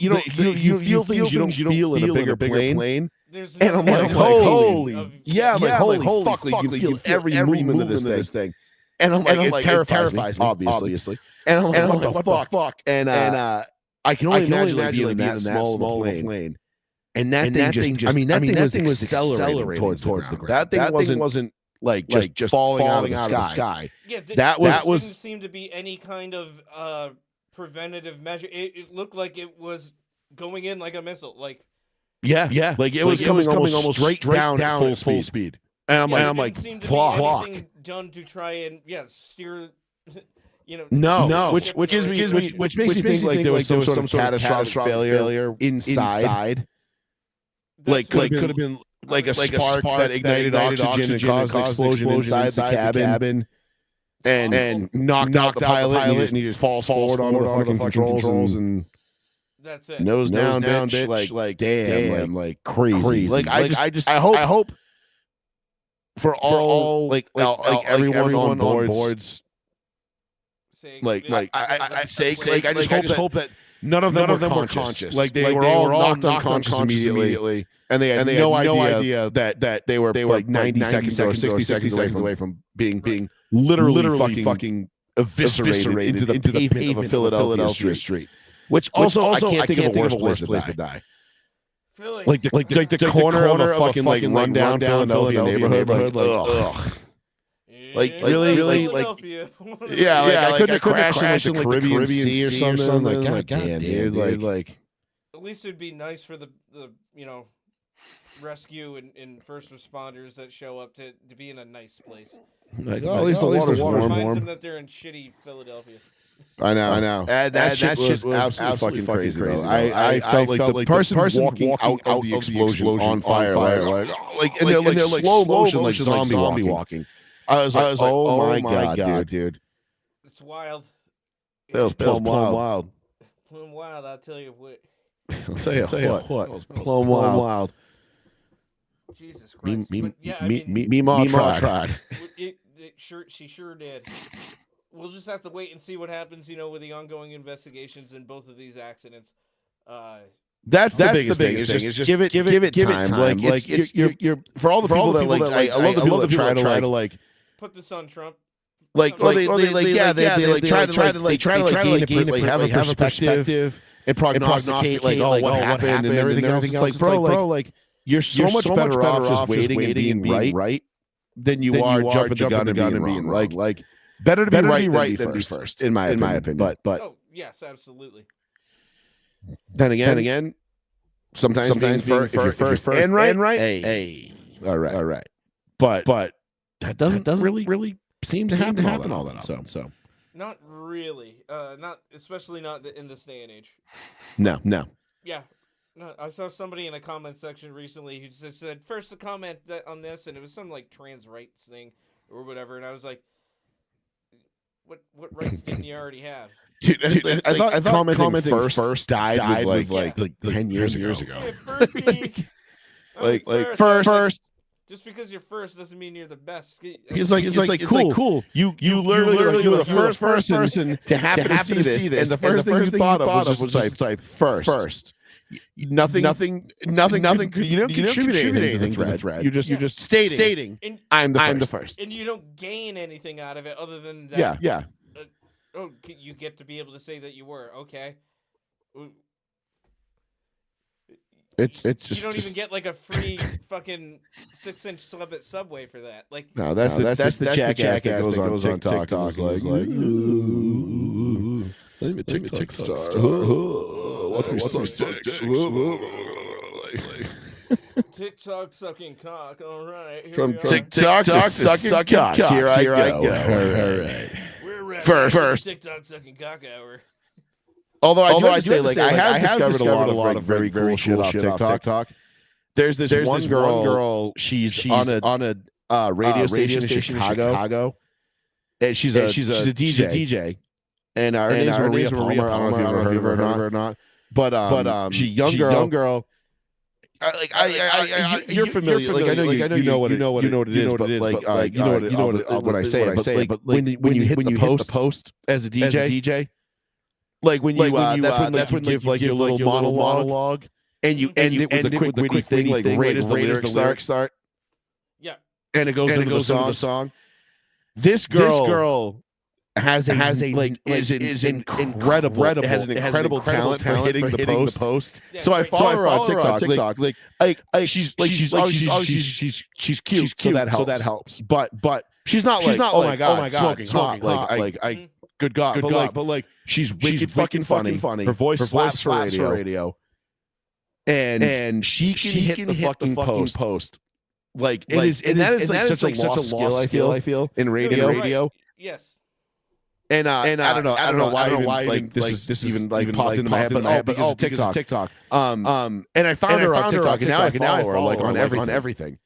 feel things you don't feel in a bigger plane. And I'm like, holy fuck, like you can feel every movement of this thing. And I'm like, it terrifies me, obviously. And I'm like, what the fuck? And I can only imagine being in that small of a plane. And that thing was accelerating towards the ground. That thing wasn't like just falling out of the sky. Yeah, that didn't seem to be any kind of preventative measure. It looked like it was going in like a missile. Like like it was coming almost straight down at full speed. And I'm like, fuck. Anything done to try and steer. No, which makes me think like there was some sort of catastrophic failure inside. Like could have been like a spark that ignited oxygen and caused an explosion inside the cabin and knocked out the pilot and he just falls forward onto the fucking controls and that's it. Nose down, bitch. Like damn, like crazy. Like I hope for all like everyone on boards. I just hope that none of them were conscious. Like they were all knocked unconscious immediately, and they had no idea that they were like 90 seconds or 60 seconds away from being literally fucking eviscerated into the pavement of a Philadelphia street. Which also I can't think of a worse place to die. Philly. Like the corner of a fucking like rundown Philadelphia neighborhood. Like Like really, like yeah, like I couldn't crash in like the Caribbean Sea or something. Like God damn, dude, like at least it'd be nice for the rescue and first responders that show up to be in a nice place. Like at least the water's reminds them that they're in shitty Philadelphia. I know. That shit was absolutely fucking crazy. I felt like the person walking out of the explosion on fire, like and they're like slow motion, like zombie walking. I was like, oh my god, dude. It's wild. It was plumb wild. Plumb wild, I'll tell you what. I'll tell you what. Plumb wild. Jesus Christ. Me ma tried. She sure did. We'll just have to wait and see what happens, with the ongoing investigations in both of these accidents. That's the biggest thing. Is just give it time. Like you're for all the people that like I love the people that try to like put this on Trump. They try to gain have a perspective and prognosticate like what happened and everything else. It's like bro, like you're so much better off just waiting and being right than you are jumping the gun and being wrong. Like better to be right than be first, in my opinion. But oh yes, absolutely. Then again, sometimes being first and right, hey, all right. But that doesn't really seem to happen all that often. So not really, not especially not in this day and age. No. Yeah, no. I saw somebody in a comment section recently who just said first to comment on this, and it was some like trans rights thing or whatever, and I was like, what rights didn't you already have? Dude, I thought commenting first died with like 10 years ago. Like first. Just because you're first doesn't mean you're the best. It's like cool. You literally were the first person to happen to see this, and the first thing you thought of was just like first. Nothing. You don't contribute anything to the thread. You're just stating I'm the first, and you don't gain anything out of it other than that. Yeah. You get to be able to say that you were okay. It's just you don't even get like a free fucking 6-inch sub at Subway for that. Like no, that's the jackass that goes on TikTok. Is like I'm a TikTok star. Watch me suck dicks. TikTok sucking cock. All right. From TikTok to sucking cocks. Here I go. All right. First. TikTok sucking cock hour. Although I do say, like, I have discovered a lot of very cool shit off TikTok. There's this one girl. She's on a radio station in Chicago. And she's a DJ. And her name's Maria Palmer. I don't know if you've ever heard of her or not. But she's a young girl. You're familiar. Like I know you know what it is. But like you know what when I say it. But when you hit the post as a DJ. Like when you that's when you give like your little monologue and you end it with a quick witty thing like right as the lyrics start. Yeah. And it goes into the song. This girl has incredible. It has an incredible talent for hitting the post. Yeah, so I follow her on TikTok. Like she's cute. So that helps. But she's not like oh my god smoking hot. Like good God. But like she's fucking funny. Her voice slaps for radio. And she can hit the fucking post. Like it is, and that is such a lost skill. I feel in radio. Yes. And I don't know why like this is even popped into my head, but because of TikTok. And I found her on TikTok, and now I follow her like on everything.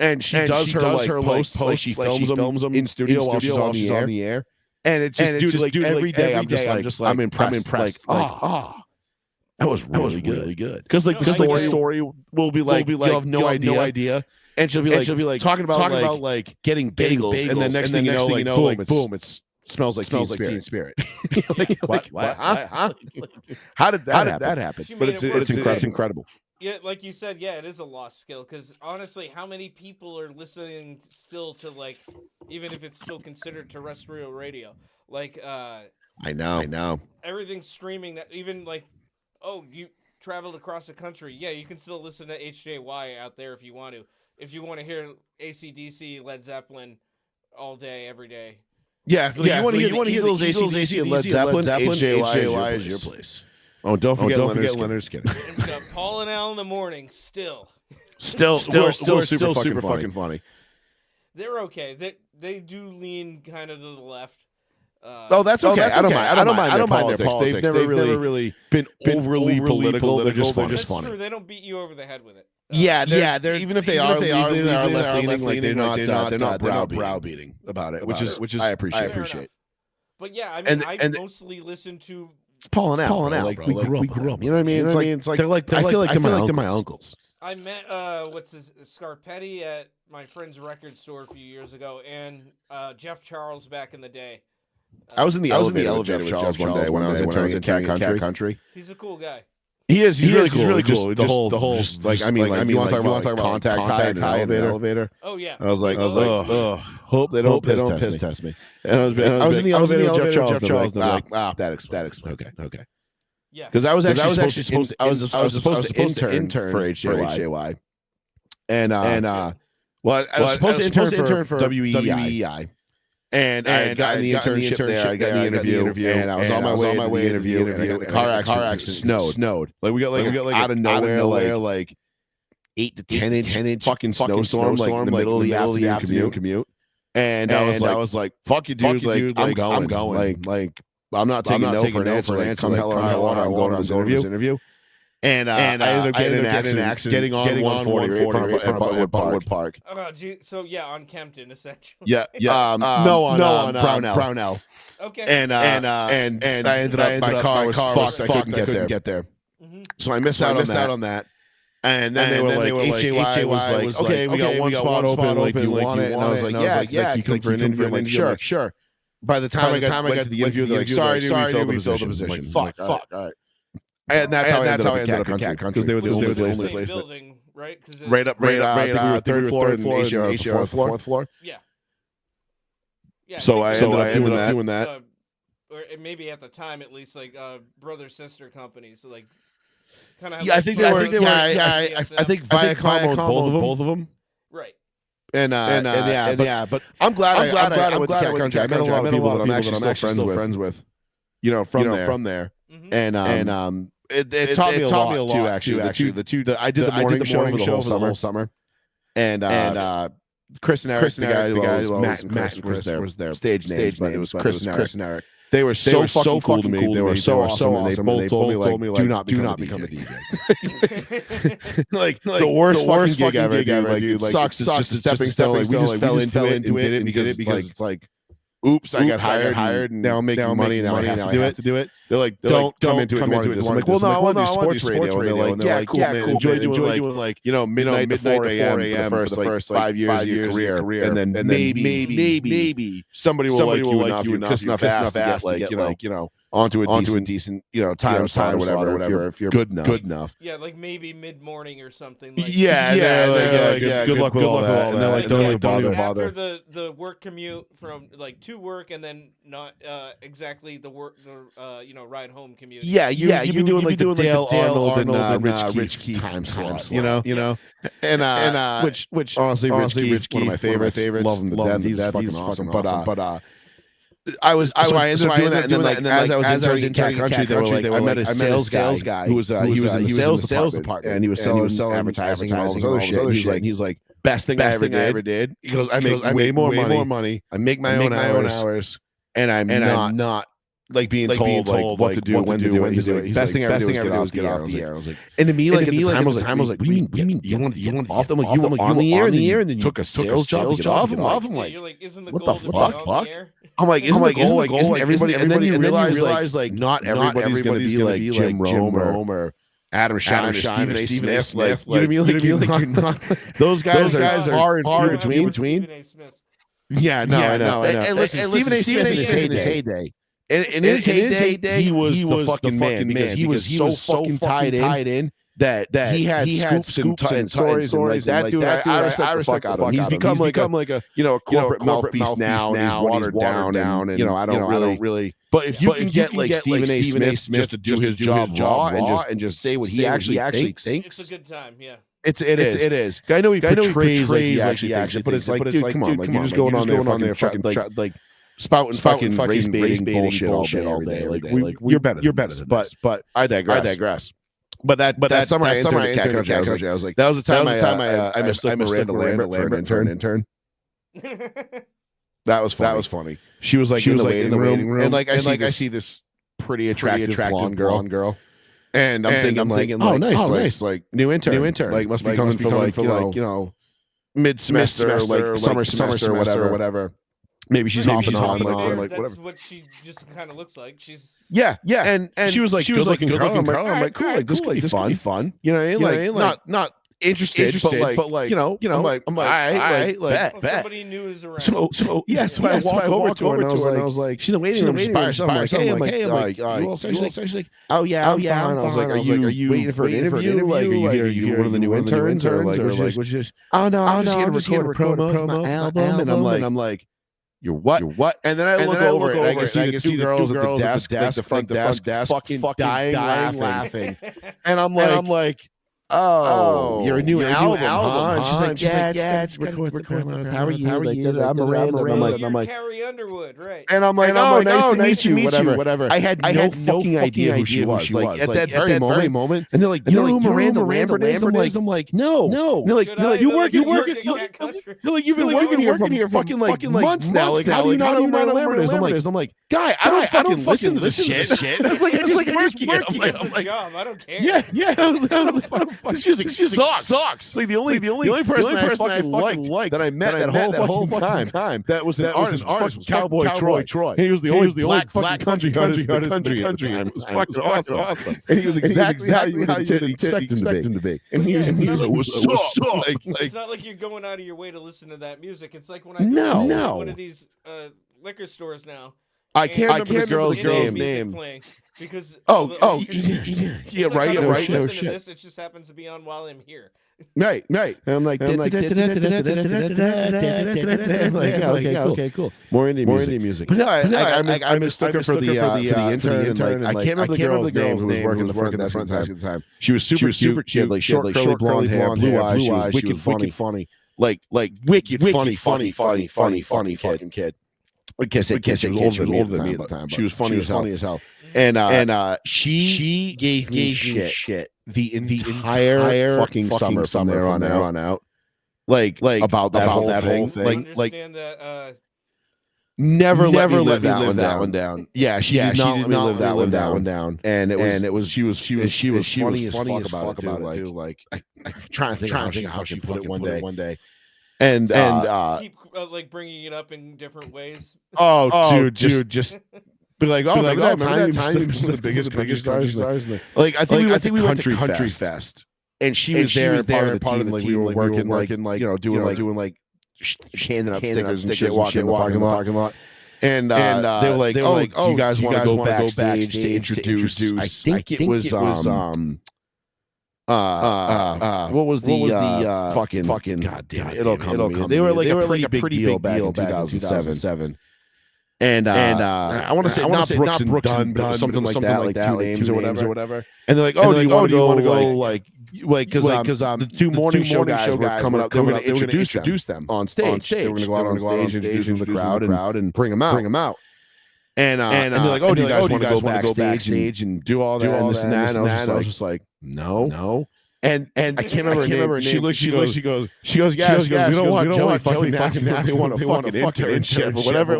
And she does her posts, like she films them in studio while she's on the air. And it's just like every day I'm just like I'm impressed. That was really good. Because like the story will be like you'll have no idea. And she'll be like talking about like getting bagels, and then next thing you know, boom, it smells like Teen Spirit. What? Huh? How did that happen? But it's incredible. Yeah, like you said, yeah, it is a lost skill. Because honestly, how many people are listening still to like, even if it's still considered terrestrial radio? Like, I know. Everything's streaming. That even like, oh, you traveled across the country. Yeah, you can still listen to HJY out there if you want to. If you want to hear AC/DC, Led Zeppelin all day, every day. Yeah, if you want to hear those AC/DC and Led Zeppelin, HJY is your place. Oh, don't forget Leonard Skinner. Paul and Al in the morning, still super fucking funny. They're okay. They do lean kind of to the left. That's okay. I don't mind their politics. They've never really been overly political. They're just funny. That's true. They don't beat you over the head with it. They're even if they are left leaning, like they're not browbeating about it, which is I appreciate. But yeah, I mean, I mostly listen to Paul and Al. Like we grew up. You know what I mean? It's like I feel like they're my uncles. I met Scarpetti at my friend's record store a few years ago, and Jeff Charles back in the day. I was in the elevator with Jeff Charles one day when I was interning in Cat Country. He's a cool guy. He is. He's really cool. The whole like I mean, you want to talk about contact high in the elevator? Oh yeah. I was like, hope they don't piss test me. And I was in the elevator with Jeff Charles. And like, that explains. Okay. Yeah. Because I was actually supposed to. I was supposed to intern for HJY. And I was supposed to intern for WEEI. And I got in the internship there. I got in the interview, and I was on my way to the interview. And car accident snowed. Like we got like out of nowhere, like 8 to 10 inch fucking snowstorm, like in the middle of the afternoon commute. And I was like, fuck you, dude. Like I'm going. Like I'm not taking no for an answer. Come hell or high water, I'm going on this interview. And I ended up getting an accident, getting on 140 at Butwood Park. Oh, so yeah, on Kempton, essentially. Yeah. No, on Brownell. Okay. And I ended up my car was fucked. I couldn't get there. Mm-hmm. So I missed out on that. And then they were like, HJY was like, okay, we got one spot open. Like, you want it? And I was like, yeah. You come for an interview? Like, sure. By the time I got to the interview, they're like, sorry, we filled the position. Fuck. All right. And that's how I ended up in Cat Country because they were the only place. Building, right? Right up. I think we were third floor, and HJR was the fourth floor. Yeah. So I ended up doing that. Or maybe at the time, at least, like brother sister companies. So like, kind of. Yeah, I think they were. Yeah, I think Viacom both of them. Right. And but I'm glad I went to Cat Country. I met a lot of people that I'm actually still friends with. You know, from there. And it taught me a lot too. Actually, I did the morning show for the whole summer. And Chris and Eric, the guy Matt was their stage name, but it was Chris and Eric. They were so cool to me. They were so awesome. And they both told me like, do not become a DJ. like the worst fucking gig ever. Like it sucks. It's just a stepping stone. Like we just fell into it and did it because it's like. Oops, I got hired, and now I'm making money, and now I have to do it. They're like, don't come into it. I'm like, well, no, I want to do sports radio. And they're like, yeah, cool, man. Enjoy doing like, midnight 4 a.m. for the first 5 years of your career. And then maybe somebody will like you enough, you're piss enough ass to get onto a decent, time slot or whatever, if you're good enough. Yeah, like maybe mid-morning or something. Like, good luck with all that. And they're like, don't bother. After the work commute from like to work, and then not exactly the work, ride home commute. Yeah, you'd be doing like the Dale Arnold and Rich Keefe time slot, and which honestly, Rich Keefe, one of my favorites, love him to death. He's fucking awesome, but. I ended up doing that, and then as I was in Cat Country, they were like, I met a sales guy who was in the sales department, and he was selling advertising and all this other shit. He's like, best thing I ever did. He goes, I make way more money. I make my own hours. and I'm not like being told what to do, when to do it. He's like, best thing I ever do is get off the air. I was like, and to me, like, at the time, I was like, what do you mean? You want off? I'm like, you were on the air, and then you took a sales job to get off. I'm like, you're like, isn't the what goal the to be on the fuck? air? I'm like, isn't the goal like everybody? And then you realize like not everybody's gonna be like Jim Rome or Adam Shine or Stephen A. Smith. Like, you know what I mean? Like, you're not. Those guys are far in between. Stephen A. Smith. Yeah, no, I know. And listen, Stephen A. Smith in his heyday. And in his heyday, he was the fucking man because he was so fucking tied in that he had scoops and stories and like that dude. I respect the fuck out of him. He's become like a a corporate mouthpiece now, and he's watered down, and I don't really. But if you can get like Stephen A. Smith just to do his job raw and just say what he actually thinks, it's a good time. Yeah. It is. I know he portrays like he actually thinks it, but it's like, dude, come on, like you're just going on there fucking like spouting fucking race baiting bullshit all day. Like you're better than this. But I digress. But that summer I interned at Cat Country, I was like, that was the time I mistook Miranda Lambert for an intern. That was funny. She was like in the waiting room, and like I see this pretty attractive blonde girl. And I'm thinking, oh, nice, like new intern, like must be coming for like you know mid semester, like summer semester, whatever. Maybe she's hopping on, like that's whatever. what she just kind of looks like. She's yeah, and she was like good looking girl. I'm like, cool, like this could be fun. You know what I mean? Like not interested, but like you know, I'm like, all right, like bet. Somebody new is around. So I walk over to her and I was like, she's in the waiting room by herself. I'm like, hey, you all essentially, oh yeah, I'm fine. I was like, are you waiting for an interview? Like, are you one of the new interns or like what's just? Oh no, I'm just here to record a promo for my album. And I'm like, you're what? And then I look over and I can see the two girls at the desk, like the front desk, fucking dying laughing. And I'm like, oh, you're a new album, huh? And she's like, yeah, it's record. How are you? I'm Miranda. I'm like, Carrie Underwood, right? And I'm like, oh, nice to meet you, whatever. I had no fucking idea who she was. Like at that very moment, and they're like, you know who Miranda Lambert is? I'm like, no. They're like, you work. They're like, you've been working here for fucking like months now. Like, how do you not know who Miranda Lambert is? I'm like, guy, I don't fucking listen to this shit. It's like I just work here. I'm like, I don't care. Yeah. I was like, this music sucks. It's like the only person I fucking liked that I met that whole fucking time. That was an artist, Cowboy Troy. He was the only black country artist in the country. It was fucking awesome. And he was exactly how you would expect him to be. And he was so it's not like you're going out of your way to listen to that music. It's like when I go to one of these liquor stores now. I can't remember the girl's name. Because yeah, right. Listen to this. It just happens to be on while I'm here. Right. And I'm like, okay, cool. More indie music. But no, I mistook her for the intern. And I can't remember the girl's name who was working the front desk at the time. She was super cute. She had like short curly blonde hair, blue eyes. She was wicked funny. Like wicked funny fucking kid. I can't say she was older than me at the time. She was funny as hell. And she gave me shit the entire fucking summer from there on out. Like about that whole thing. Like that, never let me live that one down. Yeah, she did not let me live that one down. And it was she was funny as fuck about it too. Like I trying to think how she put it one day. And keep like bringing it up in different ways. Oh, dude, just be like, remember that time you was the biggest stars. Like I think we went to Country Fest, and she was there part of the team. Like we were working like doing like handing out stickers and shit, walking in the parking lot. And they were like, do you guys want to go backstage to introduce? I think it was what was the fucking god damn it, it'll come to me. They were like a pretty big deal back in 2007. And I want to say not Brooks and Dunn, but something like that, like two names or whatever. And they're like, do you want to go like because the two morning show guys were coming up. They were going to introduce them on stage. They were going to go out on stage, introduce the crowd and bring them out. And they're like, do you guys want to go backstage and do all that and this and that? And I was just like, no. And I can't remember her name. She looks. She goes. Yeah. We don't want Joey fucking nasty. They want a fucking internship or whatever.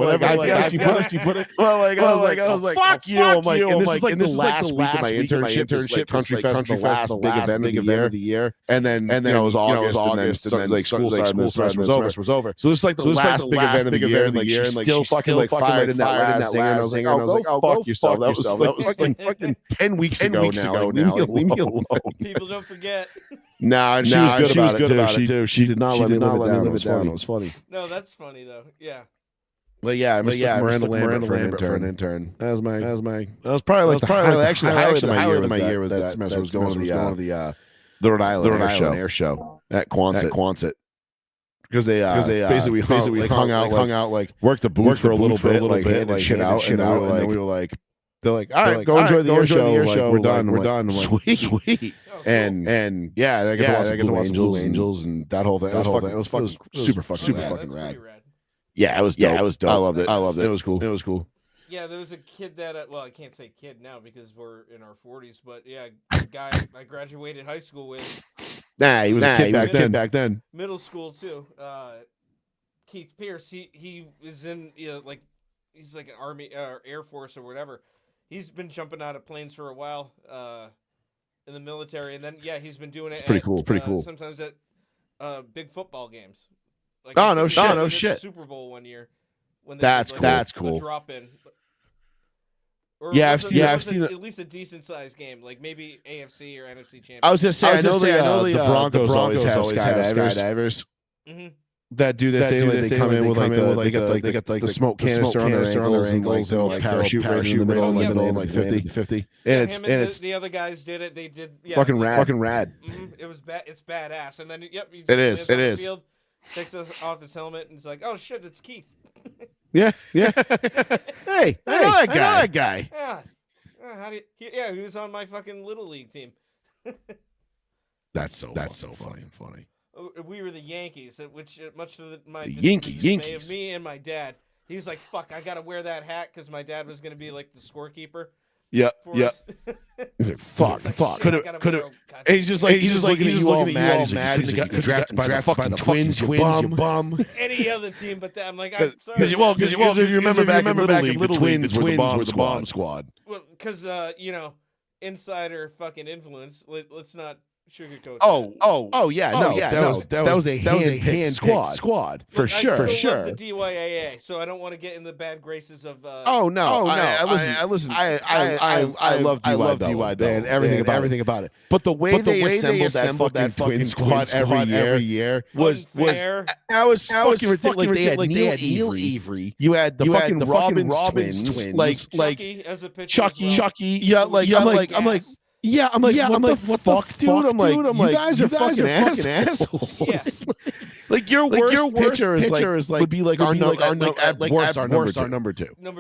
She put it. Well, like I was like, fuck you. I'm like, and this is like the last week of my internship. Country Fest, the last big event of the year. And then it was August, and then like school started. The semester was over. So this is like the last big event of the year, and like she's still fucking like fired in that last thing. And I was like, oh, go fuck yourself. That was like fucking 10 weeks ago now. Leave me alone. People don't forget. Nah, and she was good about it too. She did not let me live it down. It was funny. No, that's funny though. Yeah. But yeah, Miranda Lambert for an intern. That was probably like the highlight of my year was that semester was going to the Rhode Island Air Show at Quonset. Because they basically hung out, like worked the booth for a little bit, like handed shit out, and we were like, they're like, all right, go enjoy the air show. We're done. Sweet. And yeah, I get to watch Blue Angels and that whole thing. It was super fucking rad. Yeah, it was dope. I loved it. It was cool. Yeah, there was a kid that well, I can't say kid now because we're in our 40s, but yeah, a guy I graduated high school with. Nah, he was a kid back then. Middle school too. Keith Pierce. He was in like he's like an Army Air Force or whatever. He's been jumping out of planes for a while in the military, and then he's been doing it. It's pretty cool. Sometimes at big football games. Like no shit. Super Bowl one year. When that's cool. Drop in. Or I've seen at least a decent sized game, like maybe AFC or NFC championship. I was gonna say I know the Broncos always have skydivers. Mm-hmm. That do that they come in with they get the smoke canister on their ankles. They'll like parachute right in the middle, like 50. And it's the other guys did it. They did fucking rad. Mm-hmm. It was it's badass. And then he it is. Field, takes off his helmet and he's like, "Oh shit, it's Keith." Yeah. Hey, I know that guy. Yeah. He was on my fucking little league team. That's so funny. We were the Yankees, which much to my Yankees of me and my dad. He's like, "Fuck, I gotta wear that hat because my dad was gonna be like the scorekeeper." Yeah. He's like, fuck. Could have. He's just looking at you all mad. He's like, you got drafted by the fucking Twins, you bum. Any other team but that. I'm like, I'm sorry. Because if you remember back in Little League, the Twins were the bomb squad. Well, because insider fucking influence. Let's not sugarcoat. That was a hand squad for sure. Love the DYAA, so I don't want to get in the bad graces of. I love DY, man. Everything about it. But the way they assembled that fucking squad every year was fucking ridiculous. Like they had Neil Avery. You had the fucking Robbins twins, like Chucky. Yeah, I'm like. Yeah, I'm like, what the fuck, dude? I'm like, you guys are fucking assholes. Yeah. Like your worst pitcher is like would be like our number two. Number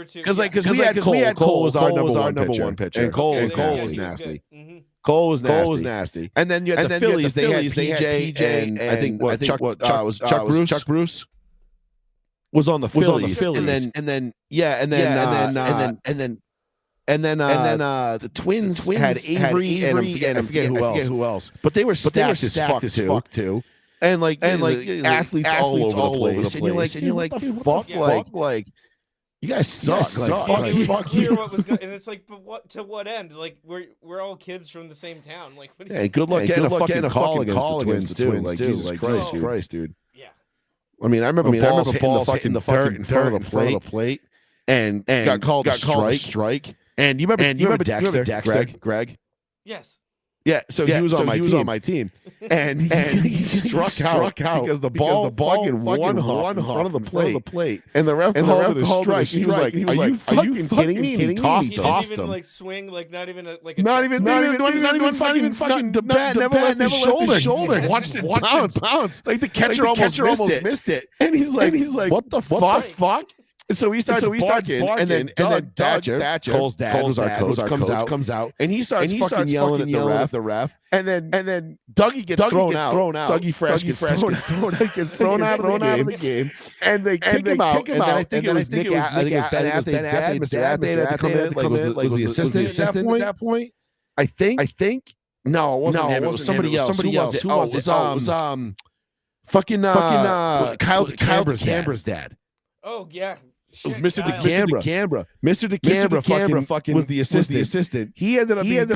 two. Because we had Cole. Cole was our number one pitcher, and Cole was nasty. Cole was nasty. And then you had the Phillies. They had PJ and I think Chuck Bruce was on the Phillies. And then the Twins had Avery and I forget who else. But they were stacked as fuck too. And like athletes all over the place. And you're like, dude, fuck, like you guys suck. Fuck you. What was good, and it's like, but what to what end? Like we're all kids from the same town. Like, what good luck getting a fucking call against the Twins. Like Jesus Christ, dude. Yeah. I mean, I remember balls hitting the fucking dirt in front of the plate, and got called a strike. And you remember Dexter, Greg? Yes. Yeah, so he was on my team, and he struck out because the ball fucking one in front of the plate, and the ref called it a strike. He was like, "Are you kidding me?" He tossed him. He didn't even like swing, like not even fucking the bat never left his shoulder. Watched it bounce. Like the catcher almost missed it, and he's like, "What the fuck?" And so he starts barking, and then Thatcher, Cole's dad, was our coach, comes out, and he starts fucking yelling at the ref, and then Dougie gets thrown out. Dougie Fresh gets thrown out of the game, and they kick him out. And then I think it was Ben Affleck's dad. Mr. Adney had to come in. Like was the assistant at that point. I think. No, it wasn't him. It was somebody else. Who was it? Who was it? It was fucking Kyle DeCambra's dad. Oh yeah. It was Shit, Mr. Kyle. DeCambra. Mr. DeCambra fucking was the assistant. He ended up finishing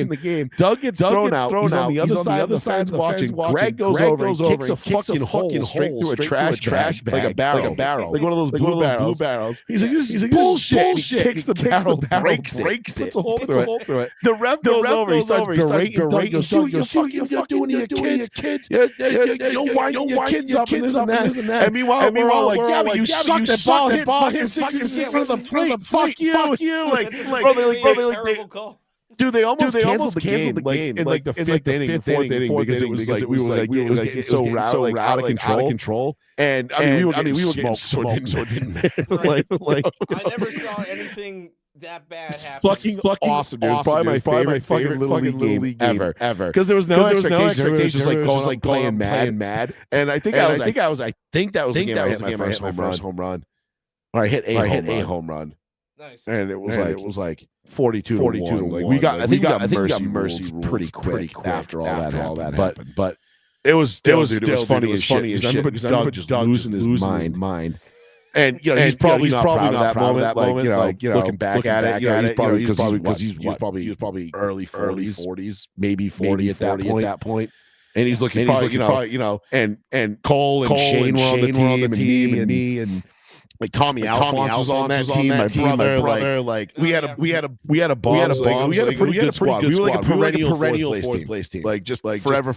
the game. Doug gets thrown out. He's on the other side watching. Greg goes over and kicks a fucking hole straight through a trash bag, like a barrel, like one of those blue barrels. He's like, this is bullshit. He kicks the barrel, breaks it, puts a hole through it. The ref goes over. He starts berating Doug. You see what you're doing to your kids? You're winding your kids up and this and that. And meanwhile, we're all like, yeah, but you sucked that ball, hit fucking 6 in front of the plate. Fuck you. Like, Terrible call. dude, they almost canceled the game in like the fifth inning, fourth inning, because it was like we were getting so out of control. And I mean, we were getting smoked, so it didn't matter. Like, I never saw anything that bad happen. fucking awesome, dude. It's probably my favorite fucking little league game ever. Because there was no expectation. It was just like playing mad. And I think that was the game I hit my first home run. Or I hit a home run. Nice. And it was like 42-1. Like we got mercy pretty quick after all that happened. But it was funny as shit. I remember Doug just losing his mind. And he's probably not proud of that moment. Looking back at it, he's probably early 40s, maybe 40 at that point. And he's looking probably, and Cole and Shane were on the team, and me and like Tommy Alphonse was on that team. My brother, like we had a bomb. We had a pretty good squad. We were like a perennial fourth place team. Like just like forever.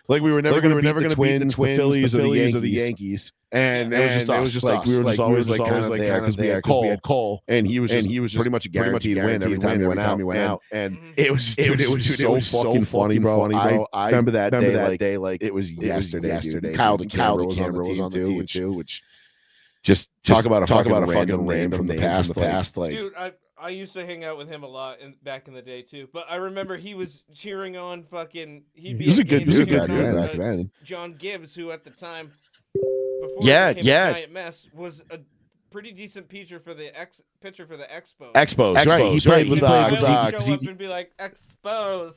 Like we were never going to beat the Twins, the Phillies, or the Yankees. And it was just like we were just always like kind of there because we had Cole, and he was pretty much a guaranteed win every time he went out. And it was so fucking funny, bro. I remember that day like it was yesterday. Kyle DeCambra was on the team too, which. Just talk about a fucking name from the past. Like, dude, I used to hang out with him a lot back in the day too. But I remember he was cheering on fucking. He was a good guy back then. John Gibbs, who at the time, before he became a giant mess, was a pretty decent pitcher for the Expos. Expos, right? He played with show up and be like Expos.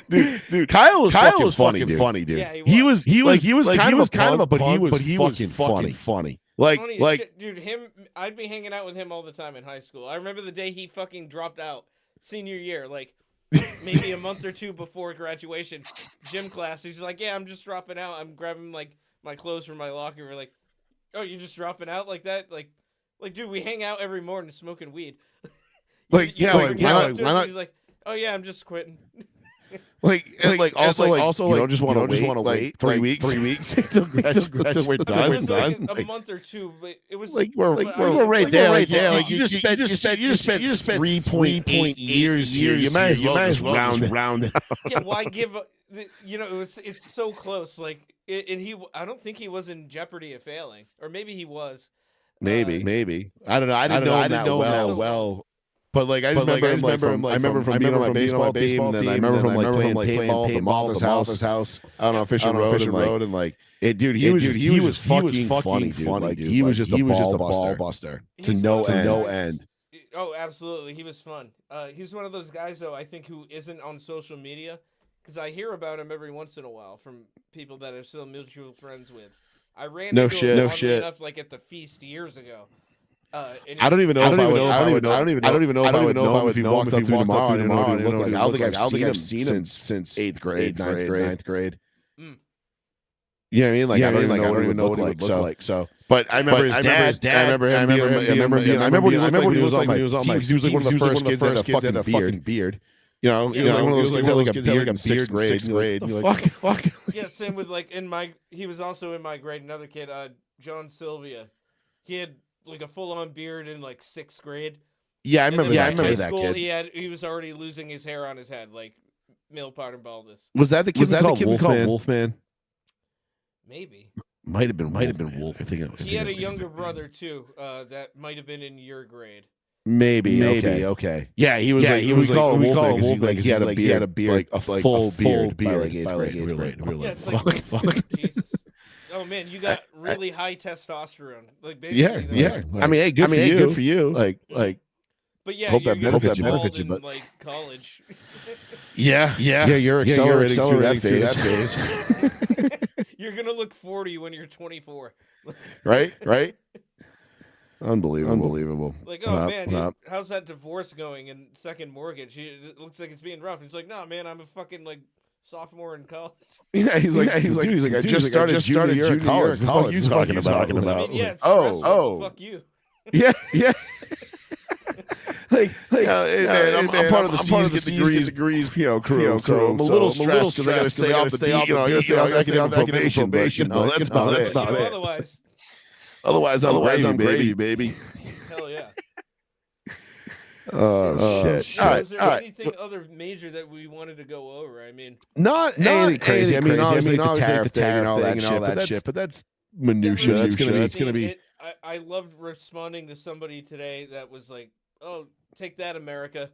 Dude, Kyle was fucking funny, dude. Yeah, he was kind of a punk, but he was fucking funny. Like, shit, dude, I'd be hanging out with him all the time in high school. I remember the day he fucking dropped out senior year, like maybe a month or two before graduation, gym class. He's like, "Yeah, I'm just dropping out. I'm grabbing like my clothes from my locker." We're like, "Oh, you're just dropping out like that?" Like, dude, we hang out every morning smoking weed. Why not? He's like, "Oh yeah, I'm just quitting." Also, you don't just want to wait 3 weeks until we're done. It was like a month or two, but it was like we're right there. Like you just spent 3.8 years here. You might as well round it. Yeah, why give? It's so close. Like, and I don't think he was in jeopardy of failing, or maybe he was. Maybe. I don't know. I didn't know that well. But like I remember from being on my baseball team, and then I remember from playing paintball at Malta's house out on Fisher Road, and like dude, he was fucking funny, dude. He was just a ball buster to no end. Oh, absolutely, he was fun. He's one of those guys though, I think, who isn't on social media, because I hear about him every once in a while from people that are still mutual friends with. I ran into him enough, like at the feast years ago. I don't even know if I would know if he walked up to me tomorrow. I don't think I've seen him since 8th grade, 9th grade. You know what I mean? Like I don't even know what he would look like. So, but I remember his dad. I remember when he was on my team. He was like one of the first kids that had a fucking beard. You know, one of those kids had like a beard in 6th grade. Fuck. Yeah, same with like he was also in my grade. Another kid, John Sylvia. He had like a full-on beard in like 6th grade. Yeah, I remember that kid. He was already losing his hair on his head, like male pattern baldness. Was that the kid we called Wolfman? Maybe. Might have been Wolf. I think it was. He had a younger brother too. That might have been in your grade. Maybe. Okay. Yeah, he was. Yeah, he was. We call him Wolfman because he had a beard, like a full beard by like 8th grade. Yeah, it's like fuck. Jesus. Oh man, you got really high testosterone. Like basically. Yeah. I mean, hey, good for you. Like But yeah, Hope you're that gonna benefits be you, bald benefits you, in but- like college. Yeah. You're accelerating through that phase. You're gonna look 40 when you're 24. Right. Unbelievable. Like, oh What man, up? how's that divorce going and second mortgage? It looks like it's being rough. He's like, no, man, I'm a fucking like sophomore in college. Yeah, he's like, I just started junior year at college. What the fuck are you talking about? I mean, yeah, it's Oh, stressful, but fuck you. Yeah. Like, man, I'm part of the C's get degrees, crew. So I'm a little stressed because I got to stay off the beat. I got to stay off academic probation. No, that's about it. Otherwise, I'm gravy, baby. Hell yeah. Shit. So is there anything other major that we wanted to go over? I mean, Not anything crazy. I mean, obviously the tariff thing and all that shit. But that's minutia. It's gonna be. I loved responding to somebody today that was like, "Oh, take that, America.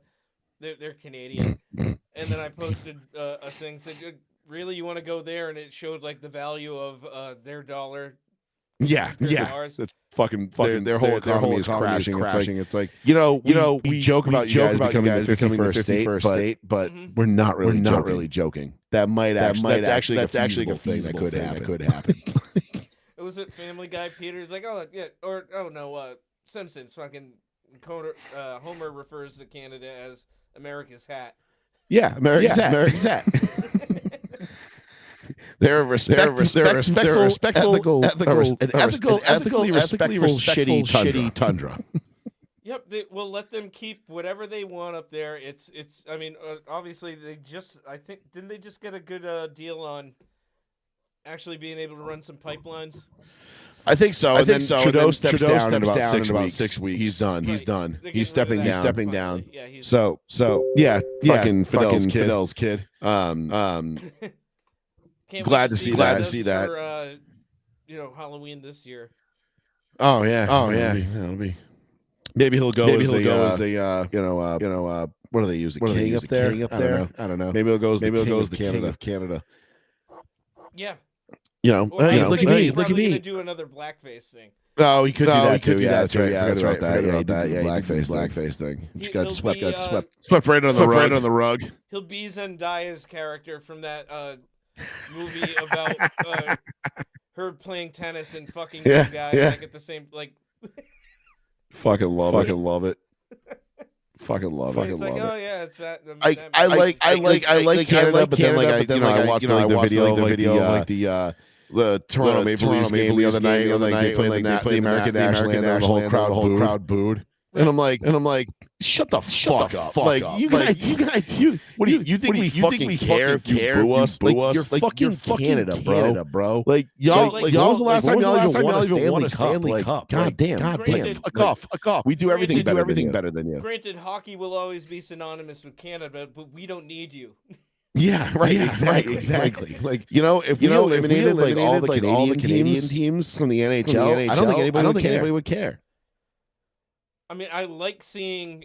They're Canadian." And then I posted a thing said, "Really, you want to go there?" And it showed like the value of their dollar. Yeah. Ours. That's fucking. Their whole economy is crashing. It's like we joke about you guys becoming the 51st state, but we're not really joking. That's actually a good thing that could happen. It was at Family Guy. Peter's like, oh yeah, Simpsons. Fucking Homer refers to Canada as America's hat. Yeah, America's hat. They're respectful, ethically respectful, shitty tundra. Yep, we'll let them keep whatever they want up there. It's. I mean, obviously didn't they just get a good deal on actually being able to run some pipelines? I think so. I think so. Trudeau steps down in about 6 weeks. He's done. Right. He's done. They're He's getting rid of stepping that down. finally. Yeah, he's So fucking Fidel's kid. Can't glad wait to see what that. he does for, Halloween this year. Oh yeah. It'll be. Maybe he'll go as a what do they use? The king up there? I don't know. Maybe he'll go as the king of Canada. Yeah. Look at me. Gonna do another blackface thing. Oh, he could do that too. Yeah, that's right. Yeah, Forgot about that. Yeah, blackface thing. Just got swept right on the rug. He'll be Zendaya's character from that movie about her playing tennis and fucking two guys like at the same like. Fucking love it. Fucking love it. It's like, oh yeah, it's that. I like Canada, but then I watched the video the Toronto Maple Leafs game the other night. They played the American national anthem, the whole crowd booed. And I'm like, shut the fuck up! Like you guys, what do you think we fucking care if you boo us? You're fucking Canada, bro. Like y'all, when was the last time y'all even won a Stanley Cup? God damn, fuck off. We do everything better than you. Granted, hockey will always be synonymous with Canada, but we don't need you. Yeah, right. Exactly. Like if we eliminated all the Canadian teams from the NHL, I don't think anybody would care. I mean, I like seeing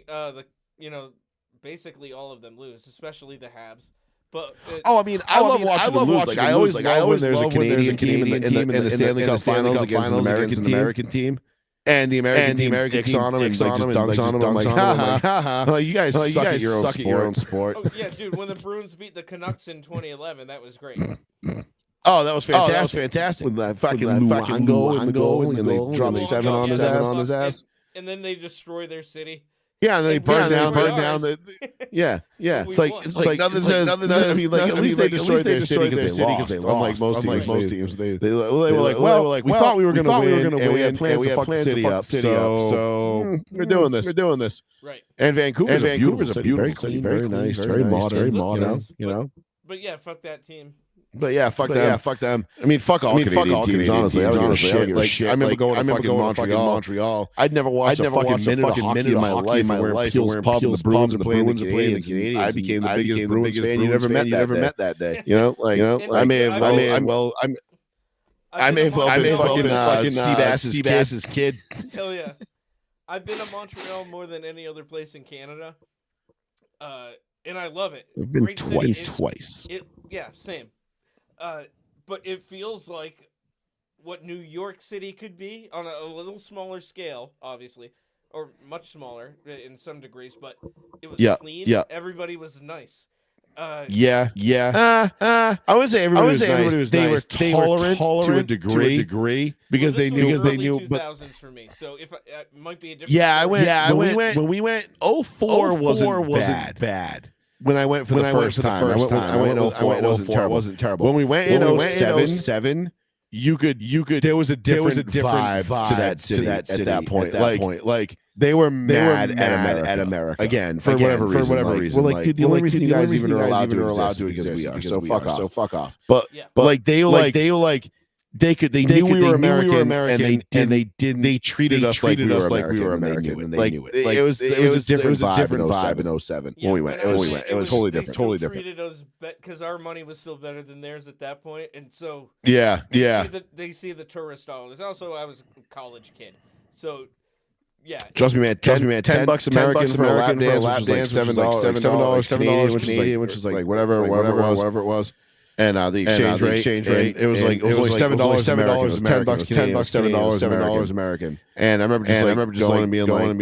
basically all of them lose, especially the Habs. But I love watching them lose. Like I always love when there's a Canadian team in the Stanley Cup Finals against an American team. And the American team dicks on them and dunks on them. I'm like, ha. You guys suck at your own sport. Oh, yeah, dude, when the Bruins beat the Canucks in 2011, that was great. Oh, that was fantastic. With that fucking Luongo in the goal, and they dropped 7 on his ass. And then they destroy their city. Yeah, and then they burn down the. Yeah. It's like nothing says. I mean, like at least they destroyed their city because they lost. Unlike most teams, they were like, we thought we were going to win, and we had plans to fuck the city up. So we're doing this. Right. And Vancouver's a beautiful city, very nice, very modern. You know. But yeah, fuck that team. But yeah, fuck them. I mean, fuck all Canadian teams, honestly. I don't give a shit. I remember going to Montreal. I'd never watched a fucking minute of hockey in my life. Wearing Peel's Pub and the Bruins and playing the Canadians. I became the biggest Bruins fan you ever met that day. I may have been fucking Seabass's kid. Hell yeah. I've been to Montreal more than any other place in Canada. And I love it. I've been twice. Yeah, same. But it feels like what New York City could be on a little smaller scale, obviously. or much smaller in some degrees, but it was Yeah, clean. yeah. Everybody was nice. Yeah. I would say everybody was nice. They were tolerant to a degree because Well, they this was knew. early But 2000s for me, so if it might be a different. yeah, story. when we went. 04 wasn't bad. When I went for the first time, I went in 04. It wasn't terrible. When we went in 07, you could. There was a different vibe to that city at that point. Like they were mad at America again for whatever reason. Well, like, dude, the only reason you guys even are allowed to exist is because we are. So fuck off. But like they knew we were American, and they treated us like we were American, and they knew it. Like it was a different vibe in 07 when we went. It was totally different. Totally different. Treated us because our money was still better than theirs at that point, and so Yeah. they see the tourist dollars. Also, I was a college kid, so yeah. Trust me, man. $10 American for a lap dance, which was like $7 Canadian, which was like whatever it was. And the exchange rate, it was like only $7 American, $10 $7 American. And I remember just going and being like,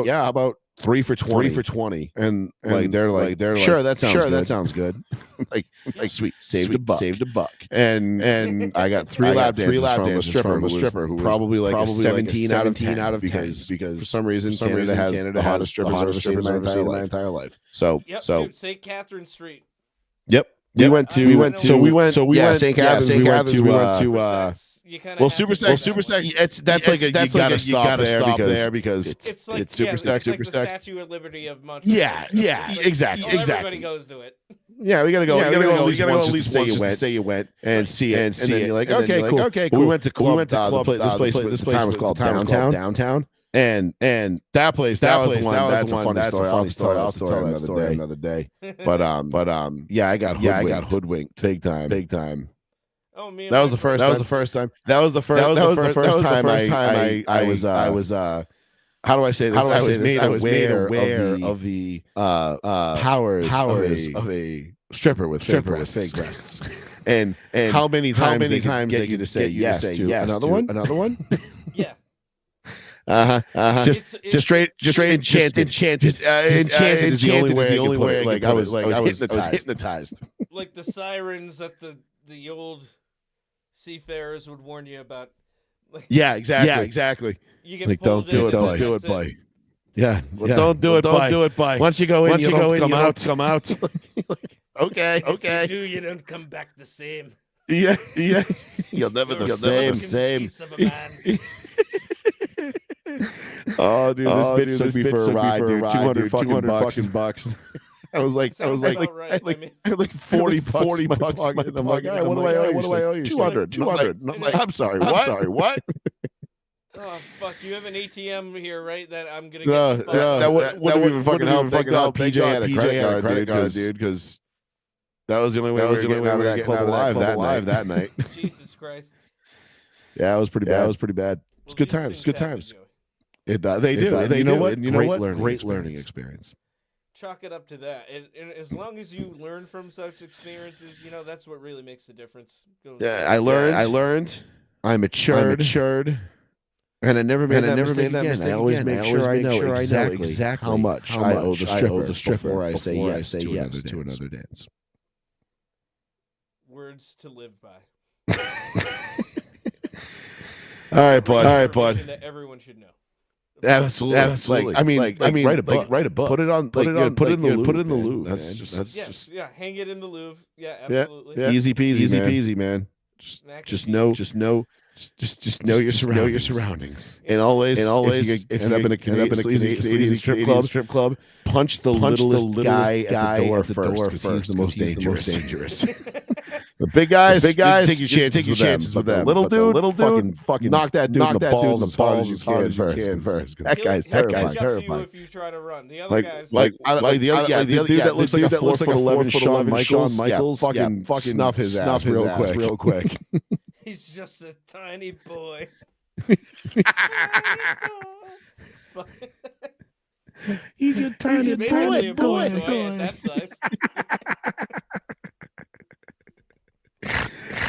how about 3 for 20? And like they're like, sure, that sounds good. like sweet, saved a buck. And I got three lap dances from a stripper who was probably like a 17 out of 10 because for some reason Canada has the hottest strippers I've ever seen in my entire life. So dude, St. Catherine Street. Yep. We went to St. Catharines. We went to Super Sex. That's like you gotta stop there because it's like Super Sex. The Statue of Liberty of Montreal. Yeah, exactly. Everybody goes to it. Yeah, we gotta go. You gotta go at least say you went and see it, and then you're like, okay, cool. We went to club. This place was called Downtown. And that place, that's a funny story. I'll tell that another day. But yeah, I got hoodwinked big time. Oh man, that was the first time. That was the first time I was how do I say this? I was made aware of the powers of a stripper with fake breasts. And how many times they get you to say yes to another one? Yeah. Just straight enchanted. Enchanted is the only way. Like I was hypnotized. Like the sirens that the old seafarers would warn you about. Like, yeah, exactly. You get like, don't do it, boy. Yeah, don't do it, boy. Once you go in, you don't come out. Okay. If you do, you don't come back the same. Yeah. You'll never the same. Piece of a man. Oh, dude, this bitch took me for a ride, dude. 200 fucking bucks. I was like, I had like 40 bucks. And I'm like, what do I owe you? 200. I'm like, I'm sorry, what? Oh fuck! You have an ATM here, right? That I'm gonna get. That wouldn't even fucking help. Thank God PJ had a credit card, dude, because that was the only way we were getting out of that club alive that night. Jesus Christ! Yeah, it was pretty bad. It's good times. They do. You know what? Great learning experience. Chalk it up to that, and as long as you learn from such experiences, that's what really makes the difference. I learned. I matured. And I never made that mistake again. I always make sure I know exactly how much I owe the stripper before I say yes to another dance. Words to live by. All right, bud. That everyone should know. Absolutely. I mean, write a book. Put it in the Louvre. That's just hang it in the Louvre. Yeah, absolutely. Yeah. Easy peasy, man. Just know your surroundings. And always, if you end up in a Canadian strip club, punch the littlest guy at the door first, because he's the most dangerous. The big guys, take your chances with them. Little dude, fucking knock that dude in the balls as hard as you can first. That guy's terrifying. If you try to run, the other guys, the other dude that looks like a 4'11" Shawn Michaels, fucking snuff his ass real quick. He's just a tiny boy. He's your tiny boy. At that size.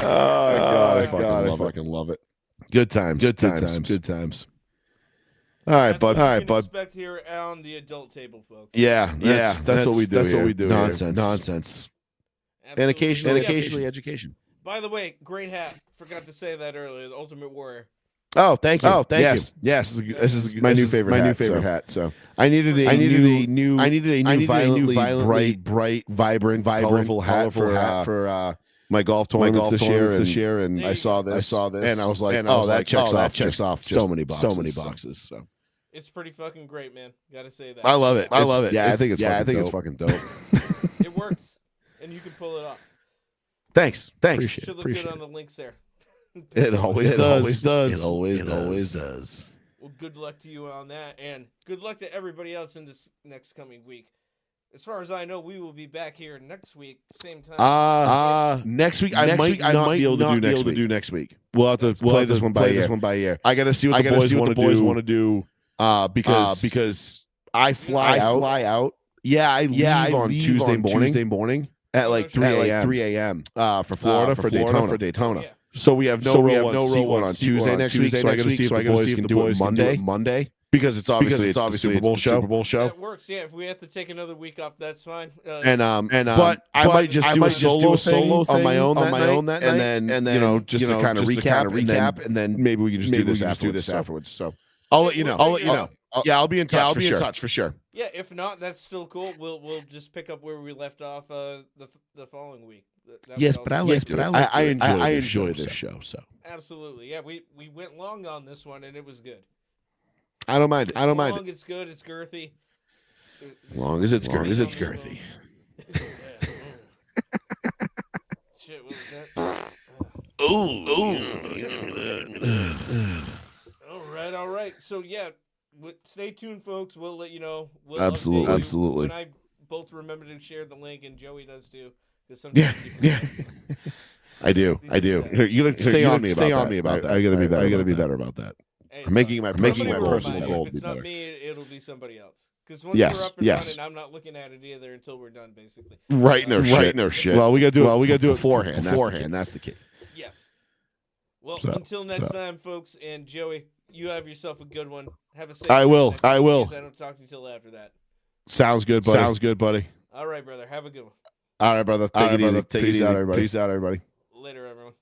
Oh God, I fucking love it. Good times. All right, That's bud. what All you right, can bud. expect here on the adult table, folks. Yeah, that's what we do. That's here. what we do. Nonsense. Here. Nonsense. Absolutely. And occasionally, Yeah, occasionally education. by the way, great hat. Forgot to say that earlier. The Ultimate Warrior. Oh, thank you. Oh, thank yes. you. Yes. This is my new favorite. My hat, new favorite so. hat. So I needed a new violently, violently bright, vibrant, colorful hat for my golf tournaments this year, and There I you saw go. this, and I was like, that checks off so many boxes. So It's pretty fucking great, man. Gotta say that. I love it. I love it. Yeah, I think it's fucking dope. It works, and you can pull it off. Thanks. Should look good on the links there. It always does. It always does. Well, good luck to you on that, and good luck to everybody else in this next coming week. As far as I know, we will be back here next week, same time. Next week I might not be able to do next week. We'll have to play this one by ear. I got to see what the boys want to do. Because I fly out. Yeah, I leave on Tuesday morning at like 3 a.m. For Florida for Daytona. Yeah. So we have no real one on Tuesday next week. So I got to see if the boys can do it Monday. Because it's obviously the Super Bowl show. That works, yeah. If we have to take another week off, that's fine. But I might just do a solo thing on my own that night, and then just to kind of recap, and then maybe we can just do this afterwards. So I'll let you know. Yeah, I'll be in touch for sure. Yeah, if not, that's still cool. We'll just pick up where we left off the following week. Yes, but I enjoy this show. So absolutely, yeah. We went long on this one, and it was good. I don't mind. Long, it's good. It's girthy. Long as it's girthy. Shit, what was that? All right. So yeah, stay tuned, folks. We'll let you know. We'll update you Absolutely. When I both remember to share the link, and Joey does too. Yeah. I do. You gotta stay on me about that. I gotta be better about that. Hey, I'm making my personal If goal to be it's not better. me, it'll be somebody else. Because once Yes, we're up and yes. running, I'm not looking at it either until we're done, basically. Right, no shit. Well, we gotta do it beforehand. That's the key. Yes. Well, until next time, folks, and Joey, you have yourself a good one. Have a safe I will. next week, I will. because I don't talk to you until after that. Sounds good, buddy. All right, brother. Have a good one. All right, brother. Take it easy. Peace out, everybody. Later, everyone.